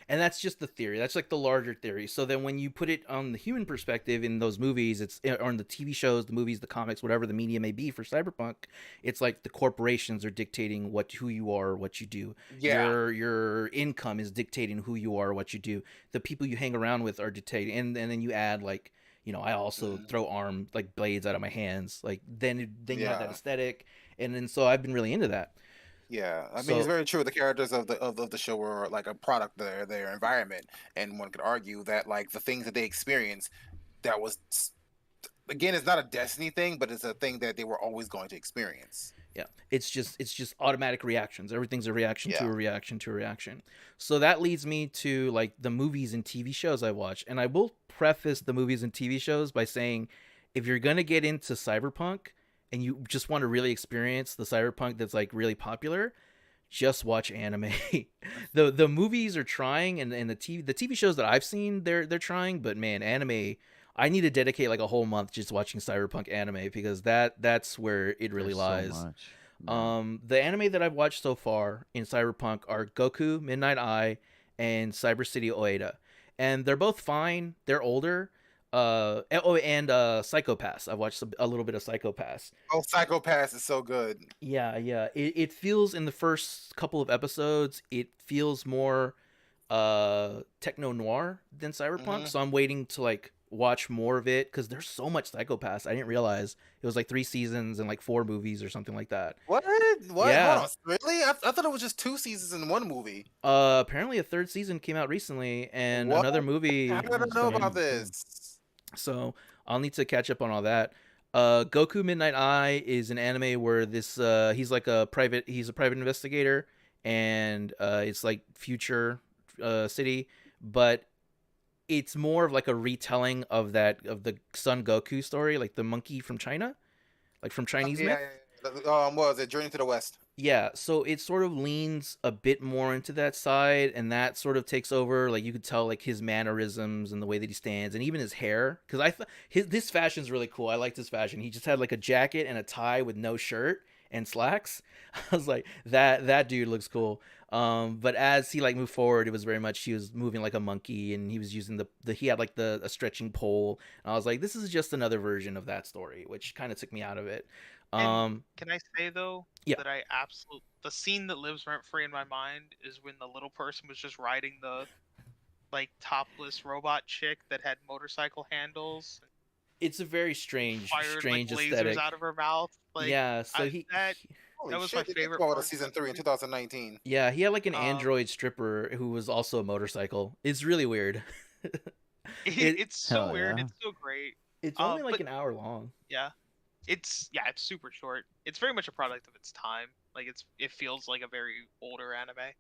And that's just the theory. That's like the larger theory. So then when you put it on the human perspective in those movies, it's or in the TV shows, the movies, the comics, whatever the media may be for cyberpunk, it's like the corporations are dictating who you are, what you do. Yeah. Your income is dictating who you are, what you do. The people you hang around with are dictating, and then you add like, I also Mhm. throw arm like blades out of my hands. Like then you have that Yeah. aesthetic, and then so I've been really into that. Yeah, I mean, it's So very true. The characters of the show are like a product of their environment, and one could argue that like the things that they experience, that was again, it's not a destiny thing, but it's a thing that they were always going to experience. yeah, it's just automatic reactions. Everything's a reaction to Yeah. a reaction to a reaction. So that leads me to like the movies and TV shows I watch. And I will preface the movies and TV shows by saying, if you're going to get into cyberpunk and you just want to really experience the cyberpunk that's like really popular, just watch anime. The movies are trying, and the TV shows that I've seen, they're trying, but man, anime, I need to dedicate like a whole month just watching cyberpunk anime, because that's where it really There's so lies. much. Yeah. The anime that I've watched so far in cyberpunk are Goku Midnight Eye and Cyber City Oeda, and they're both fine. They're older. And Psychopass. I've watched a little bit of Psychopass. Oh, Psycho Pass is so good. Yeah, yeah. It feels, in the first couple of episodes, it feels more techno noir than cyberpunk. Hmm. So I'm waiting to like watch more of it, because there's so much Psychopaths. I didn't realize it was like 3 seasons and like 4 movies or something like that. What? What? Hold Yeah. on, really? I thought it was just 2 seasons in one movie. Apparently a third season came out recently, and What? another How movie did I Yeah, is know coming about out. same, same. this? So I'll need to catch up on all that. Goku Midnight Eye is an anime where this he's a private investigator, and it's like future city, but it's more of like a retelling of the Son Goku story, like the monkey from China, like from Chinese Yeah, myth. yeah, yeah. What was it? Journey to the West. Yeah, so it sort of leans a bit more into that side, and that sort of takes over. Like, you could tell like his mannerisms and the way that he stands, and even his hair. Because I thought his fashion's really cool. I liked his fashion. He just had like a jacket and a tie with no shirt and slacks. I was like, that dude looks cool. But as he like moved forward, it was very much, he was moving like a monkey, and he was using the he had like a stretching pole. And I was like, this is just another version of that story, which kind of took me out of it. And Um, can I say though yeah. that the scene that lives rent free in my mind is when the little person was just riding the like topless robot chick that had motorcycle handles and It's a very strange, fired like strange lasers aesthetic. out of her mouth. Like Yeah, so I, that Holy that was my shit! They did favorite come out with a part of season that 3 in movie. 2019. yeah, he had like an Um, android stripper who was also a motorcycle. It's really weird. it it's so Hell weird. yeah. It's so great. it's only like But an hour long. yeah, it's super short. It's very much a product of its time. Like it feels like a very older anime.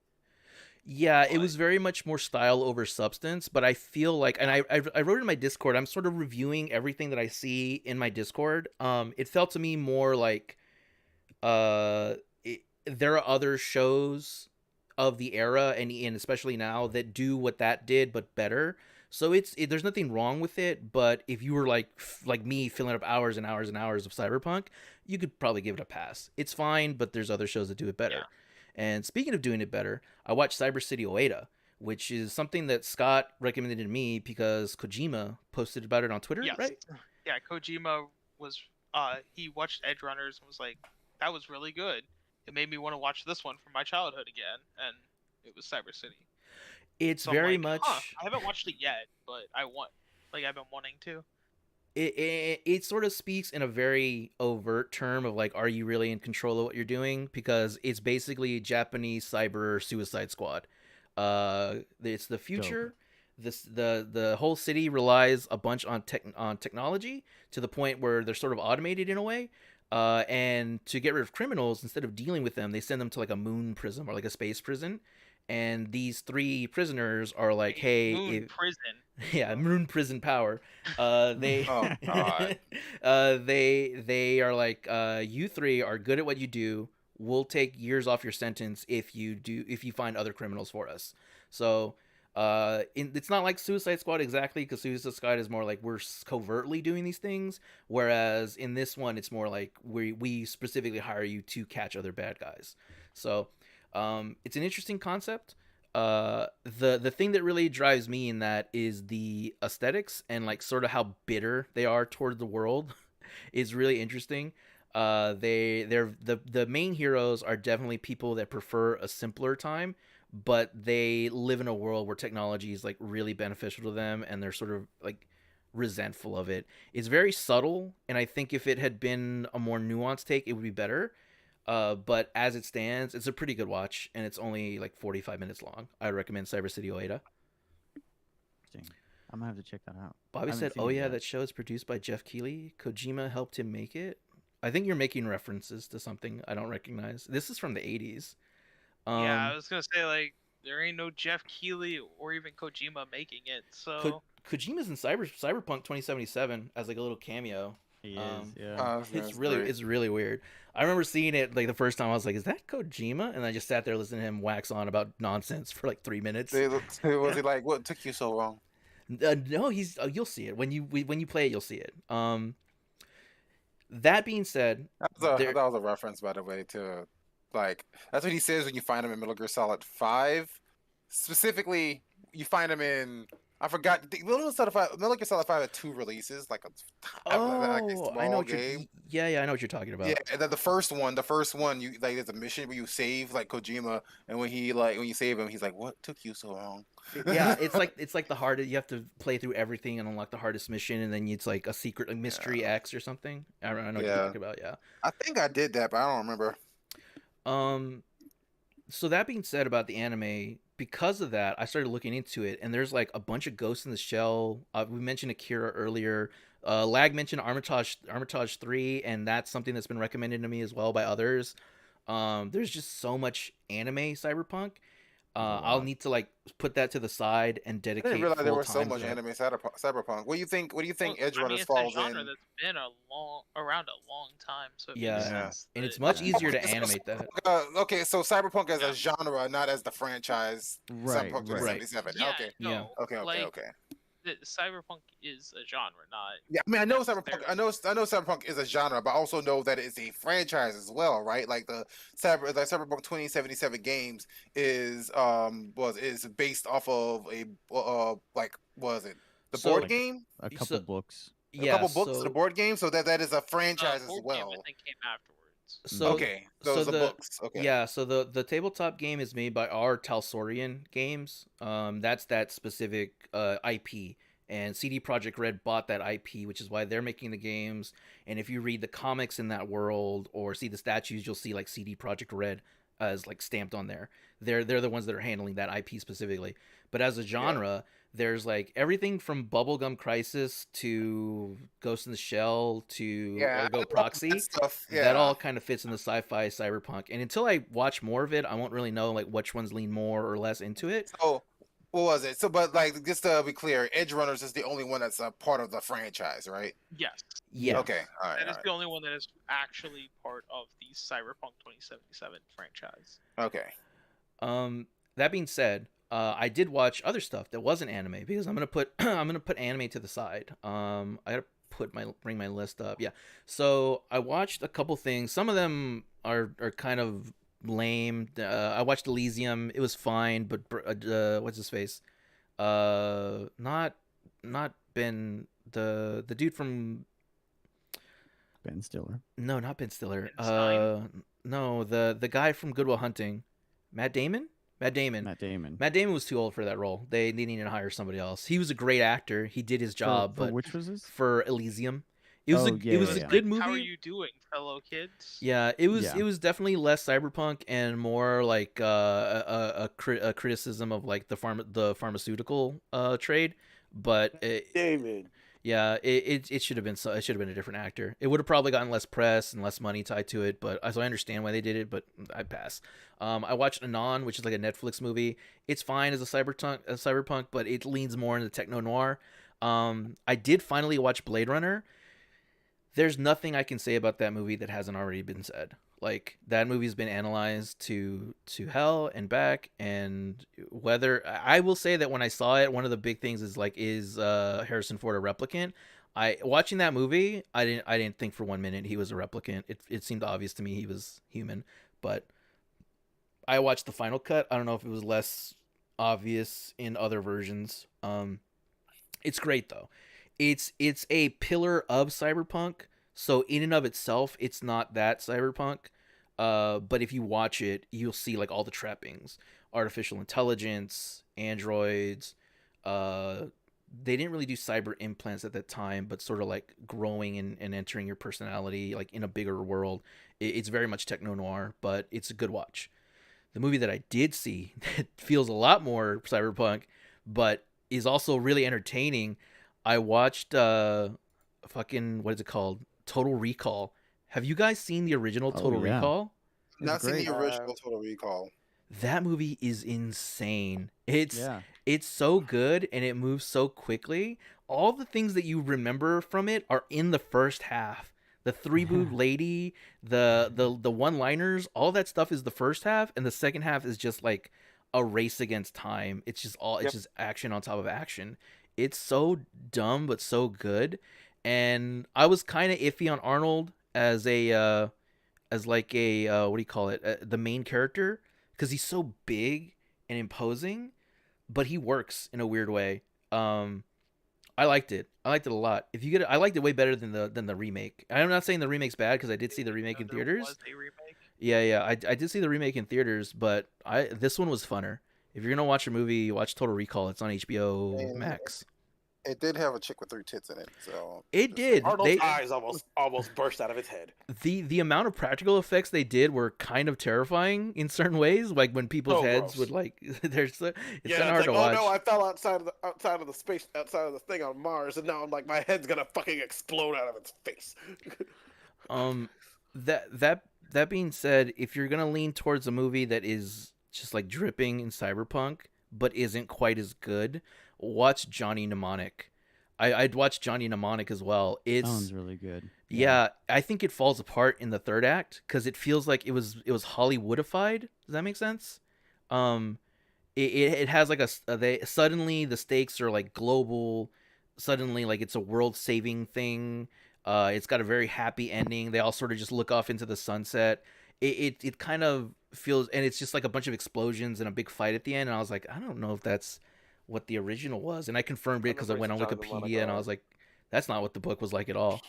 Yeah, it But was very much more style over substance, but I feel like, and I wrote in my Discord, I'm sort of reviewing everything that I see in my Discord. It felt to me more like, uh, there are other shows of the era, and especially now, that do what that did but better. So there's nothing wrong with it, but if you were like me, filling up hours and hours and hours of Cyberpunk, you could probably give it a pass. It's fine, but there's other shows that do it yeah, better. And speaking of doing it better, I watched Cyber City Oeta, which is something that Scott recommended to me because Kojima posted about it on Twitter, yes, right? yeah. Kojima was he watched Edge Runners and was like, that was really good. It made me want to watch this one from my childhood again, and it was Cyber City. It's So I'm very like, huh, much I haven't watched it yet, but I've been wanting to. it sort of speaks in a very overt term of like, are you really in control of what you're doing? Because it's basically Japanese cyber Suicide Squad. It's the Dope. future. The whole city relies a bunch on technology to the point where they're sort of automated in a way. And to get rid of criminals, instead of dealing with them, they send them to like a moon prison or like a space prison. And these three prisoners are like, A hey, moon prison. yeah, moon prison power. They Oh God. they are like, you three are good at what you do. We'll take years off your sentence if you find other criminals for us. So it's not like Suicide Squad exactly, because Suicide Squad is more like we're covertly doing these things, whereas in this one it's more like we specifically hire you to catch other bad guys. So it's an interesting concept. The thing that really drives me in that is the aesthetics and like sort of how bitter they are toward the world is really interesting. The main heroes are definitely people that prefer a simpler time, but they live in a world where technology is like really beneficial to them, and they're sort of like resentful of it. It's very subtle, and I think if it had been a more nuanced take, it would be better. But as it stands, it's a pretty good watch, and it's only like 45 minutes long. I recommend Cyber City Oeta. Interesting. I'm gonna have to check that out. Bobby I haven't said, seen "Oh it yeah, yet. that show is produced by Jeff Keighley. Kojima helped him make it." I think you're making references to something I don't recognize. This is from the 80s. Yeah, I Um, was gonna say like there ain't no Jeff Keighley or even Kojima making it, Ko- so Kojima's in Cyberpunk 2077 as like a little cameo. He is, Um, yeah. That's great. it's really weird. I remember seeing it like the first time. I was like, "Is that Kojima?" And I just sat there listening to him wax on about nonsense for like 3 minutes. Was he like, what took you so long? No, he's you'll see it when you play it. You'll see it. That being said, That there. was a reference, by the way, to like that's what he says when you find him in Metal Gear Solid 5. Specifically, you find him in I forgot. Metal Gear Solid 5 had two releases, like a Oh, I know small what you're. game. Yeah, I know what you're talking Yeah, about. and then the first one, you like there's a mission where you save like Kojima, and when you save him, he's like, "What took you so long?" Yeah, it's like the hardest. You have to play through everything and unlock the hardest mission, and then it's like a secret, like mystery Yeah, X or something. I don't know what you're yeah. talking about. Yeah. I think I did that, but I don't remember. Um. So that being said about the anime, because of that, I started looking into it, and there's like a bunch of Ghosts in the Shell. We mentioned Akira earlier. Lag mentioned Armitage 3, and that's something that's been recommended to me as well by others. There's just so much anime cyberpunk. There's a I'll lot. need to like put that to the side and I didn't dedicate realize there full was so time to much that. anime cyberpunk. What do you think? What do you well, think Edge I mean Runners it's a falls genre in? that's been around a long time, so it makes Yeah, Yeah. sense and that it's much easier to Okay, animate that. okay, so cyberpunk as yeah. a genre, not as the franchise. Right, Cyberpunk right. 2077. Yeah, Okay, Yeah. no. okay, okay, Like okay. cyberpunk is a genre, not Yeah, I mean, I know cyberpunk. necessarily. I know cyberpunk is a genre, but I also know that it's a franchise as well, right? Like the cyberpunk 2077 games is based off of a like was it the board So, Like game? a couple so books. A yeah, couple books, the so board game, so that is a franchise as Board game I well. think came afterwards. so Okay, so those are the books. Okay, yeah, so the tabletop game is made by our Talsorian Games. That's that specific IP, and CD Projekt Red bought that IP, which is why they're making the games. And if you read the comics in that world or see the statues, you'll see like CD Projekt Red as like stamped on there. They're the ones that are handling that IP specifically. But as a yeah, genre, there's like everything from Bubblegum Crisis to Ghost in the Shell to Yeah, I Ergo know Proxy. that stuff. That Yeah. all kind of fits in the sci-fi cyberpunk. And until I watch more of it, I won't really know like which ones lean more or less into it. So what was it? So, but like, just to be clear, Edge Runners is the only one that's a part of the franchise, right? Yes, Yeah. Okay. All right. that All is right. the only one that is actually part of the Cyberpunk 2077 franchise. Okay. That being said, I did watch other stuff that wasn't anime because I'm gonna put I'm gonna put anime to the side. I gotta bring my list up. Yeah. So I watched a couple things. Some of them are kind of lame. I watched Elysium. It was fine, but what's his face? Not Ben, the dude from, Ben Stiller. no, not Ben Stiller. Ben Stein? No, the guy from Good Will Hunting, Matt Damon. Matt Damon. Matt Damon. Matt Damon was too old for that role. They needed to hire somebody else. He was a great actor. He did his job, for but which was this? for Elysium, it was Oh, it was yeah, a yeah. good How are movie. you doing, fellow kids? Yeah, it was Yeah. it was definitely less cyberpunk and more like a criticism of like the pharmaceutical trade. But David. yeah, it should have been it should have been a different actor. It would have probably gotten less press and less money tied to it. But so I understand why they did it, but I pass. I watched Anon, which is like a Netflix movie. It's fine as a cyberpunk, but it leans more into techno noir. I did finally watch Blade Runner. There's nothing I can say about that movie that hasn't already been said. Like that movie's been analyzed to hell and back, and whether I will say that when I saw it, one of the big things is Harrison Ford a replicant? I watching that movie, I didn't think for 1 minute he was a replicant. It seemed obvious to me he was human, but I watched the final cut. I don't know if it was less obvious in other versions. It's great though. It's a pillar of cyberpunk. So in and of itself, it's not that cyberpunk. But if you watch it, you'll see like all the trappings, artificial intelligence, androids. They didn't really do cyber implants at that time, but sort of like growing and entering your personality like in a bigger world. It's very much techno noir, but it's a good watch. The movie that I did see that feels a lot more cyberpunk, but is also really entertaining. I watched fucking what is it called? Total Recall. Have you guys seen the original Oh, Total yeah. Recall? It's Not seen great. the original Total Recall. That movie is insane. It's Yeah. it's so good and it moves so quickly. All the things that you remember from it are in the first half. The three boob lady, the one-liners, all that stuff is the first half, and the second half is just like a race against time. It's just all it's Yep. just action on top of action. It's so dumb but so good. And I was kind of iffy on Arnold as a as like a what do you call it? The main character because he's so big and imposing, but he works in a weird way. I liked it. I liked it a lot. If you get it, I liked it way better than the remake. I'm not saying the remake's bad because I did see the remake in There theaters. was a remake. Yeah. I did see the remake in theaters, but this one was funner. If you're gonna watch a movie, watch Total Recall. It's on HBO And Max. it did have a chick with 3 tits in it, so It did. Arnold's eyes almost burst out of his head. The amount of practical effects they did were kind of terrifying in certain ways. Like when people's Oh, heads gross. would like, it's kind Yeah, of it's hard like, to oh watch. no, I fell outside of the space, outside of the thing on Mars, and now I'm like, my head's gonna fucking explode out of its face. That being said, if you're gonna lean towards a movie that is just like dripping in cyberpunk but isn't quite as good, watch Johnny Mnemonic. I'd watch Johnny Mnemonic as well. It's Sounds really good. yeah, I think it falls apart in the third act because it feels like it was Hollywoodified. Does that make sense? It has like they suddenly the stakes are like global. Suddenly, like it's a world saving thing. It's got a very happy ending. They all sort of just look off into the sunset. It kind of feels, and it's just like a bunch of explosions and a big fight at the end. And I was like, I don't know if that's what the original was, and I confirmed it because I went on Wikipedia and I was like, that's not what the book was like at all.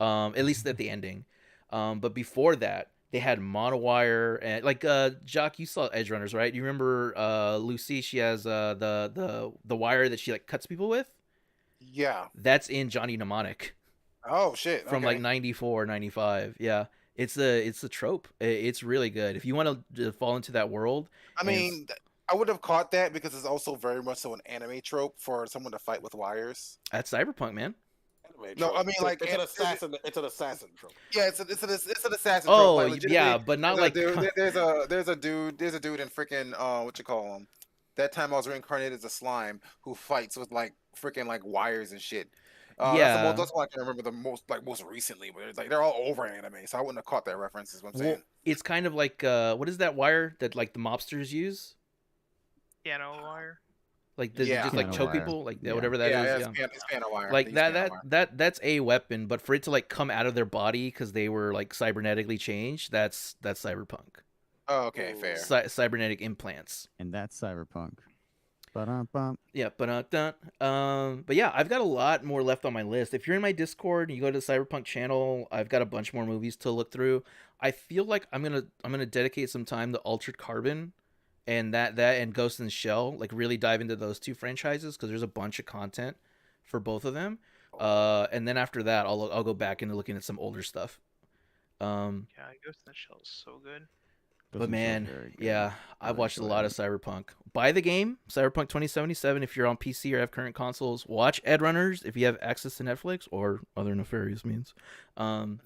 At least at the ending. But before that, they had Monowire and like Jock, you saw Edge Runners, right? You remember Lucy? She has the wire that she like cuts people with. yeah. That's in Johnny Mnemonic Oh shit. from Okay. like 94, 95. Yeah, it's a trope. It's really good. If you want to fall into that world, I and it's- mean, I would have caught that because it's also very much so an anime trope for someone to fight with wires. That's Cyberpunk, man. Anime No, trope. I mean like it's an assassin. It's an assassin trope. yeah, it's an assassin trope. Oh, Like yeah, legitimately, but not like there's a dude in freaking what you call him. That time I was reincarnated as a slime who fights with like freaking like wires and shit. yeah. That's one I can remember the most recently, but it's like they're all over anime, so I wouldn't have caught that reference. Is what I'm Well, saying. it's kind of like what is that wire that like the mobsters use? Piano wire. Like does it Yeah. just like Piano choke wire. people? Like Yeah. whatever that is. Yeah. It's piano wire. They Like use that piano that wire. that's a weapon, but for it to like come out of their body because they were like cybernetically changed, that's cyberpunk. Oh, okay, fair. Cybernetic implants. And that's Cyberpunk. Ba-dum-bum. Yeah, but yeah, I've got a lot more left on my list. If you're in my Discord and you go to the Cyberpunk channel, I've got a bunch more movies to look through. I feel like I'm gonna dedicate some time to Altered Carbon, and that and Ghost in the Shell. Like really dive into those two franchises because there's a bunch of content for both of them. And then after that, I'll go back into looking at some older stuff. Yeah, Ghost in the Shell is so good. Ghost But in the Shell's man, very good. yeah, I've Really watched a enjoyed lot it. of Cyberpunk. Buy the game, Cyberpunk 2077, if you're on PC or have current consoles. Watch Ed Runners if you have access to Netflix or other nefarious means. And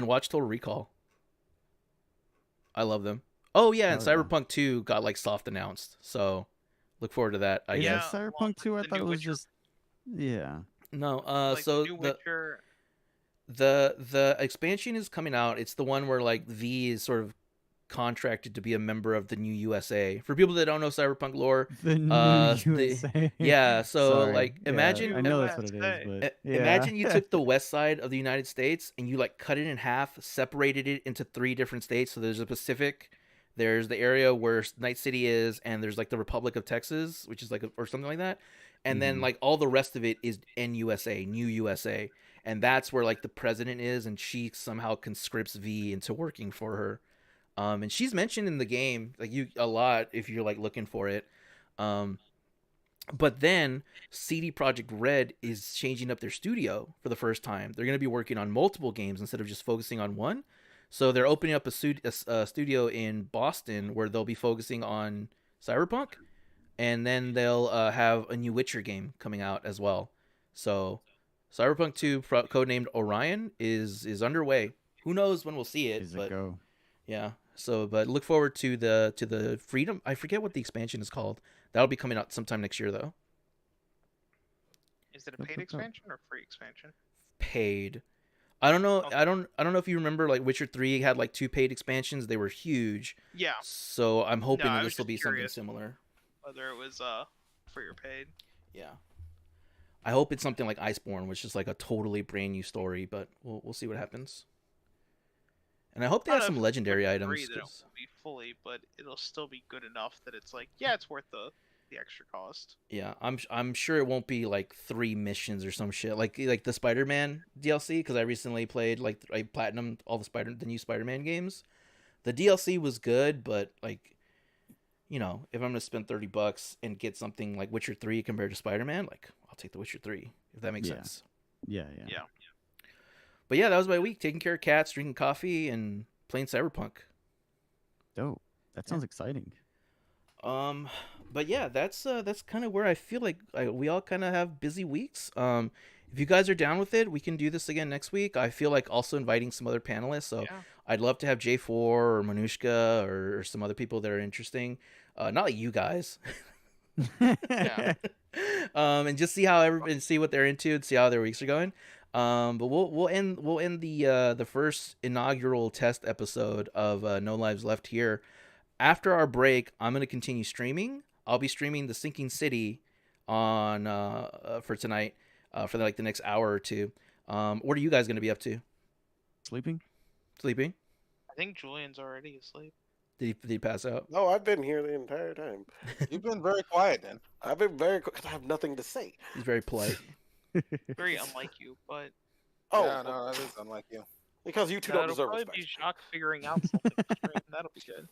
watch Total Recall. I love them. Oh yeah, and Hell yeah. Cyberpunk 2 got like soft announced, so look forward to that. I Is Yeah, guess. it along Cyberpunk with 2? I the thought new it was Witcher. just. Yeah. No, Like so the new Witcher. the expansion is coming out. It's the one where like V is sort of contracted to be a member of the new USA. For people that don't know Cyberpunk lore, The new the- USA. yeah, so Sorry. like Yeah, imagine I know that's what it USA. is, but yeah. imagine you took the west side of the United States and you like cut it in half, separated it into 3 different states. So there's a Pacific, there's the area where Night City is, and there's like the Republic of Texas, which is like or something like that. And then Mhm. like all the rest of it is NUSA, new USA. And that's where like the president is, and she somehow conscripts V into working for her. And she's mentioned in the game like you a lot if you're like looking for it. But then CD Projekt Red is changing up their studio for the first time. They're going to be working on multiple games instead of just focusing on one. So they're opening up a studio in Boston where they'll be focusing on Cyberpunk, and then they'll have a new Witcher game coming out as well. So Cyberpunk 2, codenamed Orion, is underway. Who knows when we'll see it? Is but it go? yeah. So, but look forward to the Freedom. I forget what the expansion is called. That'll be coming out sometime next year, though. Is it a paid expansion or free expansion? Paid. I don't know. Okay. I don't know if you remember. Like Witcher 3 had like 2 paid expansions. They were huge. Yeah, So I'm hoping I that was this will just be something curious. similar. whether it was free or paid. Yeah. I hope it's something like Iceborne, which is like a totally brand new story. But we'll see what happens. And I hope they I have don't some know if legendary I items. agree that it 'cause- won't be fully, but it'll still be good enough that it's like, yeah, it's worth the extra cost. Yeah, I'm sure it won't be like 3 missions or some shit like the Spider-Man DLC, because I recently played like I platinumed all the new Spider-Man games. The DLC was good, but like, you know, if I'm gonna spend $30 and get something like Witcher 3 compared to Spider-Man, like I'll take the Witcher 3 if that makes Yeah. sense. Yeah. Yeah. But yeah, that was my week: taking care of cats, drinking coffee, and playing Cyberpunk. Dope. That sounds exciting. But yeah, that's kind of where I feel like we all kind of have busy weeks. If you guys are down with it, we can do this again next week. I feel like also inviting some other panelists. So Yeah. I'd love to have J4 or Manushka or some other people that are interesting. Not like you guys. Yeah. And just see how everybody see what they're into and see how their weeks are going. But we'll end the first inaugural test episode of No Lives Left here. After our break, I'm gonna continue streaming. I'll be streaming The Sinking City on for tonight for like the next hour or two. What are you guys gonna be up to? Sleeping? Sleeping? I think Julian's already asleep. Did he pass out? No, I've been here the entire time. You've been very quiet then. I've been very because I have nothing to say. He's very polite. Very unlike you, but Oh, Yeah, no, that is unlike you. because you two don't that'll deserve probably respect. be Jacques figuring out something for stream. That'll be good.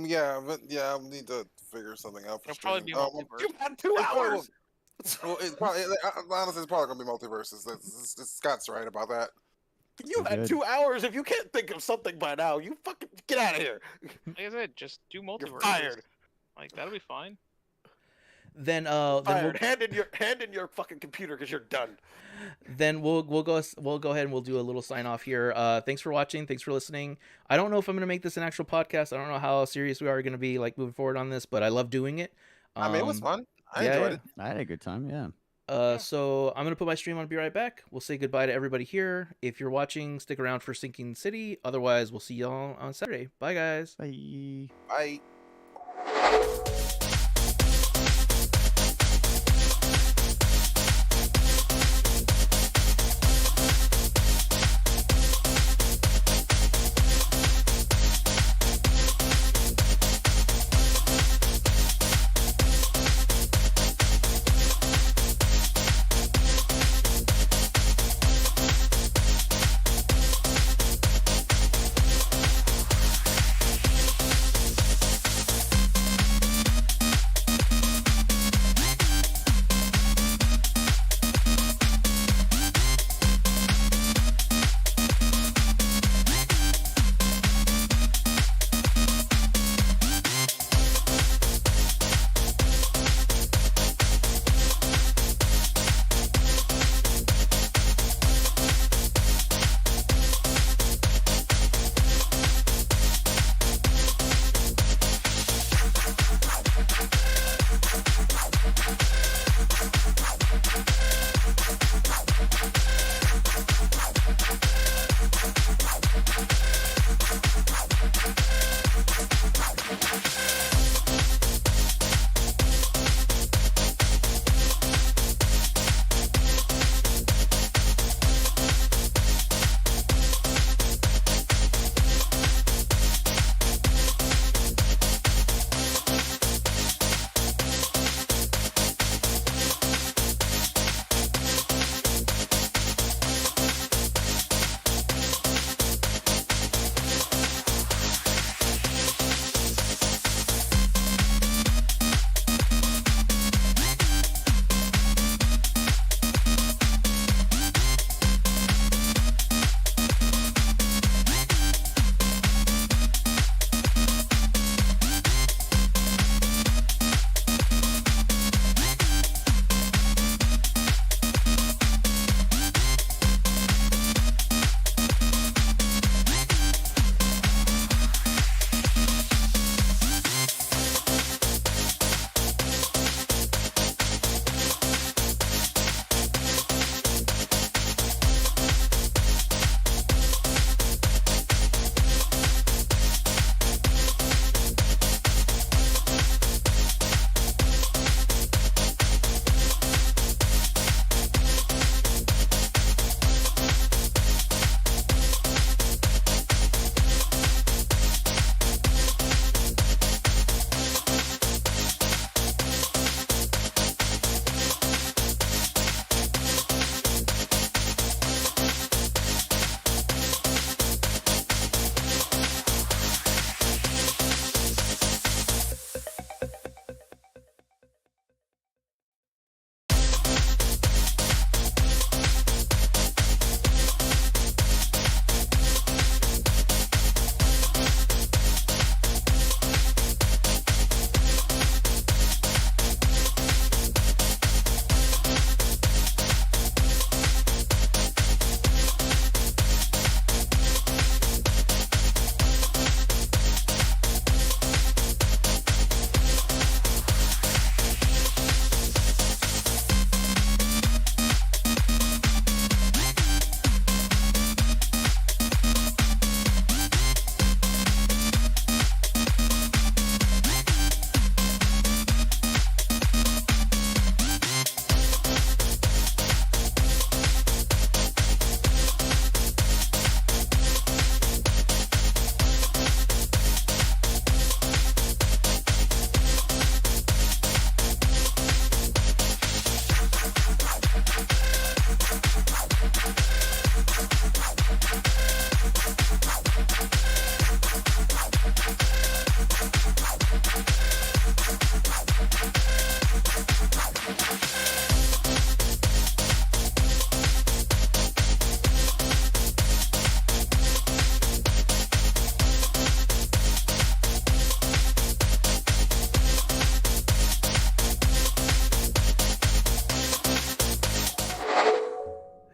Yeah, but yeah, I'll need to figure something out for It'll probably stream. be multiverse. You had 2 It probably hours. Well, it's probably honestly, it's probably gonna be multiverses. Scott's right about that. You had good. 2 hours. If you can't think of something by now, you fucking get out of here. Like I said, just do multiverse. You're fired. Like that'll be fine. Then we'll Fired. Hand in your fucking computer because you're done. we'll go ahead and we'll do a little sign off here. Thanks for watching. Thanks for listening. I don't know if I'm gonna make this an actual podcast. I don't know how serious we are gonna be like moving forward on this, but I love doing it. I mean, it was fun. I yeah, enjoyed yeah. it. I had a good time. Yeah. Yeah. So I'm gonna put my stream on. And be right back. We'll say goodbye to everybody here. If you're watching, stick around for Sinking City. Otherwise, we'll see y'all on Saturday. Bye, guys. Bye. Bye.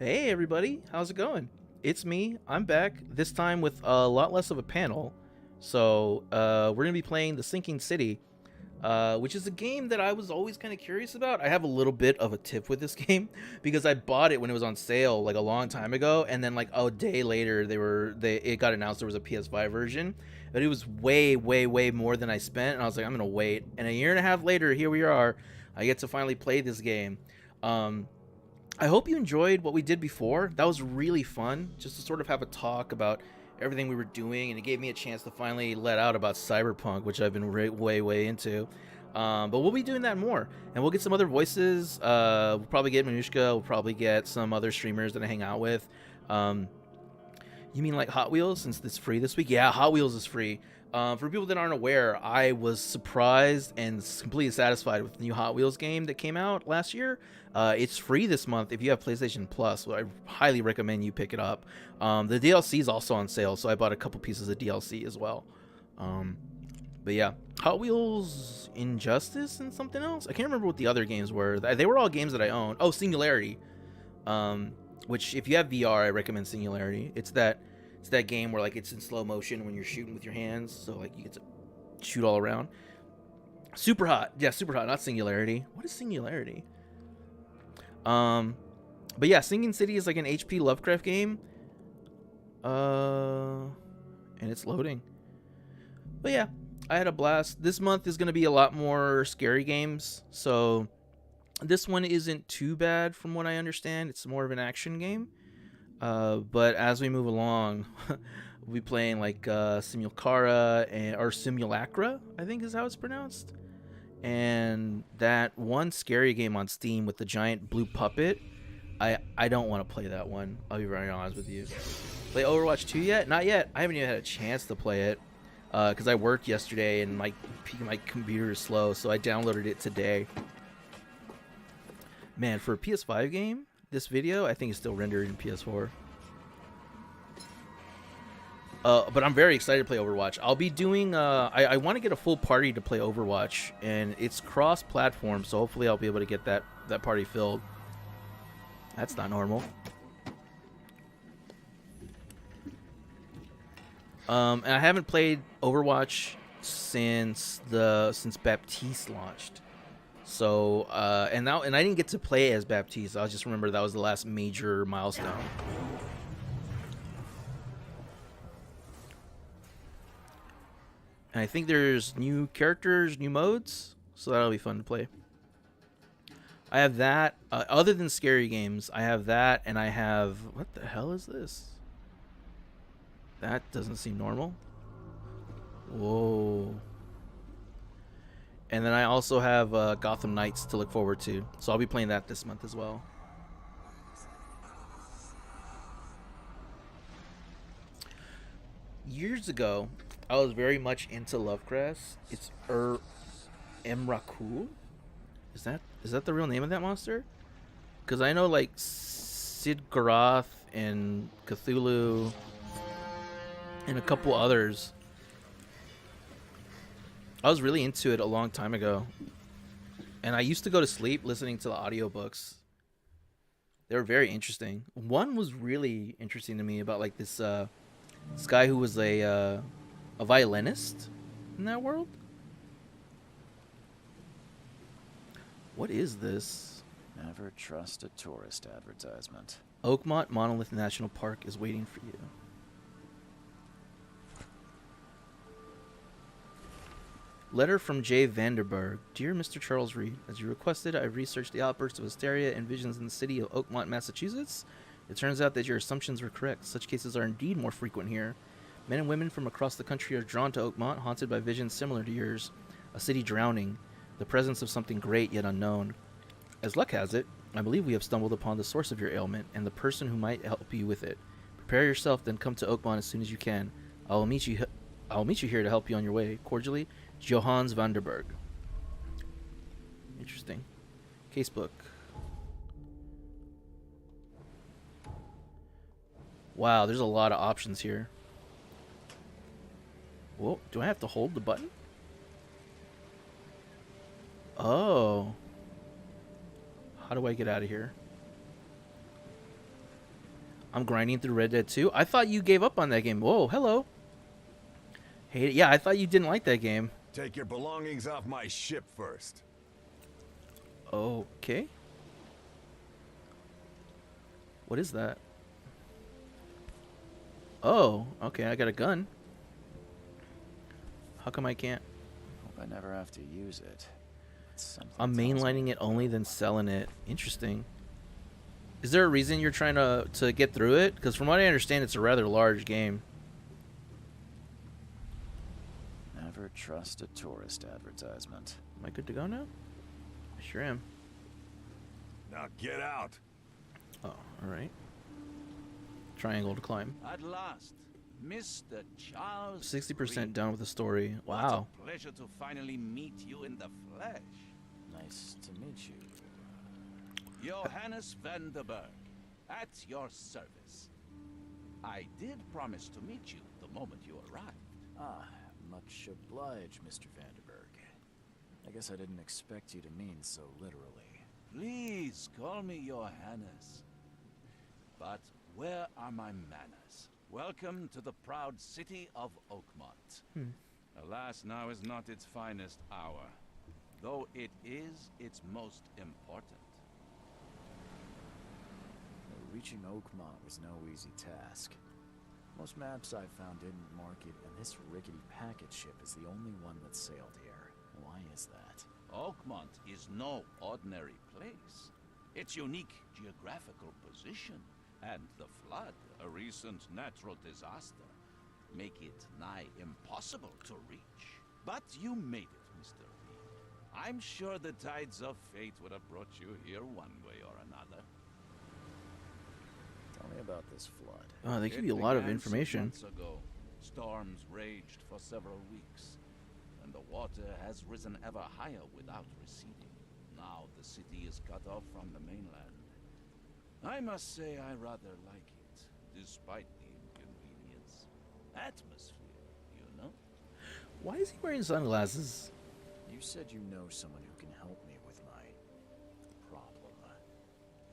Hey everybody, how's it going? It's me. I'm back. This time with a lot less of a panel. So we're gonna be playing The Sinking City, which is a game that I was always kind of curious about. I have a little bit of a tip with this game because I bought it when it was on sale like a long time ago, and then like a day later it got announced there was a PS5 version, but it was way more than I spent, and I was like, I'm gonna wait. And a year and a half later, here we are. I get to finally play this game. I hope you enjoyed what we did before. That was really fun, just to sort of have a talk about everything we were doing, and it gave me a chance to finally let out about Cyberpunk, which I've been way into. But we'll be doing that more, and we'll get some other voices. We'll probably get Manushka. We'll probably get some other streamers that I hang out with. You mean like Hot Wheels, since it's free this week? Yeah, Hot Wheels is free. For people that aren't aware, I was surprised and completely satisfied with the new Hot Wheels game that came out last year. It's free this month if you have PlayStation Plus. So I highly recommend you pick it up. The DLC is also on sale, so I bought a couple pieces of DLC as well. But yeah, Hot Wheels, Injustice, and something else. I can't remember what the other games were. They were all games that I own. Oh, Singularity. Which if you have VR, I recommend Singularity. It's that game where like it's in slow motion when you're shooting with your hands, so like you get to shoot all around. Super Hot. Yeah, Super Hot, not Singularity. What is Singularity? But yeah, Sinking City is like an HP Lovecraft game. And it's loading. But yeah, I had a blast. This month is going to be a lot more scary games, so this one isn't too bad from what I understand. It's more of an action game. But as we move along, we'll be playing like Simulacra, or Simulacra, I think is how it's pronounced. And that one scary game on Steam with the giant blue puppet, I don't want to play that one. I'll be very honest with you. Play Overwatch 2 yet? Not yet. I haven't even had a chance to play it because I worked yesterday and my computer is slow, so I downloaded it today. Man, for a PS5 game, this video I think is still rendered in PS4. But I'm very excited to play Overwatch. I'll be doing I want to get a full party to play Overwatch, and it's cross-platform, so hopefully I'll be able to get that party filled. That's not normal. And I haven't played Overwatch since Baptiste launched. So and I didn't get to play as Baptiste. I just remember that was the last major milestone. And I think there's new characters, new modes, so that'll be fun to play. I have that. Other than scary games, I have that, and I have... What the hell is this? That doesn't seem normal. Whoa. And then I also have Gotham Knights to look forward to, so I'll be playing that this month as well. Years ago, I was very much into Lovecraft. It's Emrakul. Is that the real name of that monster? Because I know like Sid Garoth and Cthulhu and a couple others. I was really into it a long time ago. And I used to go to sleep listening to the audiobooks. They were very interesting. One was really interesting to me about like this guy who was a violinist in that world. What is this? Never trust a tourist advertisement. Oakmont Monolith National Park is waiting for you. Letter from J. Vanderberg. Dear Mr. Charles Reed, as you requested, I researched the outburst of hysteria and visions in the city of Oakmont, Massachusetts. It turns out that your assumptions were correct. Such cases are indeed more frequent here. Men and women from across the country are drawn to Oakmont, haunted by visions similar to yours. A city drowning. The presence of something great yet unknown. As luck has it, I believe we have stumbled upon the source of your ailment and the person who might help you with it. Prepare yourself, then come to Oakmont as soon as you can. I will meet you here to help you on your way. Cordially, Johannes Vanderberg. Interesting. Casebook. Wow, there's a lot of options here. Whoa, do I have to hold the button? Oh. How do I get out of here? I'm grinding through Red Dead 2. I thought you gave up on that game. Whoa, hello. Hey, yeah, I thought you didn't like that game. Take your belongings off my ship first. Okay. What is that? Oh, okay, I got a gun. How come I can't? Hope I never have to use it. I'm mainlining it only, then selling it. Interesting. Is there a reason you're trying to get through it? Because from what I understand, it's a rather large game. Never trust a tourist advertisement. Am I good to go now? I sure am. Now get out. Oh, alright. Triangle to climb. At last, Mr. Charles. 60% done with the story. What Wow. a pleasure to finally meet you in the flesh. Nice to meet you. Johannes van der Berg, at your service. I did promise to meet you the moment you arrived. Ah, much obliged, Mr. Vanderberg. I guess I didn't expect you to mean so literally. Please call me Johannes. But where are my manners? Welcome to the proud city of Oakmont. Alas, now is not its finest hour, though it is its most important. Reaching Oakmont was no easy task. Most maps I found didn't mark it, and this rickety packet ship is the only one that sailed here. Why is that? Oakmont is no ordinary place. Its unique geographical position and the flood, a recent natural disaster, make it nigh impossible to reach. But you made it, Mr. Reed. I'm sure the tides of fate would have brought you here one way or another. Tell me about this flood. Oh, they give It you a lot of began 6 information. months ago. Storms raged for several weeks, and the water has risen ever higher without receding. Now the city is cut off from the mainland. I must say I rather like it, despite the inconvenience. Atmosphere, you know? Why is he wearing sunglasses? You said you know someone who can help me with my problem.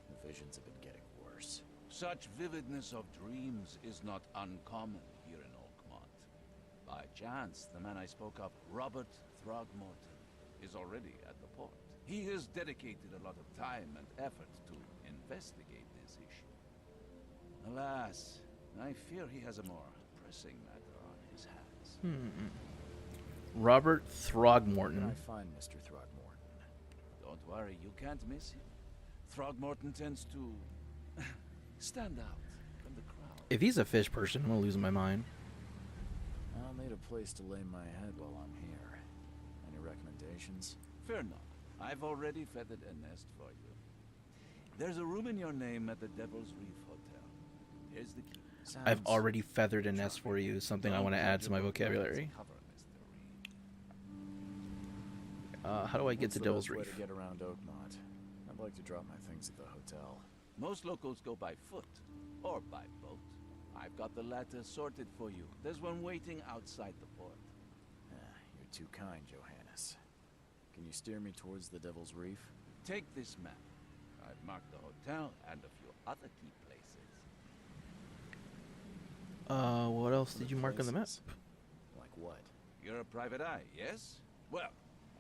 The visions have been getting worse. Such vividness of dreams is not uncommon here in Oakmont. By chance, the man I spoke of, Robert Throgmorton, is already at the port. He has dedicated a lot of time and effort to investigate this issue. Alas, I fear he has a more pressing matter on his hands. Robert Where can Throgmorton. I find Mr. Throgmorton? Don't worry, you can't miss him. Throgmorton tends to stand out from the crowd. If he's a fish person, I'm gonna lose my mind. I'll need a place to lay my head while I'm here. Any recommendations? Fear not. I've already feathered a nest for you. There's a room in your name at the Devil's Reef Hotel. Here's the key. I've Sounds already feathered a nest for you, something I want to add to my vocabulary. Cover, Mr. Reed. How do I get What's to the Devil's best way Reef? to get around Oakmont? I'd like to drop my things at the hotel. Most locals go by foot or by boat. I've got the latter sorted for you. There's one waiting outside the port. You're too kind, Johannes. Can you steer me towards the Devil's Reef? Take this map. I've marked the hotel and a few other key places. What else did you mark on the map? Places? Like what? You're a private eye, yes? Well,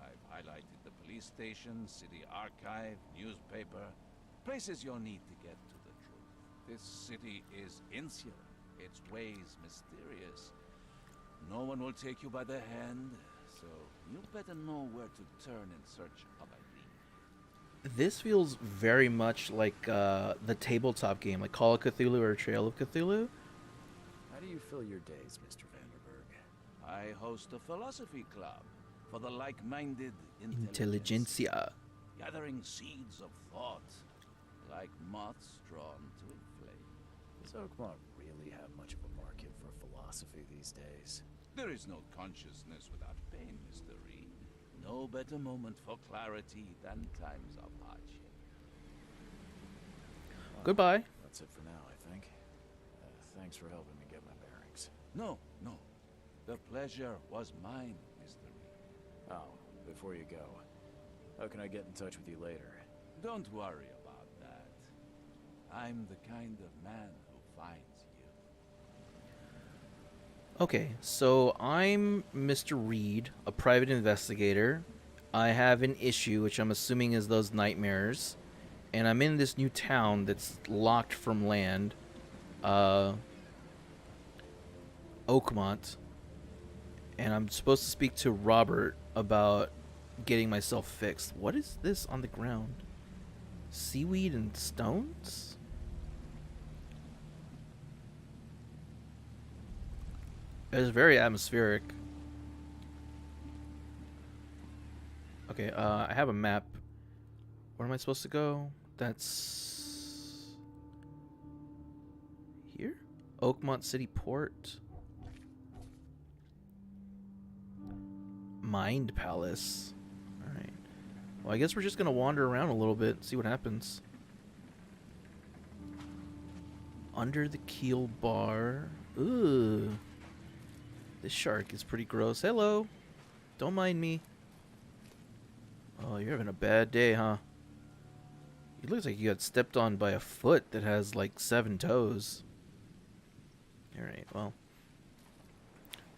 I've highlighted the police station, city archive, newspaper, places you'll need to get to the truth. This city is insular, its ways mysterious. No one will take you by the hand, so you better know where to turn in search of a lead. This feels very much like the tabletop game, like Call of Cthulhu or Trail of Cthulhu. How do you fill your days, Mr. Vanderberg? I host a philosophy club for the like-minded Intelligentsia. gathering seeds of thought, like moths drawn to a flame. Does Oakmont really have much of a market for philosophy these days? There is no consciousness without pain, Mr. Reed. No better moment for clarity than times of hardship. Goodbye. That's it for now, I think. Thanks for helping me get my bearings. No. The pleasure was mine, Mr. Reed. Oh, before you go, how can I get in touch with you later? Don't worry about that. I'm the kind of man who finds you. Okay, so I'm Mr. Reed, a private investigator. I have an issue, which I'm assuming is those nightmares, and I'm in this new town that's locked from land, Oakmont, and I'm supposed to speak to Robert about getting myself fixed. What is this on the ground? Seaweed and stones? It's very atmospheric. Okay, I have a map. Where am I supposed to go? That's here? Oakmont City Port. Mind Palace. Alright. Well, I guess we're just gonna wander around a little bit, see what happens. Under the keel bar. Ooh. This shark is pretty gross. Hello. Don't mind me. Oh, you're having a bad day, huh? It looks like you got stepped on by a foot that has like 7 toes. Alright, well.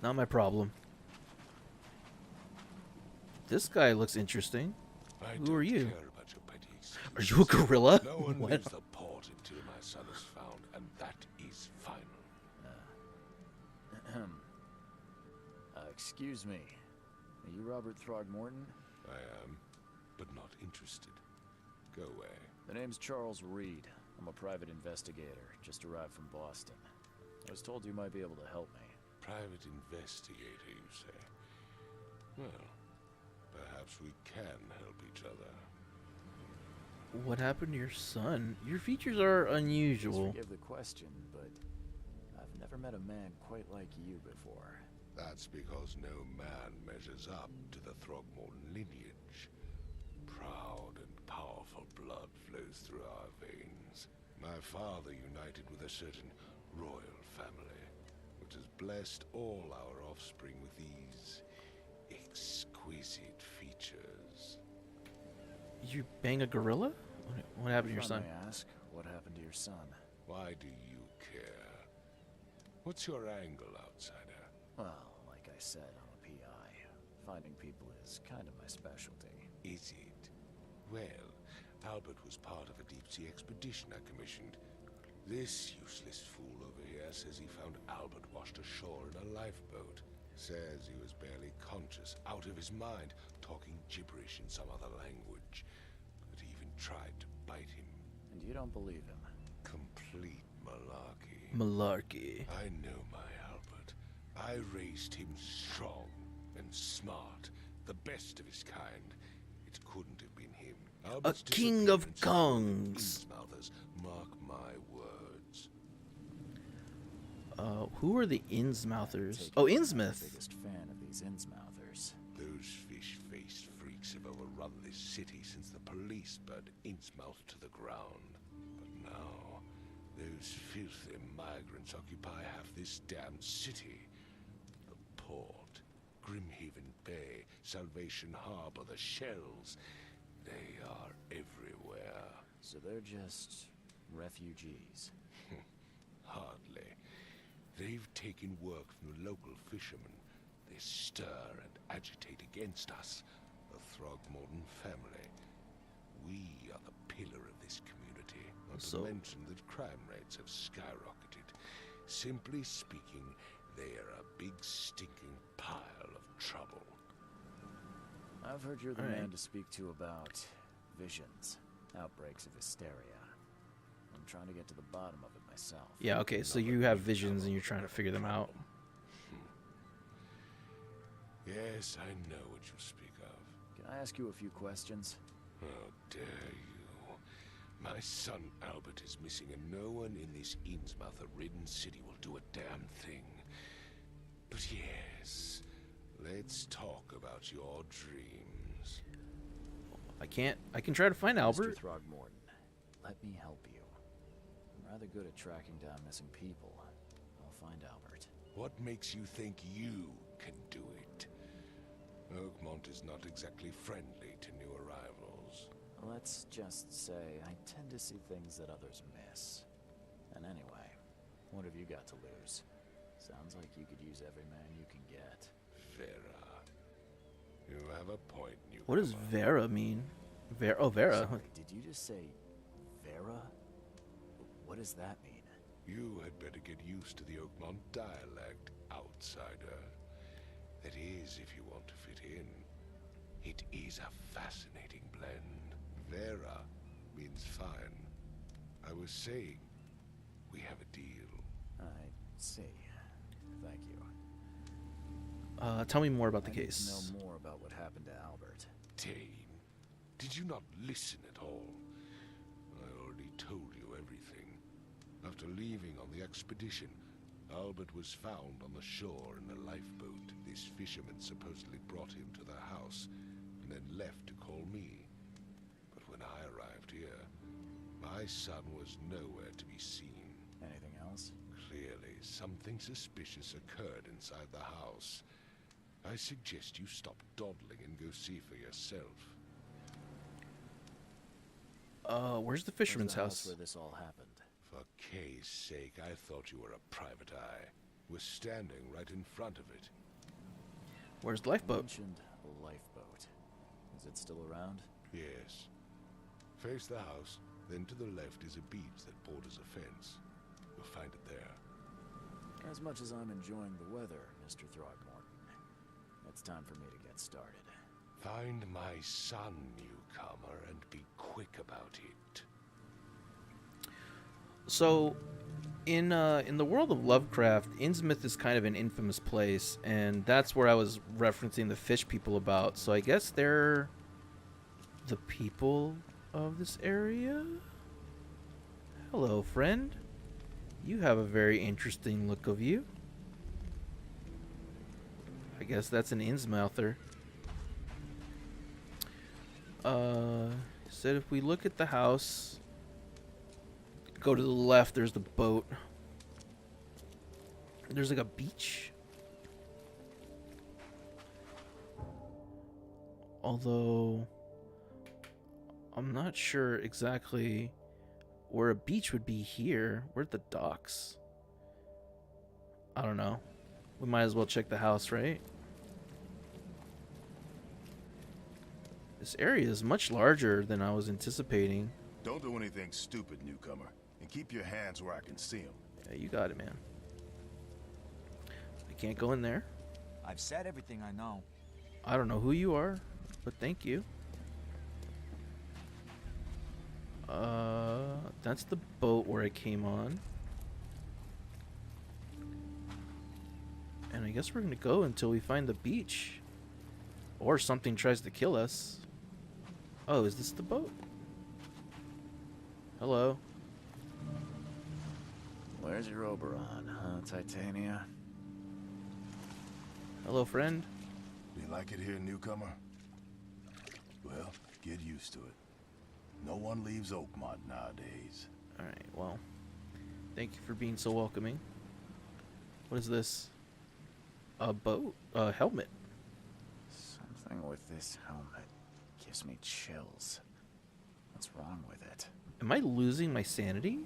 Not my problem. This guy looks interesting. Who are you? Are you a gorilla? No one What? leaves the port until my son is found, and that is final. Excuse me. Are you Robert Throgmorton? I am, but not interested. Go away. The name's Charles Reed. I'm a private investigator, just arrived from Boston. I was told you might be able to help me. Private investigator, you say? Well, perhaps we can help each other. What happened to your son? Your features are Please unusual. forgive the question, but I've never met a man quite like you before. That's because no man measures up to the Throgmorton lineage. Proud and powerful blood flows through our veins. My father united with a certain royal family, which has blessed all our offspring with these exquisite features. You bang a gorilla? What happened to your If I son? may ask, what happened to your son? Why do you care? What's your angle, outsider? Well, like I said, I'm a PI. Finding people is kind of my specialty. Is it? Well, Albert was part of a deep-sea expedition I commissioned. This useless fool over here says he found Albert washed ashore in a lifeboat. Says he was barely conscious, out of his mind, talking gibberish in some other language. That he even tried to bite him. And you don't believe him? Complete malarkey. Malarkey. I know my Albert. I raised him strong and smart, the best of his kind. It couldn't have been him. Albert's king of disappearance is full Kongs. Innsmouthers, mark my words. Who are the Innsmouthers? Take Oh, it I'm the Innsmouth. biggest fan of these Innsmouthers. Those fish-faced freaks have overrun this city since the police burned Innsmouth to the ground. But now, those filthy migrants occupy half this damned city. The port, Grimhaven Bay, Salvation Harbor, the shells. They are everywhere. So they're just refugees. Hardly. They've taken work from the local fishermen. They stir and agitate against us, the Throgmorton family. We are the pillar of this community, not So- to mention that crime rates have skyrocketed. Simply speaking, they are a big stinking pile of trouble. I've heard you're the Alright. man to speak to about visions, outbreaks of hysteria. I'm trying to get to the bottom of it myself. Yeah, okay, so you have visions and you're trying to figure them out. Yes, I know what you speak of. Can I ask you a few questions? How dare you? My son Albert is missing, and no one in this Innsmouth-ridden city will do a damn thing. But yes, let's talk about your dreams. I can try to find Albert. Mr. Throgmorton, let me help you. I'm rather good at tracking down missing people. I'll find Albert. What makes you think you can do it? Oakmont is not exactly friendly to new arrivals. Let's just say I tend to see things that others miss. And anyway, you got to lose? Sounds like you could use every man you can get. Vera. You have a point, newcomer. What does Vera mean? Vera. Sorry, did you just say Vera? What does that mean? You had better get used to the Oakmont dialect, outsider. That is, if you want to fit in. It is a fascinating blend. Vera means fine. I was saying, we have a deal. I see. Thank you. Tell me more about the I need case. to know more about what happened to Albert. Tane, did you not listen at all? I already told you everything. After leaving on the expedition, Albert was found on the shore in a lifeboat. This fisherman supposedly brought him to the house and then left to call me. But when I arrived here, my son was nowhere to be seen. Anything else? Clearly, something suspicious occurred inside the house. I suggest you stop dawdling and go see for yourself. Where's the Where's fisherman's the house? where this all happened? For Kay's sake, I thought you were a private eye. We're standing right in front of it. Where's the You lifeboat? mentioned a lifeboat. Is it still around? Yes. Face the house, then to the left is a beach that borders a fence. You'll find it there. As much as I'm enjoying the weather, Mr. Throckmorton, it's time for me to get started. Find my son, newcomer, and be quick about it. So, in the world of Lovecraft, Innsmouth is kind of an infamous place, and that's where I was referencing the fish people about. So I guess they're the people of this area? Hello, friend. You have a very interesting look of you. I guess that's an Innsmouther. Said if we look at the house, go to the left, there's the boat. There's like a beach. Although, I'm not sure exactly where a beach would be here. Where are the docks? I don't know. We might as well check the house, right? This area is much larger than I was anticipating. Don't do anything stupid, newcomer, and keep your hands where I can see them. Yeah, you got it, man. I can't go in there. I've said everything I know. I don't know who you are, but thank you. That's the boat where I came on. And I guess we're gonna go until we find the beach. Or something tries to kill us. Oh, is this the boat? Hello. Where's your Oberon, huh, Titania? Hello, friend. Do you like it here, newcomer? Well, get used to it. No one leaves Oakmont nowadays. Alright, well. Thank you for being so welcoming. What is this? A boat? A helmet. Something with this helmet gives me chills. What's wrong with it? Am I losing my sanity?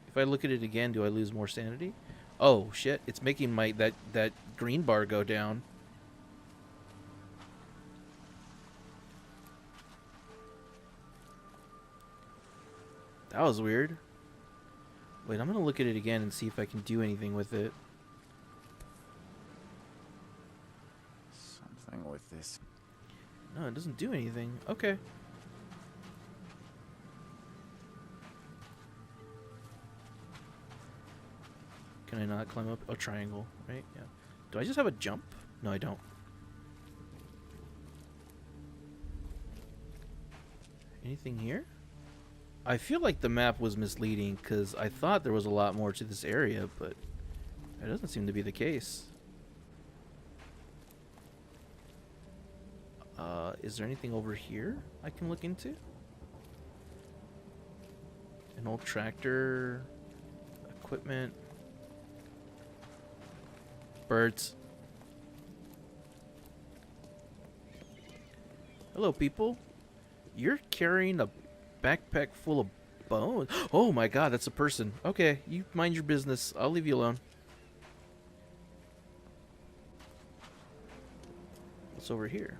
If I look at it again, do I lose more sanity? Oh shit, it's making my that green bar go down. That was weird. Wait, I'm gonna look at it again and see if I can do anything with it. Something with this. No, it doesn't do anything. Okay. Can I not climb up? Oh, triangle, right? Yeah. Do I just have a jump? No, I don't. Anything here? I feel like the map was misleading because I thought there was a lot more to this area, but that doesn't seem to be the case. Is there anything over here I can look into? An old tractor, equipment, birds. Hello, people. You're carrying a Backpack full of bones. Oh my god, that's a person. Okay, you mind your business. I'll leave you alone. What's over here?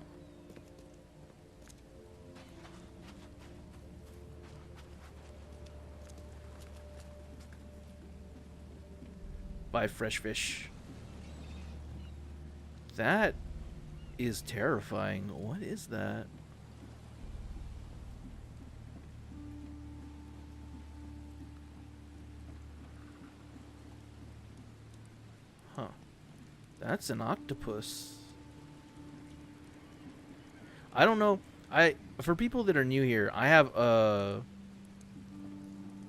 Buy fresh fish. That is terrifying. What is that? Huh. That's an octopus. I don't know. For people that are new here, I have a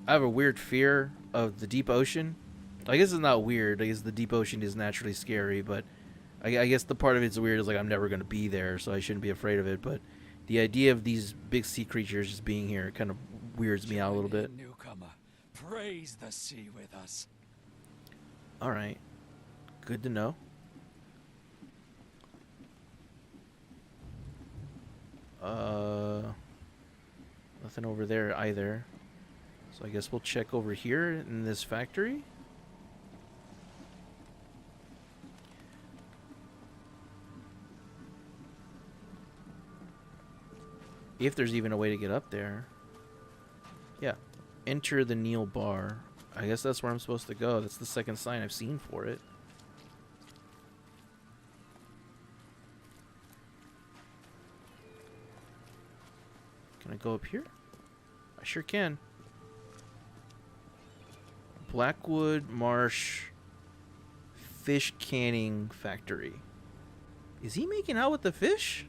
weird fear of the deep ocean. I guess it's not weird. I guess the deep ocean is naturally scary, but I guess the part of it's weird is like I'm never going to be there, so I shouldn't be afraid of it. But the idea of these big sea creatures just being here kind of weirds me out a little bit. Newcomer, praise the sea with us. All right, good to know. Nothing over there either. So I guess we'll check over here in this factory. If there's even a way to get up there. Yeah. Enter the Neil Bar. I guess that's where I'm supposed to go. That's the second sign I've seen for it. Can I go up here? I sure can. Blackwood Marsh Fish Canning Factory. Is he making out with the fish?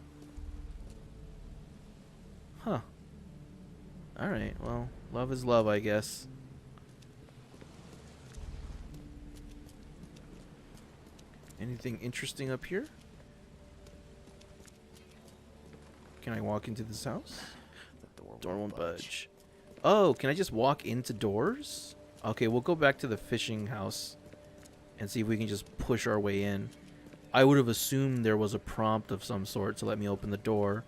Huh. Alright, well, love is love, I guess. Anything interesting up here? Can I walk into this house? The Door won't budge. Oh, can I just walk into doors? Okay, we'll go back to the fishing house and see if we can just push our way in. I would have assumed there was a prompt of some sort to let me open the door.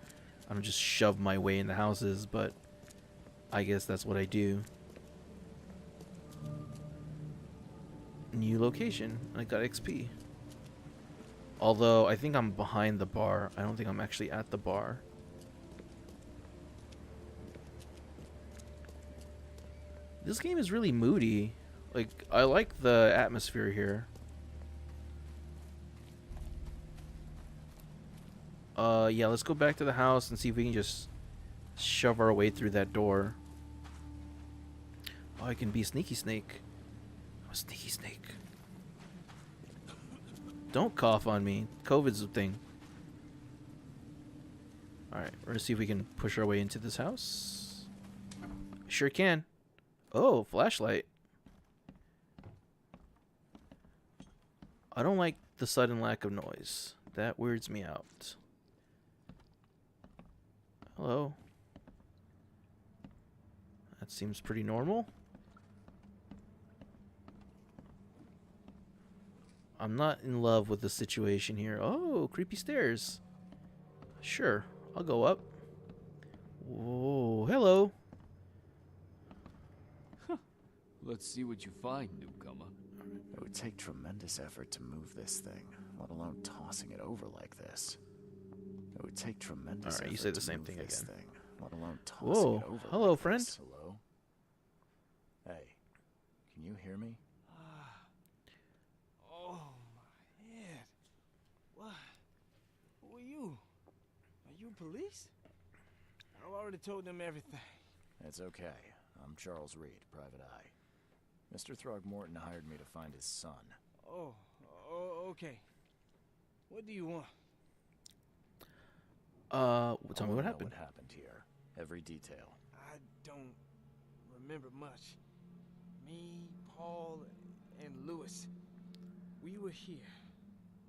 I don't just shove my way into houses, but I guess that's what I do. New location. I got XP. Although, I think I'm behind the bar. I don't think I'm actually at the bar. This game is really moody. Like, I like the atmosphere here. Yeah, let's go back to the house and see if we can just shove our way through that door. Oh, I can be a sneaky snake. I'm a sneaky snake. Don't cough on me. COVID's a thing. Alright, we're gonna see if we can push our way into this house. Sure can. Oh, flashlight. I don't like the sudden lack of noise. That weirds me out. Hello. That seems pretty normal. I'm not in love with the situation here. Oh, creepy stairs. Sure, I'll go up. Whoa, hello. Let's see what you find, newcomer. It would take tremendous effort to move this thing, let alone tossing it over like this. It would take tremendous effort you say the to same move thing this again. thing, let alone tossing Whoa, it over hello, like friend. this. Hello? Hey, can you hear me? Oh my head. What? Who are you? Are you police? I've already told them everything. It's okay. I'm Charles Reed, Private Eye. Mr. Throgmorton hired me to find his son. Oh, okay. What do you want? Tell me I wanna what know happened. What happened here? Every detail. I don't remember much. Me, Paul, and Lewis. We were here.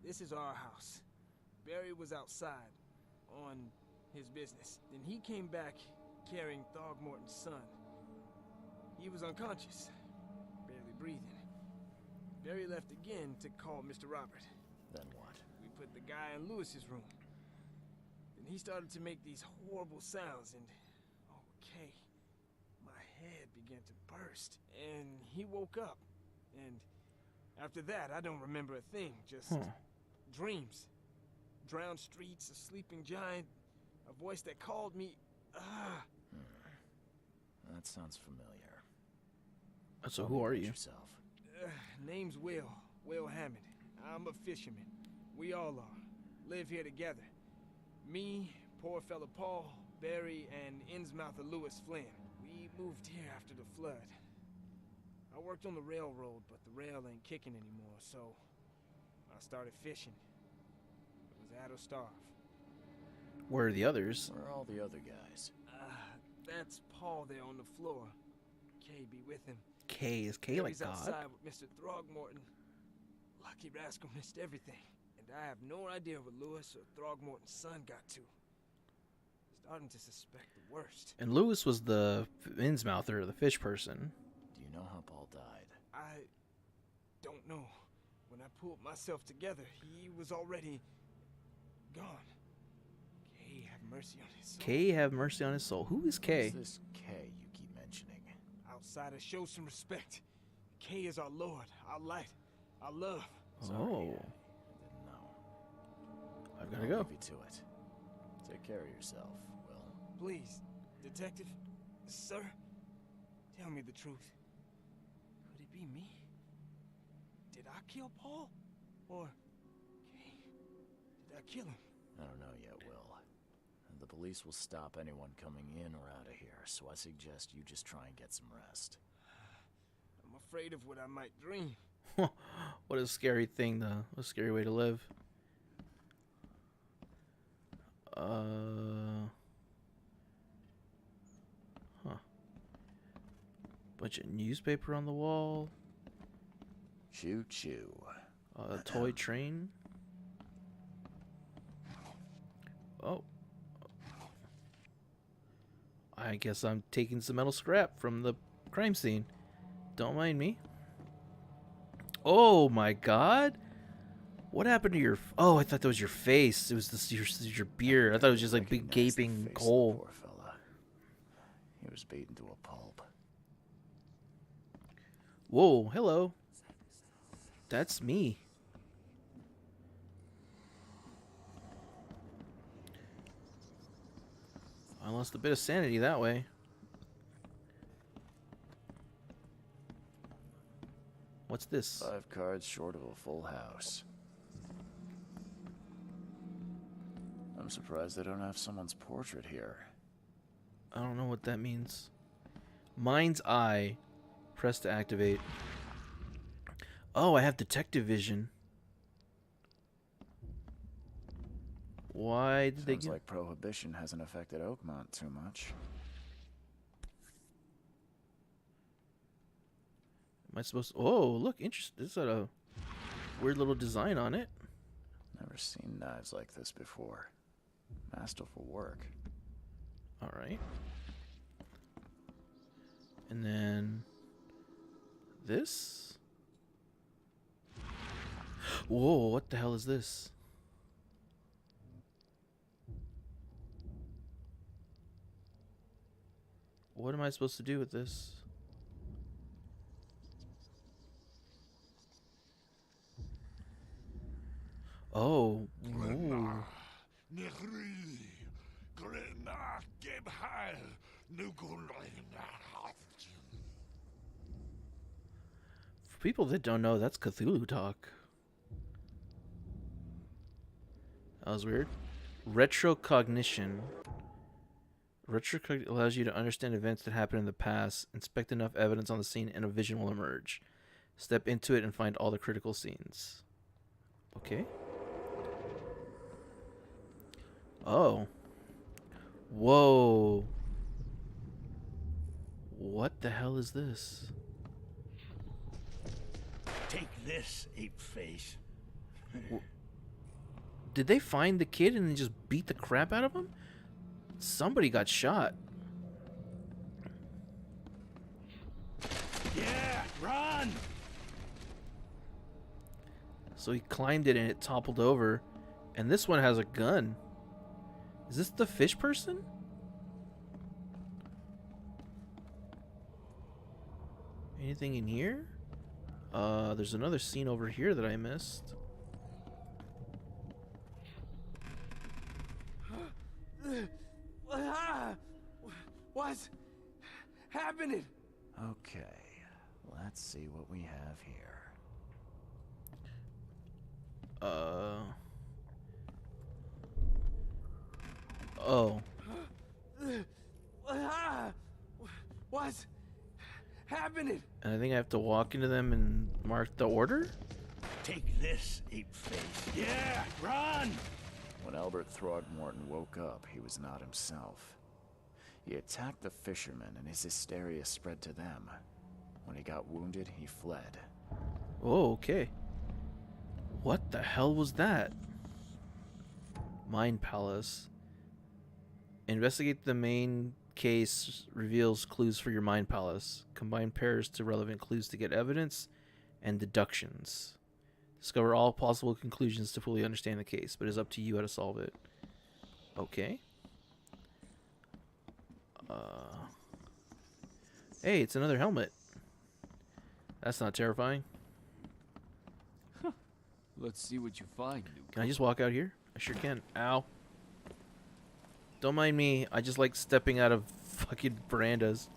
This is our house. Barry was outside on his business. Then he came back carrying Throgmorton's son. He was unconscious, barely breathing. Barry left again to call Mr. Robert. Then what? We put the guy in Lewis's room. Then he started to make these horrible sounds and... Okay, began to burst, and he woke up. And after that, I don't remember a thing, just dreams. Drowned streets, a sleeping giant, a voice that called me. That sounds familiar. So Tell who me are about you? Yourself. Name's Will Hammond. I'm a fisherman. We all are. Live here together. Me, poor fella Paul, Barry, and Innsmouther Lewis Flynn. We moved here after the flood. I worked on the railroad, but the rail ain't kicking anymore, so I started fishing. It was at or starve. Where are the others? Where are all the other guys? That's Paul there on the floor. Kay be with him. K is K like Barry's God? outside with Mr. Throgmorton. Lucky rascal missed everything. And I have no idea what Lewis or Throgmorton's son got to. Starting to suspect the worst. And Lewis was the Innsmouther, the fish person. Do you know how Paul died? I don't know. When I pulled myself together, he was already gone. Kay have mercy on his soul. K have mercy on his soul. Who is K? Who's this K you keep mentioning? Outsiders, show some respect. Kay is our Lord, our light, our love. Sorry, Oh, I didn't know. I've gotta I'll go. leave you to it. Take care of yourself, Will. Please, detective, sir, tell me the truth. Could it be me? Did I kill Paul? Or Kay? Did I kill him? I don't know yet, Will. The police will stop anyone coming in or out of here, so I suggest you just try and get some rest. I'm afraid of what I might dream. What a scary thing, though. What a scary way to live. Bunch of newspaper on the wall. Choo choo. A toy train. Oh. I guess I'm taking some metal scrap from the crime scene. Don't mind me. Oh my god. What happened to your... Oh, I thought that was your face. It was this, your beard. I thought it was just like big Recognize the gaping face of the hole. Poor fella. He was beaten to a pulp. Whoa, hello. That's me. I lost a bit of sanity that way. What's this? 5 cards short of a full house. I'm surprised they don't have someone's portrait here. I don't know what that means. Mind's Eye. Press to activate. Oh, I have detective vision. Why did they Sounds get... like Prohibition hasn't affected Oakmont too much. Am I supposed to... Oh, look, interesting. This got a weird little design on it. Never seen knives like this before. Masterful work. Alright. And then... This? Whoa, what the hell is this? What am I supposed to do with this? Oh. Ooh. For people that don't know, that's Cthulhu talk. That was weird. Retrocognition. Retrocognition allows you to understand events that happened in the past, inspect enough evidence on the scene, and a vision will emerge. Step into it and find all the critical scenes. Okay. Oh. Whoa. What the hell is this? Take this, ape face. Did they find the kid and then just beat the crap out of him? Somebody got shot. Yeah, run! So he climbed it and it toppled over. And this one has a gun. Is this the fish person? Anything in here? There's another scene over here that I missed. What's happening? Okay, let's see what we have here. Oh. What's happening? And I think I have to walk into them and mark the order? Take this, ape-face. Yeah, run! When Albert Throgmorton woke up, he was not himself. He attacked the fishermen, and his hysteria spread to them. When he got wounded, he fled. Oh, okay. What the hell was that? Mind Palace. Investigate the main case reveals clues for your Mind Palace. Combine pairs to relevant clues to get evidence and deductions. Discover all possible conclusions to fully understand the case, but it's up to you how to solve it. Okay. Hey, it's another helmet. That's not terrifying. Let's see what you find, Luke. Can I just walk out here? I sure can. Ow. Don't mind me. I just like stepping out of fucking verandas.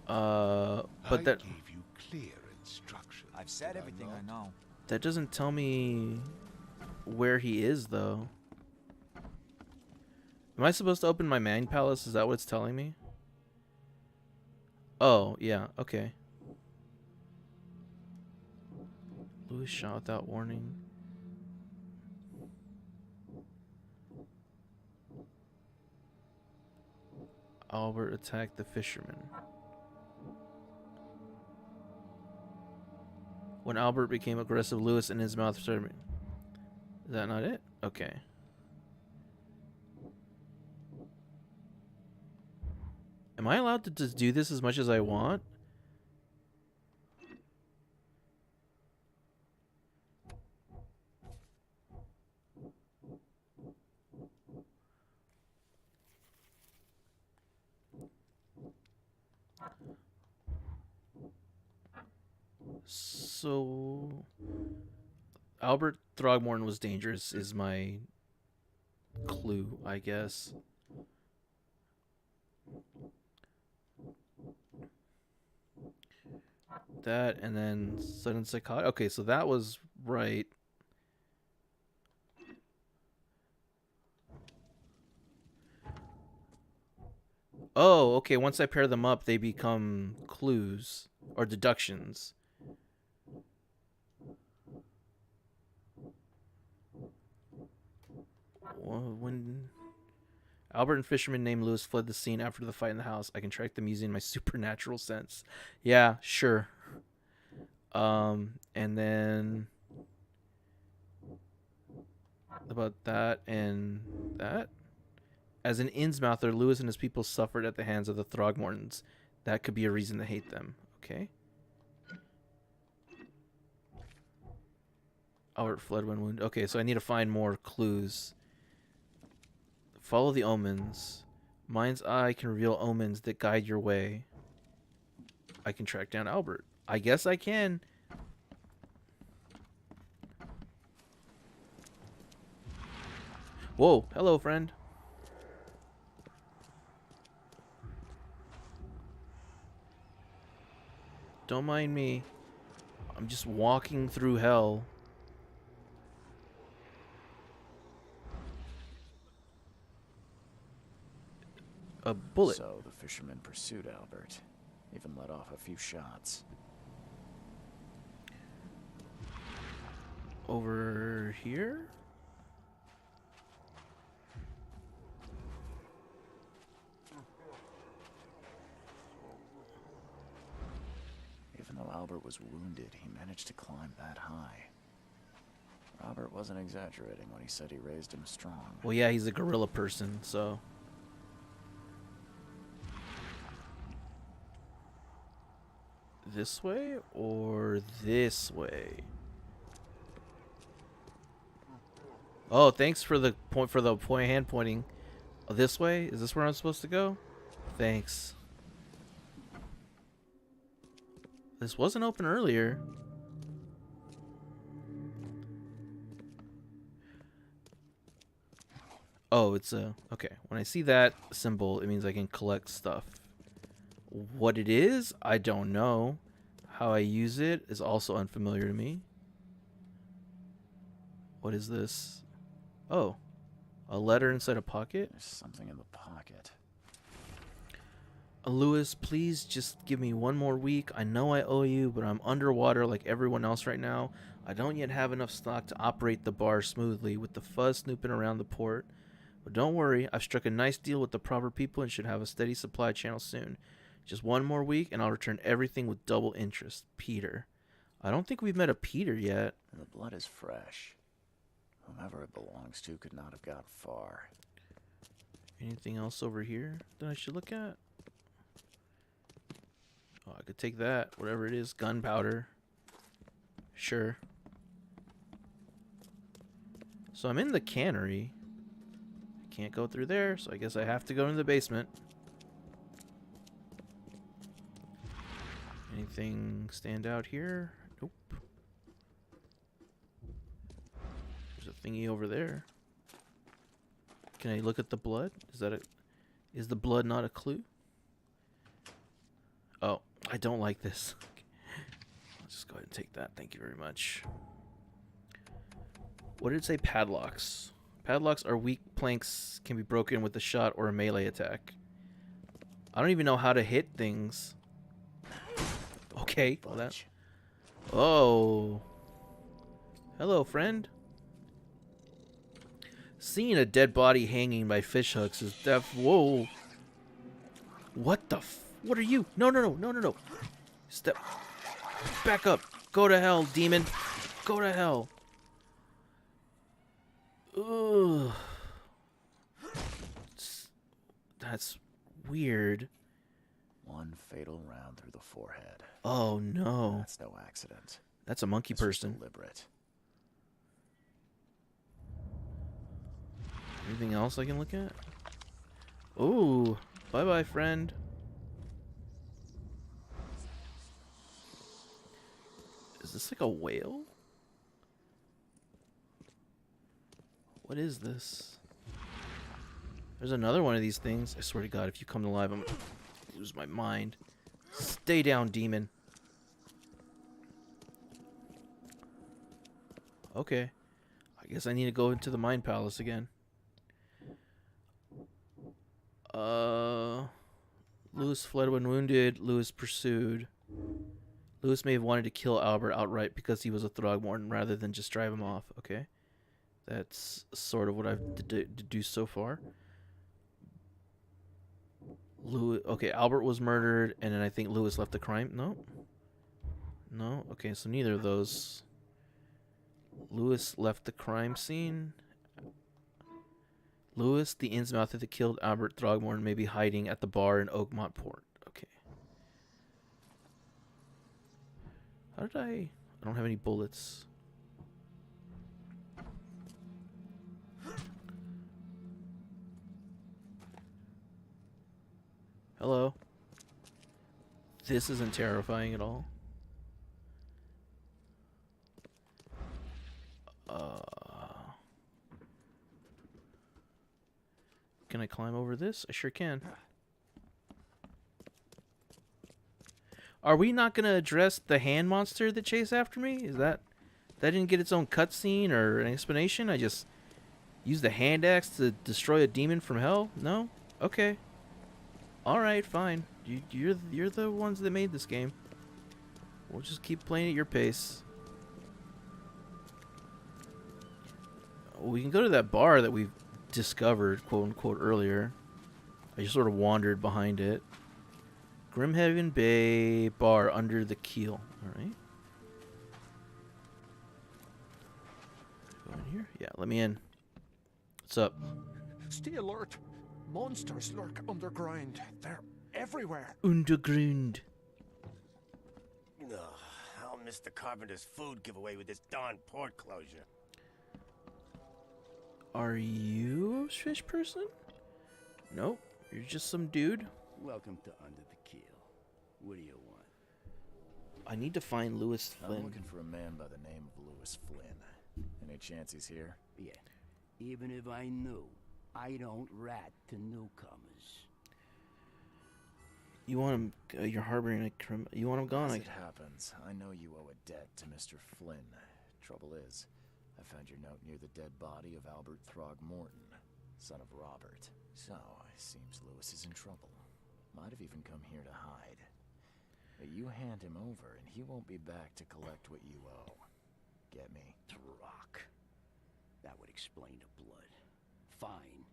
But that gave you clear instructions. I've said everything I know. that doesn't tell me where he is, though. Am I supposed to open my Mind Palace? Is that what it's telling me? Oh, yeah. Okay. Louis shot without warning. Albert attacked the fisherman. When Albert became aggressive, Louis in his mouth started. Is that not it? Okay. Am I allowed to just do this as much as I want? So Albert Throgmorton was dangerous is my clue, I guess. That and then sudden psychotic. Okay, so that was right. Oh, okay. Once I pair them up, they become clues or deductions. When Albert and fisherman named Lewis fled the scene after the fight in the house, I can track them using my supernatural sense. Yeah, sure. And then about that and that. As an Innsmouther, Lewis and his people suffered at the hands of the Throgmortons. That could be a reason to hate them. Okay. Albert fled when wounded. Okay, so I need to find more clues. Follow the omens. Mind's eye can reveal omens that guide your way. I can track down Albert. I guess I can. Whoa, hello, friend. Don't mind me. I'm just walking through hell. A bullet. So the fisherman pursued Albert, even let off a few shots. Over here? Even though Albert was wounded, he managed to climb that high. Robert wasn't exaggerating when he said he raised him strong. Well, yeah, he's a gorilla person, so... This way or this way? Oh, thanks for the hand pointing. Oh, this way? Is this where I'm supposed to go? Thanks. This wasn't open earlier. Oh, it's a... Okay, when I see that symbol, it means I can collect stuff. What it is, I don't know. How I use it is also unfamiliar to me. What is this? Oh, a letter inside a pocket? There's something in the pocket. Lewis, please just give me one more week. I know I owe you, but I'm underwater like everyone else right now. I don't yet have enough stock to operate the bar smoothly with the fuzz snooping around the port. But don't worry, I've struck a nice deal with the proper people and should have a steady supply channel soon. Just one more week and I'll return everything with double interest. Peter. I don't think we've met a Peter yet. The blood is fresh. Whomever it belongs to could not have got far. Anything else over here that I should look at? Oh, I could take that. Whatever it is. Gunpowder. Sure. So I'm in the cannery. Can't go through there, so I guess I have to go into the basement. Anything stand out here? Nope. There's a thingy over there. Can I look at the blood? Is the blood not a clue? Oh, I don't like this. I'll just go ahead and take that. Thank you very much. What did it say? Padlocks. Padlocks are weak planks, can be broken with a shot or a melee attack. I don't even know how to hit things. Okay. Well, that... Oh. Hello, friend. Seeing a dead body hanging by fishhooks is Whoa. What the What are you? No, no, no, no, no, no. Step. Back up. Go to hell, demon. Go to hell. Ugh. That's weird. One fatal round through the forehead. Oh no. That's no accident. That's a monkey person. Deliberate. Anything else I can look at? Ooh. Bye-bye, friend. Is this like a whale? What is this? There's another one of these things. I swear to God, if you come to life, I'm gonna lose my mind. Stay down, demon. Okay. I guess I need to go into the Mind Palace again. Lewis fled when wounded. Lewis pursued. Lewis may have wanted to kill Albert outright because he was a Throgmorton rather than just drive him off. Okay. That's sort of what I've deduced so far. Okay, Albert was murdered, and then I think Lewis left the crime. No? No? Okay, so neither of those. Lewis left the crime scene. Lewis, the Innsmouther that killed Albert Throgmorton, may be hiding at the bar in Oakmont Port. Okay. How did I don't have any bullets. Hello. This isn't terrifying at all. Can I climb over this? I sure can. Are we not going to address the hand monster that chased after me? Is that didn't get its own cutscene or an explanation? I just used the hand axe to destroy a demon from hell? No? Okay. All right, fine. You're the ones that made this game. We'll just keep playing at your pace. We can go to that bar that we've discovered, quote unquote, earlier. I just sort of wandered behind it. Grimhaven Bay Bar under the keel. All right. Go in here. Yeah, let me in. What's up? Stay alert. Monsters lurk underground. They're everywhere. Underground. Ugh, I'll miss the carpenter's food giveaway with this darn port closure. Are you a fish person? Nope. You're just some dude. Welcome to Under the Keel. What do you want? I need to find Lewis I'm Flynn. looking for a man by the name of Lewis Flynn. Any chance he's here? Yeah. Even if I knew, I don't rat to newcomers. You want him? You're harboring a criminal. You want him gone? As it happens, I know you owe a debt to Mr. Flynn. Trouble is, I found your note near the dead body of Albert Throgmorton, son of Robert. So, it seems Lewis is in trouble. Might have even come here to hide. But you hand him over, and he won't be back to collect what you owe. Get me? Rock. That would explain the blood. Fine.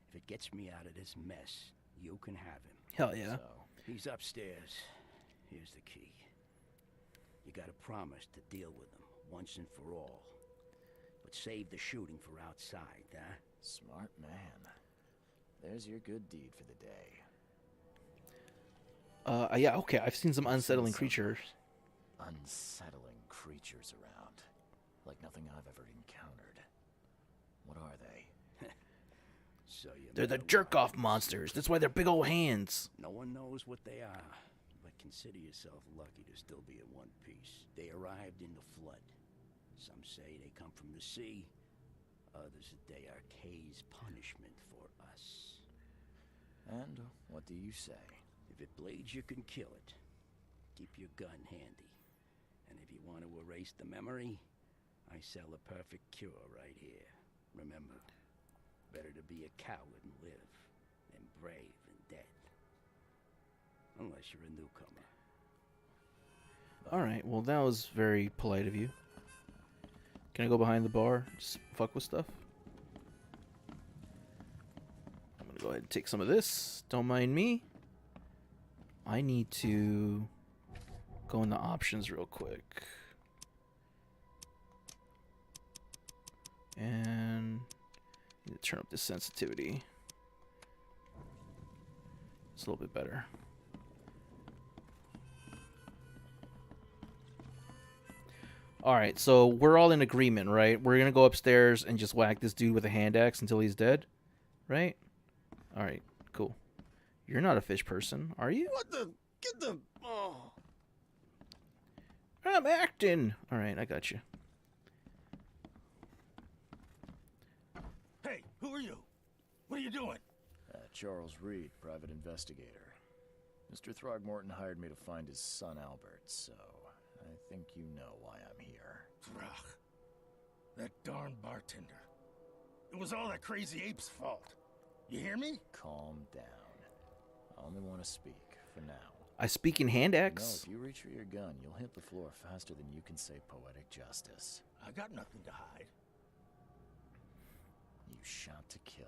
If it gets me out of this mess, you can have him. Hell yeah. So, he's upstairs. Here's the key. You gotta promise to deal with him once and for all. But save the shooting for outside, huh? Smart man. There's your good deed for the day. Yeah, okay. I've seen some unsettling creatures. Unsettling creatures around. Like nothing I've ever encountered. What are they? So you They're the know jerk-off monsters. That's why they're big old hands. No one knows what they are, but consider yourself lucky to still be in one piece. They arrived in the flood. Some say they come from the sea. Others that they are Kay's punishment for us. And what do you say? If it bleeds, you can kill it. Keep your gun handy. And if you want to erase the memory, I sell a perfect cure right here. Remember, better to be a coward and live than brave and dead. Unless you're a newcomer. Alright, well that was very polite of you. Can I go behind the bar? Just fuck with stuff? I'm gonna go ahead and take some of this. Don't mind me. I need to go in the options real quick. And need to turn up the sensitivity. It's a little bit better. Alright, so we're all in agreement, right? We're gonna go upstairs and just whack this dude with a hand axe until he's dead, right? Alright, cool. You're not a fish person, are you? What the? Get the. Oh. I'm acting. Alright, I got you. Hey, who are you? What are you doing? Charles Reed, private investigator. Mr. Throgmorton hired me to find his son Albert, so I think you know why I'm here. Rock. That darn bartender. It was all that crazy ape's fault. You hear me? Calm down. I only want to speak, for now. I speak in hand No, axe? if you reach for your gun, you'll hit the floor faster than you can say poetic justice. I got nothing to hide. You shot to kill.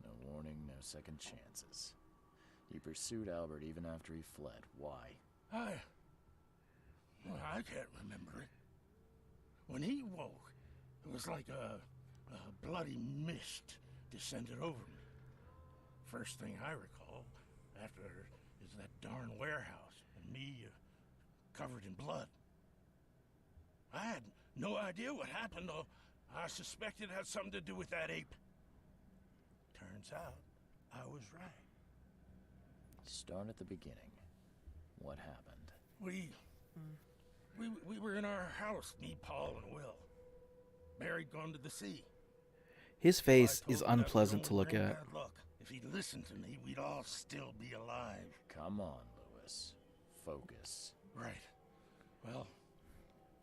No warning, no second chances. You pursued Albert even after he fled. Why? I can't remember it. When he woke, it was like a bloody mist descended over me. First thing I recall after is that darn warehouse and me covered in blood. I had no idea what happened, though. I suspected it had something to do with that ape. Turns out, I was right. Start at the beginning. What happened? We were in our house, me, Paul, and Will. Barry'd gone to the sea. His face I is told him that unpleasant would to look bring at. bad luck. If he'd listened to me, we'd all still be alive. Come on, Lewis. Focus. Right. Well,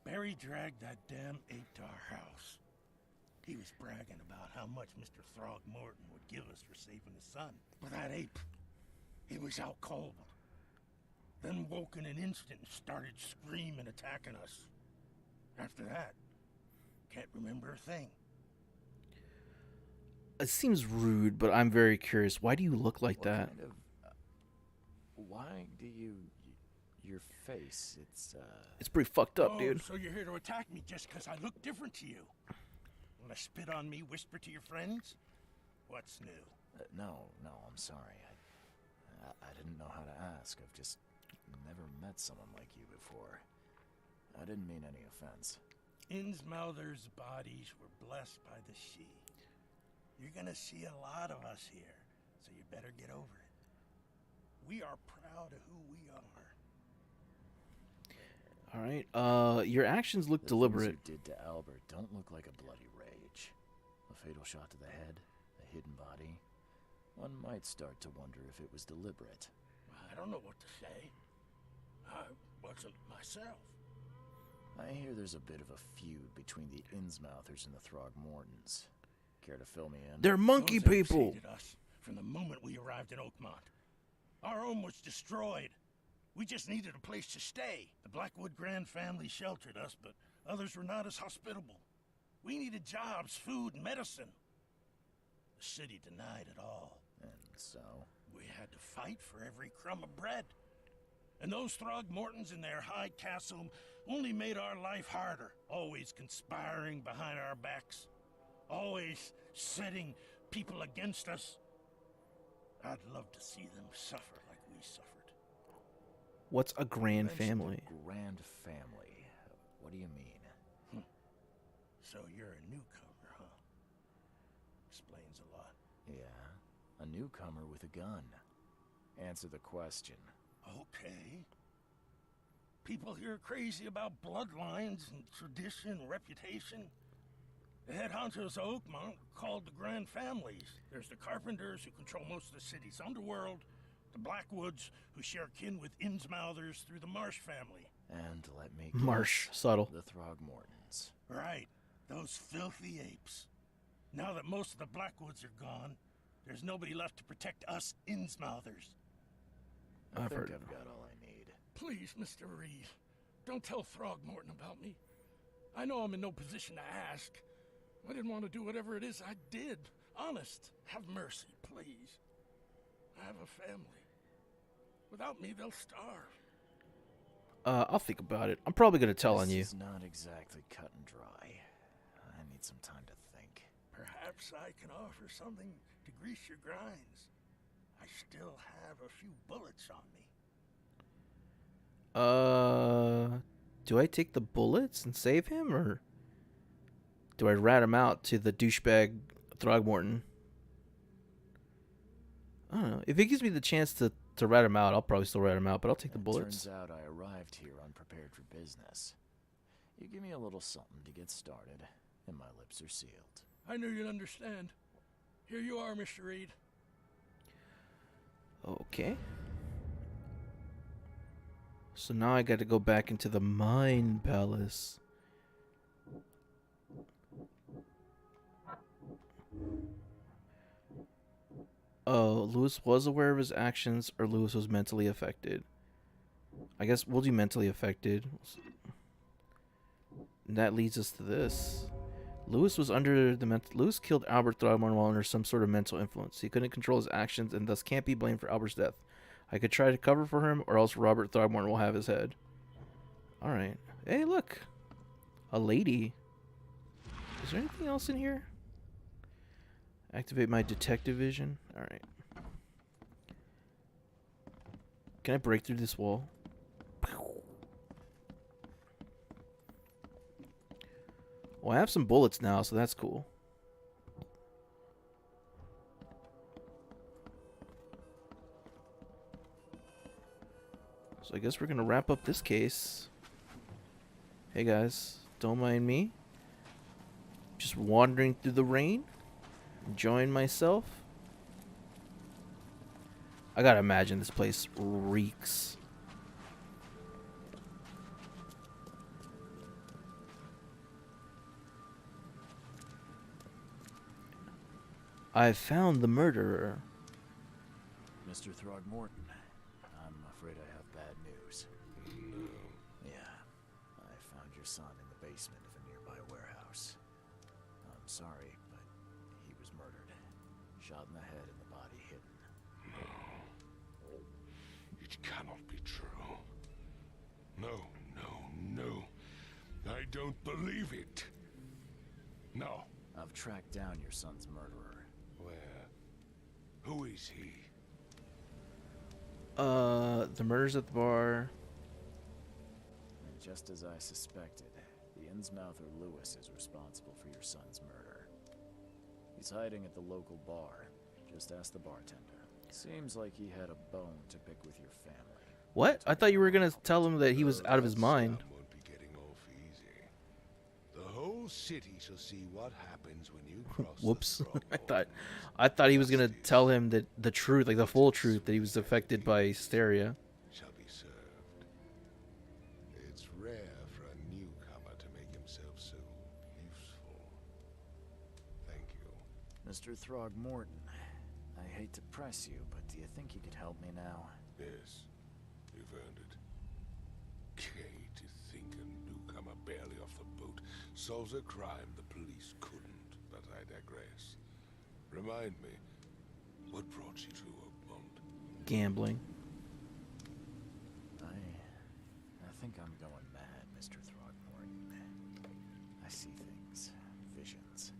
Barry dragged that damn ape to our house. He was bragging about how much Mr. Throgmorton would give us for saving his son. But that ape, he was out cold. Then woke in an instant and started screaming, attacking us. After that, can't remember a thing. It seems rude, but I'm very curious. Why do you look like that? Kind of, why do you... Your face, It's pretty fucked up, Oh, dude. so you're here to attack me just because I look different to you? Wanna spit on me, whisper to your friends? What's new? No, I'm sorry. I didn't know how to ask. I've just never met someone like you before. I didn't mean any offense. Innsmouther's bodies were blessed by the sea. You're gonna see a lot of us here, so you better get over it. We are proud of who we are. All right. Your actions look The deliberate. things you did to Albert don't look like a bloody rage. A fatal shot to the head, a hidden body. One might start to wonder if it was deliberate. I don't know what to say. I wasn't myself. I hear there's a bit of a feud between the Innsmouthers and the Throgmortons. Care to fill me in? They're monkey Those people. preceded us from the moment we arrived in Oakmont. Our home was destroyed. We just needed a place to stay. The Blackwood Grand family sheltered us, but others were not as hospitable. We needed jobs, food, and medicine. The city denied it all. And so? We had to fight for every crumb of bread. And those Throgmortons in their high castle only made our life harder, always conspiring behind our backs, always setting people against us. I'd love to see them suffer like we suffered. What's a grand You mentioned family? a grand family. What do you mean? So you're a newcomer, huh? Explains a lot. Yeah, a newcomer with a gun. Answer the question. Okay. People here are crazy about bloodlines and tradition and reputation. The head honchos of Oakmont are called the Grand Families. There's the Carpenters, who control most of the city's underworld, the Blackwoods, who share kin with Innsmouthers through the Marsh family. And let me guess, Marsh, subtle. The Throgmortons. Right, those filthy apes. Now that most of the Blackwoods are gone, there's nobody left to protect us Innsmouthers. I I've think heard. I've got all I need. Please, Mr. Reed, don't tell Throgmorton about me. I know I'm in no position to ask. I didn't want to do whatever it is I did. Honest, have mercy, please. I have a family. Without me, they'll starve. I'll think about it. I'm probably gonna tell This on you. is not exactly cut and dry. I need some time to think. Perhaps I can offer something to grease your grinds. I still have a few bullets on me. Do I take the bullets and save him, or do I rat him out to the douchebag Throgmorton? I don't know. If it gives me the chance to rat him out, I'll probably still rat him out, but I'll take the bullets. Turns out I arrived here unprepared for business. You give me a little something to get started, and my lips are sealed. I knew you'd understand. Here you are, Mr. Reed. Okay. So now I got to go back into the Mind Palace. Oh, Lewis was aware of his actions, or Lewis was mentally affected. I guess we'll do mentally affected. And that leads us to this. Lewis was under the Lewis killed Albert Throgmorton while under some sort of mental influence. He couldn't control his actions and thus can't be blamed for Albert's death. I could try to cover for him, or else Robert Throgmorton will have his head. Alright. Hey, look. A lady. Is there anything else in here? Activate my detective vision. Alright. Can I break through this wall? Well, I have some bullets now, so that's cool. So I guess we're gonna wrap up this case. Hey guys, don't mind me. Just wandering through the rain, enjoying myself. I gotta imagine this place reeks. I've found the murderer. Mr. Throgmorton, I'm afraid I have bad news. Yeah, I found your son in the basement of a nearby warehouse. I'm sorry, but he was murdered. Shot in the head and the body hidden. It cannot be true. No, no, no. I don't believe it. No. I've tracked down your son's murderer. Where? Who is he? The murders at the bar. And just as I suspected, the Innsmouther Lewis is responsible for your son's murder. He's hiding at the local bar. Just ask the bartender. Seems like he had a bone to pick with your family. What? I thought you were gonna tell him that he was out of his mind. Someone city shall see what happens when you cross Whoops. the Throg I thought he was gonna tell him that the truth, like the full truth, that he was affected by hysteria. shall be served. It's rare for a newcomer to make himself so useful. Thank you. Mr. Throgmorton, I hate to press you, but do you think you could help me now? Yes, you've earned it. Gay to think a newcomer barely off the boat solves a crime the police couldn't, but I digress. Remind me, what brought you to Oakmont? Gambling. I think I'm going mad, Mr. Throgmorton. I see things, visions,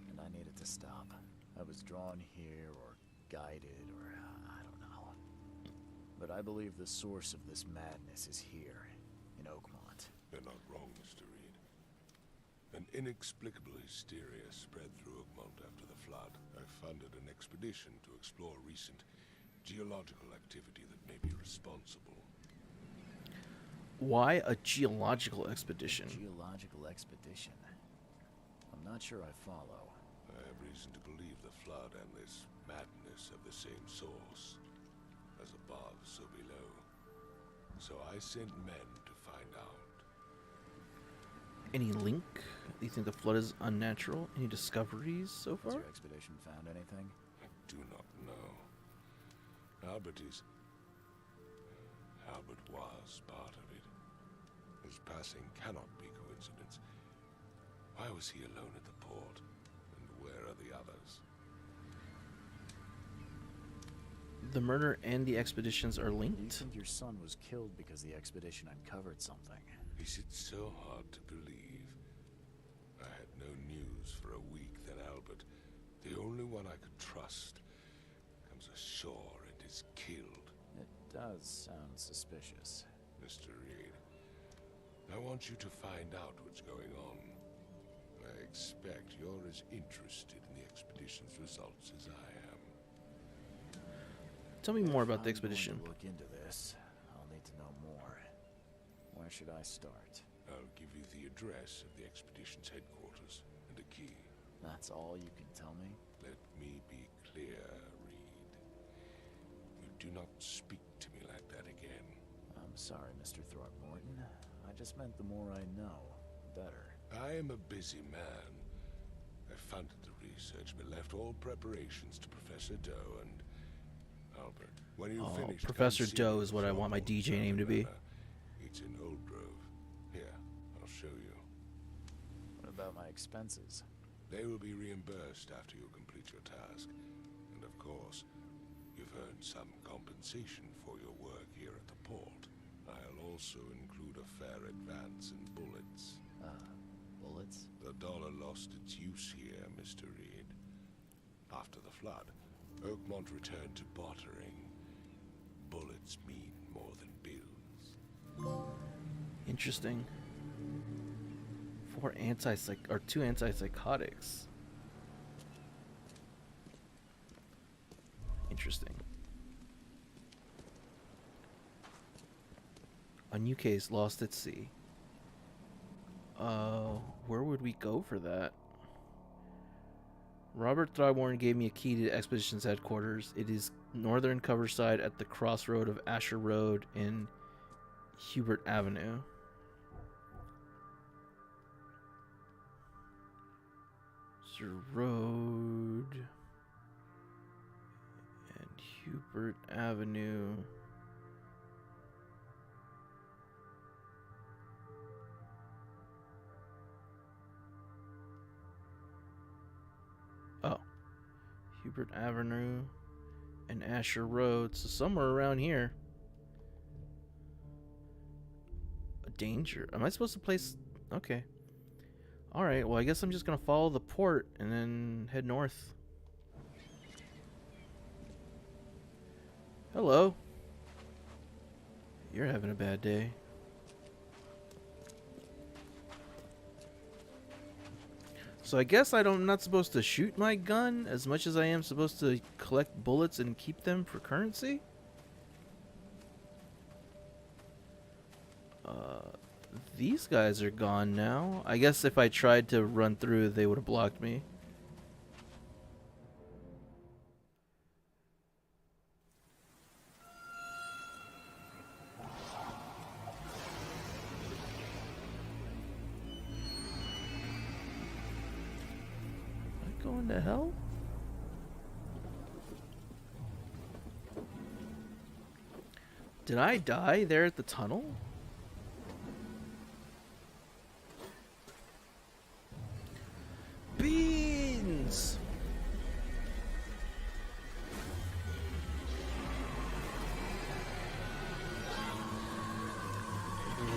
and I needed to stop. I was drawn here or guided or I don't know. But I believe the source of this madness is here, in Oakmont. You're not wrong, Mr. Reed. An inexplicable hysteria spread through Oakmont after the flood. I funded an expedition to explore recent geological activity that may be responsible. Why a geological expedition? Geological expedition? I'm not sure I follow. I have reason to believe the flood and this madness have the same source. As above, so below. So I sent men to find out. Any link? Do you think the flood is unnatural? Any discoveries so Has far? your expedition found anything? I do not know. Albert was part of it. His passing cannot be coincidence. Why was he alone at the port? And where are the others? The murder and the expeditions are Do you linked? think your son was killed because the expedition uncovered something? Is it so hard to believe? I had no news for a week, then Albert, the only one I could trust, comes ashore and is killed. It does sound suspicious. Mr. Reed, I want you to find out what's going on. I expect you're as interested in the expedition's results as I am. Tell me more about the If I'm going expedition. to look into this, I'll need to know more. Where should I start? I'll give you the address of the expedition's headquarters and a key. That's all you can tell me? Let me be clear, Reed. You do not speak to me like that again. I'm sorry, Mr. Throgmorton. I just meant the more I know, the better. I am a busy man. I funded the research, but left all preparations to Professor Doe and Albert. When you Oh, finish, Professor Doe is what I want my DJ name to be. It's in Old Grove. Here, I'll show you. What about my expenses? They will be reimbursed after you complete your task. And of course, you've earned some compensation for your work here at the port. I'll also include a fair advance in bullets. Bullets? The dollar lost its use here, Mr. Reed. After the flood, Oakmont returned to bartering. Bullets mean more than bills. Interesting. Two antipsychotics. Interesting. A new case lost at sea. Where would we go for that? Robert Throgmorton gave me a key to the expedition's headquarters. It is northern coverside at the crossroad of Asher Road and Hubert Avenue. Asher Road and Hubert Avenue. Oh, Hubert Avenue and Asher Road, so somewhere around here. A danger. Am I supposed to place? Okay. All right. Well, I guess I'm just gonna follow the port and then head north. Hello. You're having a bad day. So I guess I'm not supposed to shoot my gun as much as I am supposed to collect bullets and keep them for currency? These guys are gone now. I guess if I tried to run through, they would have blocked me. Am I going to hell? Did I die there at the tunnel? Beans!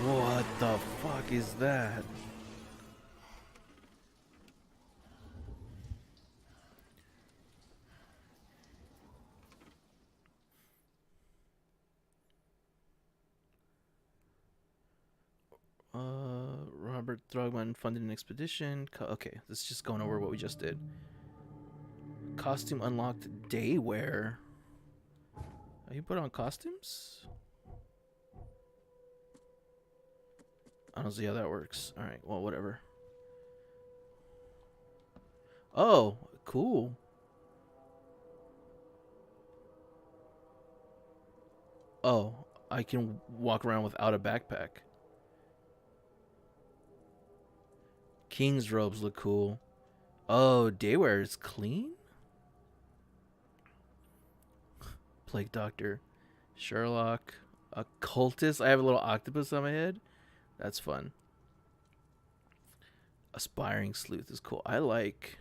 What the fuck is that? Robert Throgman funded an expedition. Okay, this is just going over what we just did. Costume unlocked daywear. Are you put on costumes? I don't see how that works. Alright, well, whatever. Oh, cool. Oh, I can walk around without a backpack. King's robes look cool. Oh, daywear is clean? Plague Doctor. Sherlock. Occultist. I have a little octopus on my head. That's fun. Aspiring sleuth is cool. I like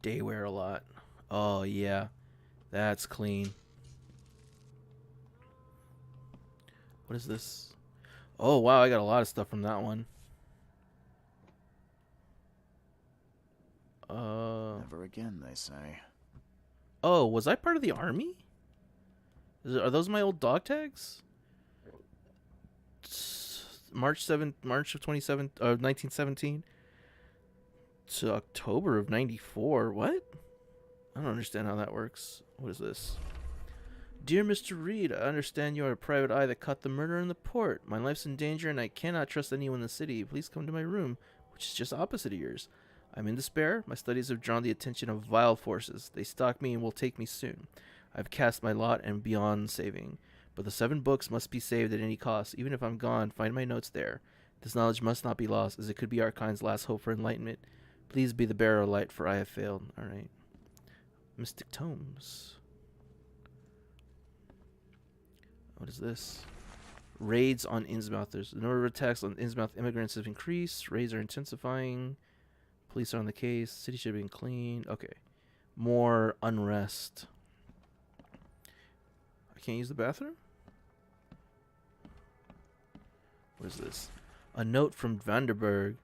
daywear a lot. Oh, yeah. That's clean. What is this? Oh, wow. I got a lot of stuff from that one. Never again, they say. Oh, was I part of the army? Are those my old dog tags? March of 1917 to October of 94. What? I don't understand how that works. What is this? Dear Mr. Reed, I understand you are a private eye that caught the murder in the port. My life's in danger and I cannot trust anyone in the city. Please come to my room, which is just opposite of yours. I'm in despair. My studies have drawn the attention of vile forces. They stalk me and will take me soon. I've cast my lot and beyond saving. But the 7 books must be saved at any cost. Even if I'm gone, find my notes there. This knowledge must not be lost, as it could be our kind's last hope for enlightenment. Please be the bearer of light, for I have failed. Alright. Mystic Tomes. What is this? Raids on Innsmouthers. The number of attacks on Innsmouth immigrants have increased. Raids are intensifying. Police are on the case. City should have been cleaned. Okay. More unrest. I can't use the bathroom? What is this? A note from Vanderberg.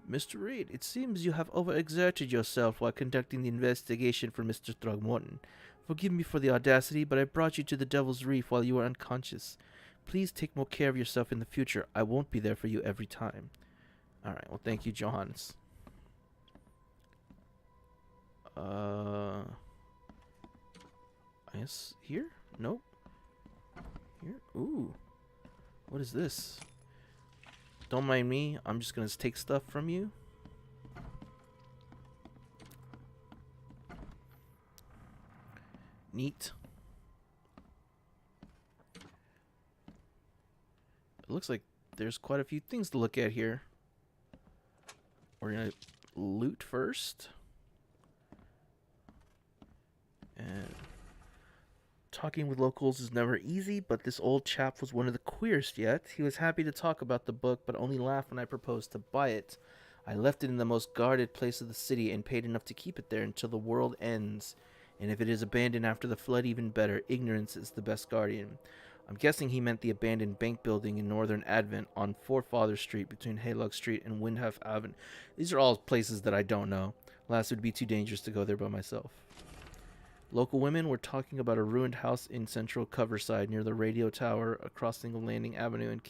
Mr. Reed, it seems you have overexerted yourself while conducting the investigation for Mr. Throgmorton. Forgive me for the audacity, but I brought you to the Devil's Reef while you were unconscious. Please take more care of yourself in the future. I won't be there for you every time. Alright, well, thank you, Johannes. I guess here? Nope. Here? Ooh. What is this? Don't mind me. I'm just gonna take stuff from you. Neat. It looks like there's quite a few things to look at here. We're gonna loot first. And talking with locals is never easy, but this old chap was one of the queerest yet. He was happy to talk about the book, but only laughed when I proposed to buy it. I left it in the most guarded place of the city and paid enough to keep it there until the world ends. And if it is abandoned after the flood, even better. Ignorance is the best guardian. I'm guessing he meant the abandoned bank building in Northern Advent on Forefather Street between Haylog Street and Windham Avenue. These are all places that I don't know. Last, it would be too dangerous to go there by myself. Local women were talking about a ruined house in central Coverside near the radio tower across Single Landing Avenue. And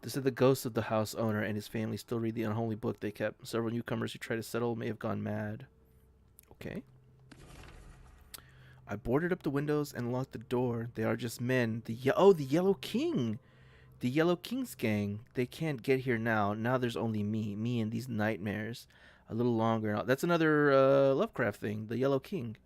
they said the ghosts of the house owner and his family still read the unholy book they kept. Several newcomers who tried to settle may have gone mad. Okay. I boarded up the windows and locked the door. They are just men. The Yellow King. The Yellow Kings gang, they can't get here now. Now there's only me and these nightmares. A little longer. That's another Lovecraft thing, the Yellow King.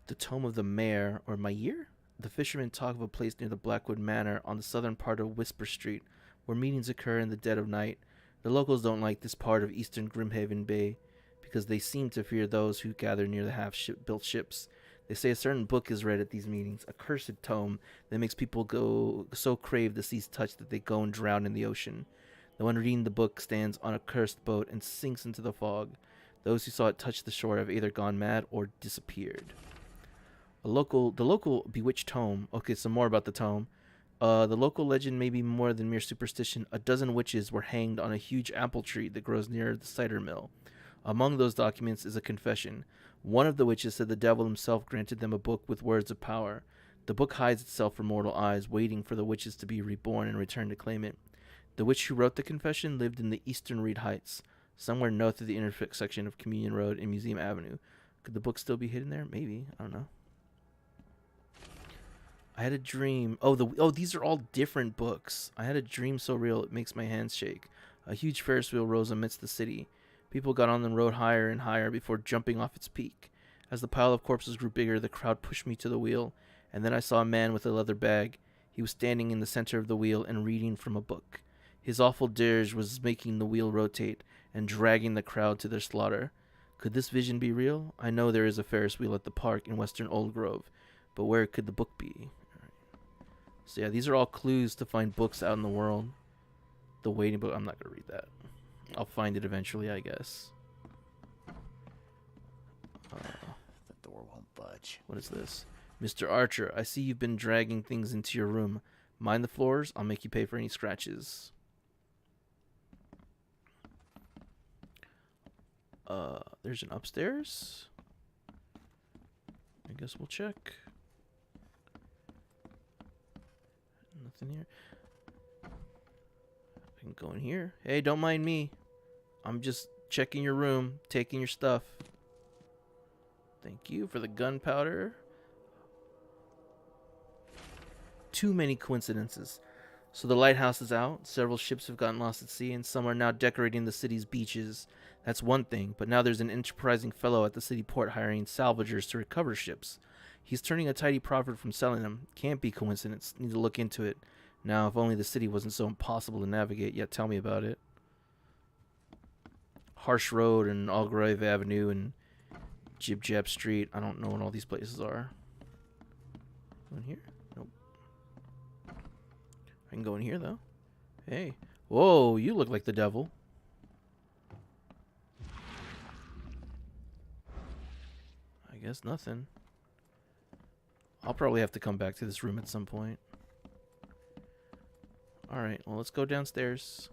The Tome of the Mayor, or Mayer? The fishermen talk of a place near the Blackwood Manor on the southern part of Whisper Street, where meetings occur in the dead of night. The locals don't like this part of eastern Grimhaven Bay, because they seem to fear those who gather near the half-built ships. They say a certain book is read at these meetings, a cursed tome that makes people go so crave the sea's touch that they go and drown in the ocean. The one reading the book stands on a cursed boat and sinks into the fog. Those who saw it touch the shore have either gone mad or disappeared. The local bewitched tome. Okay, some more about the tome. The local legend may be more than mere superstition. A dozen witches were hanged on a huge apple tree that grows near the cider mill. Among those documents is a confession. One of the witches said the devil himself granted them a book with words of power. The book hides itself from mortal eyes, waiting for the witches to be reborn and return to claim it. The witch who wrote the confession lived in the eastern Reed Heights, somewhere north of the intersection of Communion Road and Museum Avenue. Could the book still be hidden there? Maybe. I don't know. I had a dream. These are all different books. I had a dream so real it makes my hands shake. A huge Ferris wheel rose amidst the city. People got on and rode higher and higher before jumping off its peak. As the pile of corpses grew bigger, the crowd pushed me to the wheel, and then I saw a man with a leather bag. He was standing in the center of the wheel and reading from a book. His awful dirge was making the wheel rotate and dragging the crowd to their slaughter. Could this vision be real? I know there is a Ferris wheel at the park in Western Old Grove, but where could the book be? So yeah, these are all clues to find books out in the world. The Waiting Book. I'm not going to read that. I'll find it eventually, I guess. The door won't budge. What is this? Mr. Archer, I see you've been dragging things into your room. Mind the floors? I'll make you pay for any scratches. There's an upstairs. I guess we'll check. Nothing here. I can go in here. Hey, don't mind me. I'm just checking your room, taking your stuff. Thank you for the gunpowder. Too many coincidences. So the lighthouse is out, several ships have gotten lost at sea, and some are now decorating the city's beaches. That's one thing, but now there's an enterprising fellow at the city port hiring salvagers to recover ships. He's turning a tidy profit from selling them. Can't be coincidence. Need to look into it. Now, if only the city wasn't so impossible to navigate. Yeah, tell me about it. Harsh Road and Algrove Avenue and Jib Jab Street. I don't know what all these places are. Go in here? Nope. I can go in here, though. Hey. Whoa, you look like the devil. I guess nothing. I'll probably have to come back to this room at some point. Alright, well, let's go downstairs.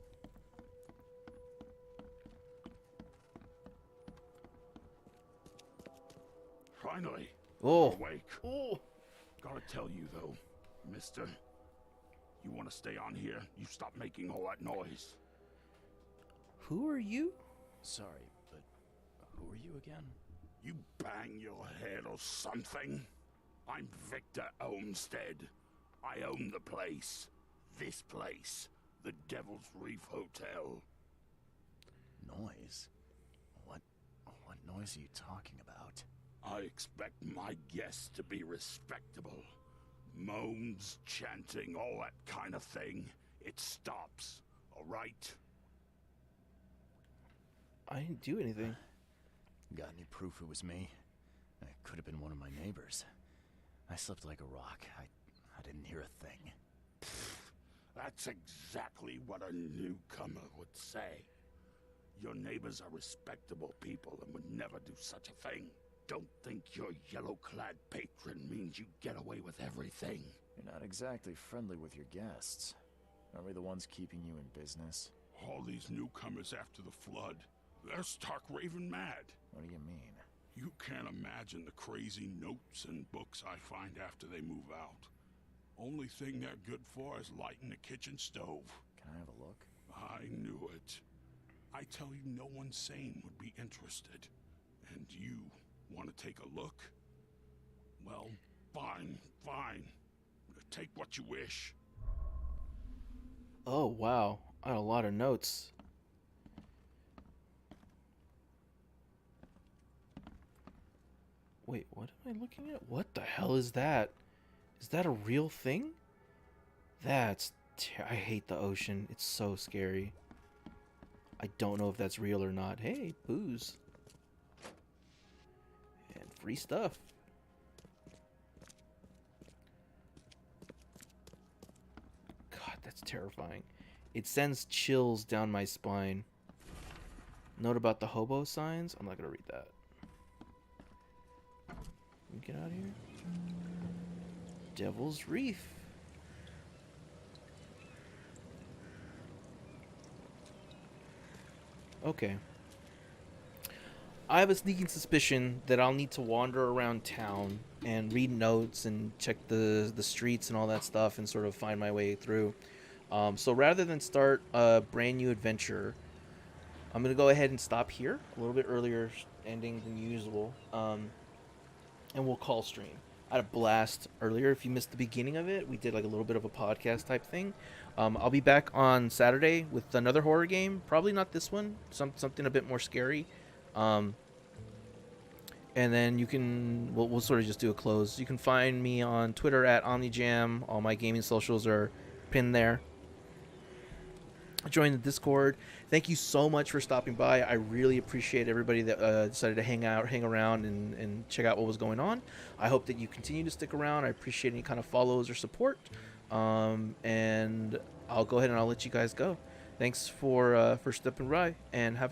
Finally. Oh. You're awake. Oh. Gotta tell you, though, mister. You want to stay on here? You stop making all that noise. Who are you? Sorry, but who are you again? You bang your head or something? I'm Victor Olmsted. I own the place. This place. The Devil's Reef Hotel. Noise? What noise are you talking about? I expect my guests to be respectable. Moans, chanting, all that kind of thing. It stops, all right? I didn't do anything. Got any proof it was me? It could have been one of my neighbors. I slept like a rock. I didn't hear a thing. That's exactly what a newcomer would say. Your neighbors are respectable people and would never do such a thing. Don't think your yellow-clad patron means you get away with everything. You're not exactly friendly with your guests. Are we the ones keeping you in business? All these newcomers after the flood, they're stark raving mad. What do you mean? You can't imagine the crazy notes and books I find after they move out. Only thing they're good for is lighting the kitchen stove. Can I have a look? I knew it. I tell you, no one sane would be interested. And you want to take a look? Well, fine. Take what you wish. Oh, wow. I had a lot of notes. Wait, what am I looking at? What the hell is that? Is that a real thing? I hate the ocean. It's so scary. I don't know if that's real or not. Hey, booze. And free stuff. God, that's terrifying. It sends chills down my spine. Note about the hobo signs? I'm not gonna read that. Let me get out of here. Devil's Reef. Okay. I have a sneaking suspicion that I'll need to wander around town and read notes and check the streets and all that stuff and sort of find my way through. So rather than start a brand new adventure, I'm going to go ahead and stop here, a little bit earlier ending than usual, and we'll call stream. I had a blast earlier. If you missed the beginning of it, we did like a little bit of a podcast type thing. I'll be back on Saturday with another horror game. Probably not this one. Something a bit more scary. And then we'll sort of just do a close. You can find me on Twitter at OmniJam. All my gaming socials are pinned there. Join the Discord. Thank you so much for stopping by. I really appreciate everybody that decided to hang around, and check out what was going on. I hope that you continue to stick around. I appreciate any kind of follows or support. And I'll go ahead and I'll let you guys go. Thanks for stepping by, and have a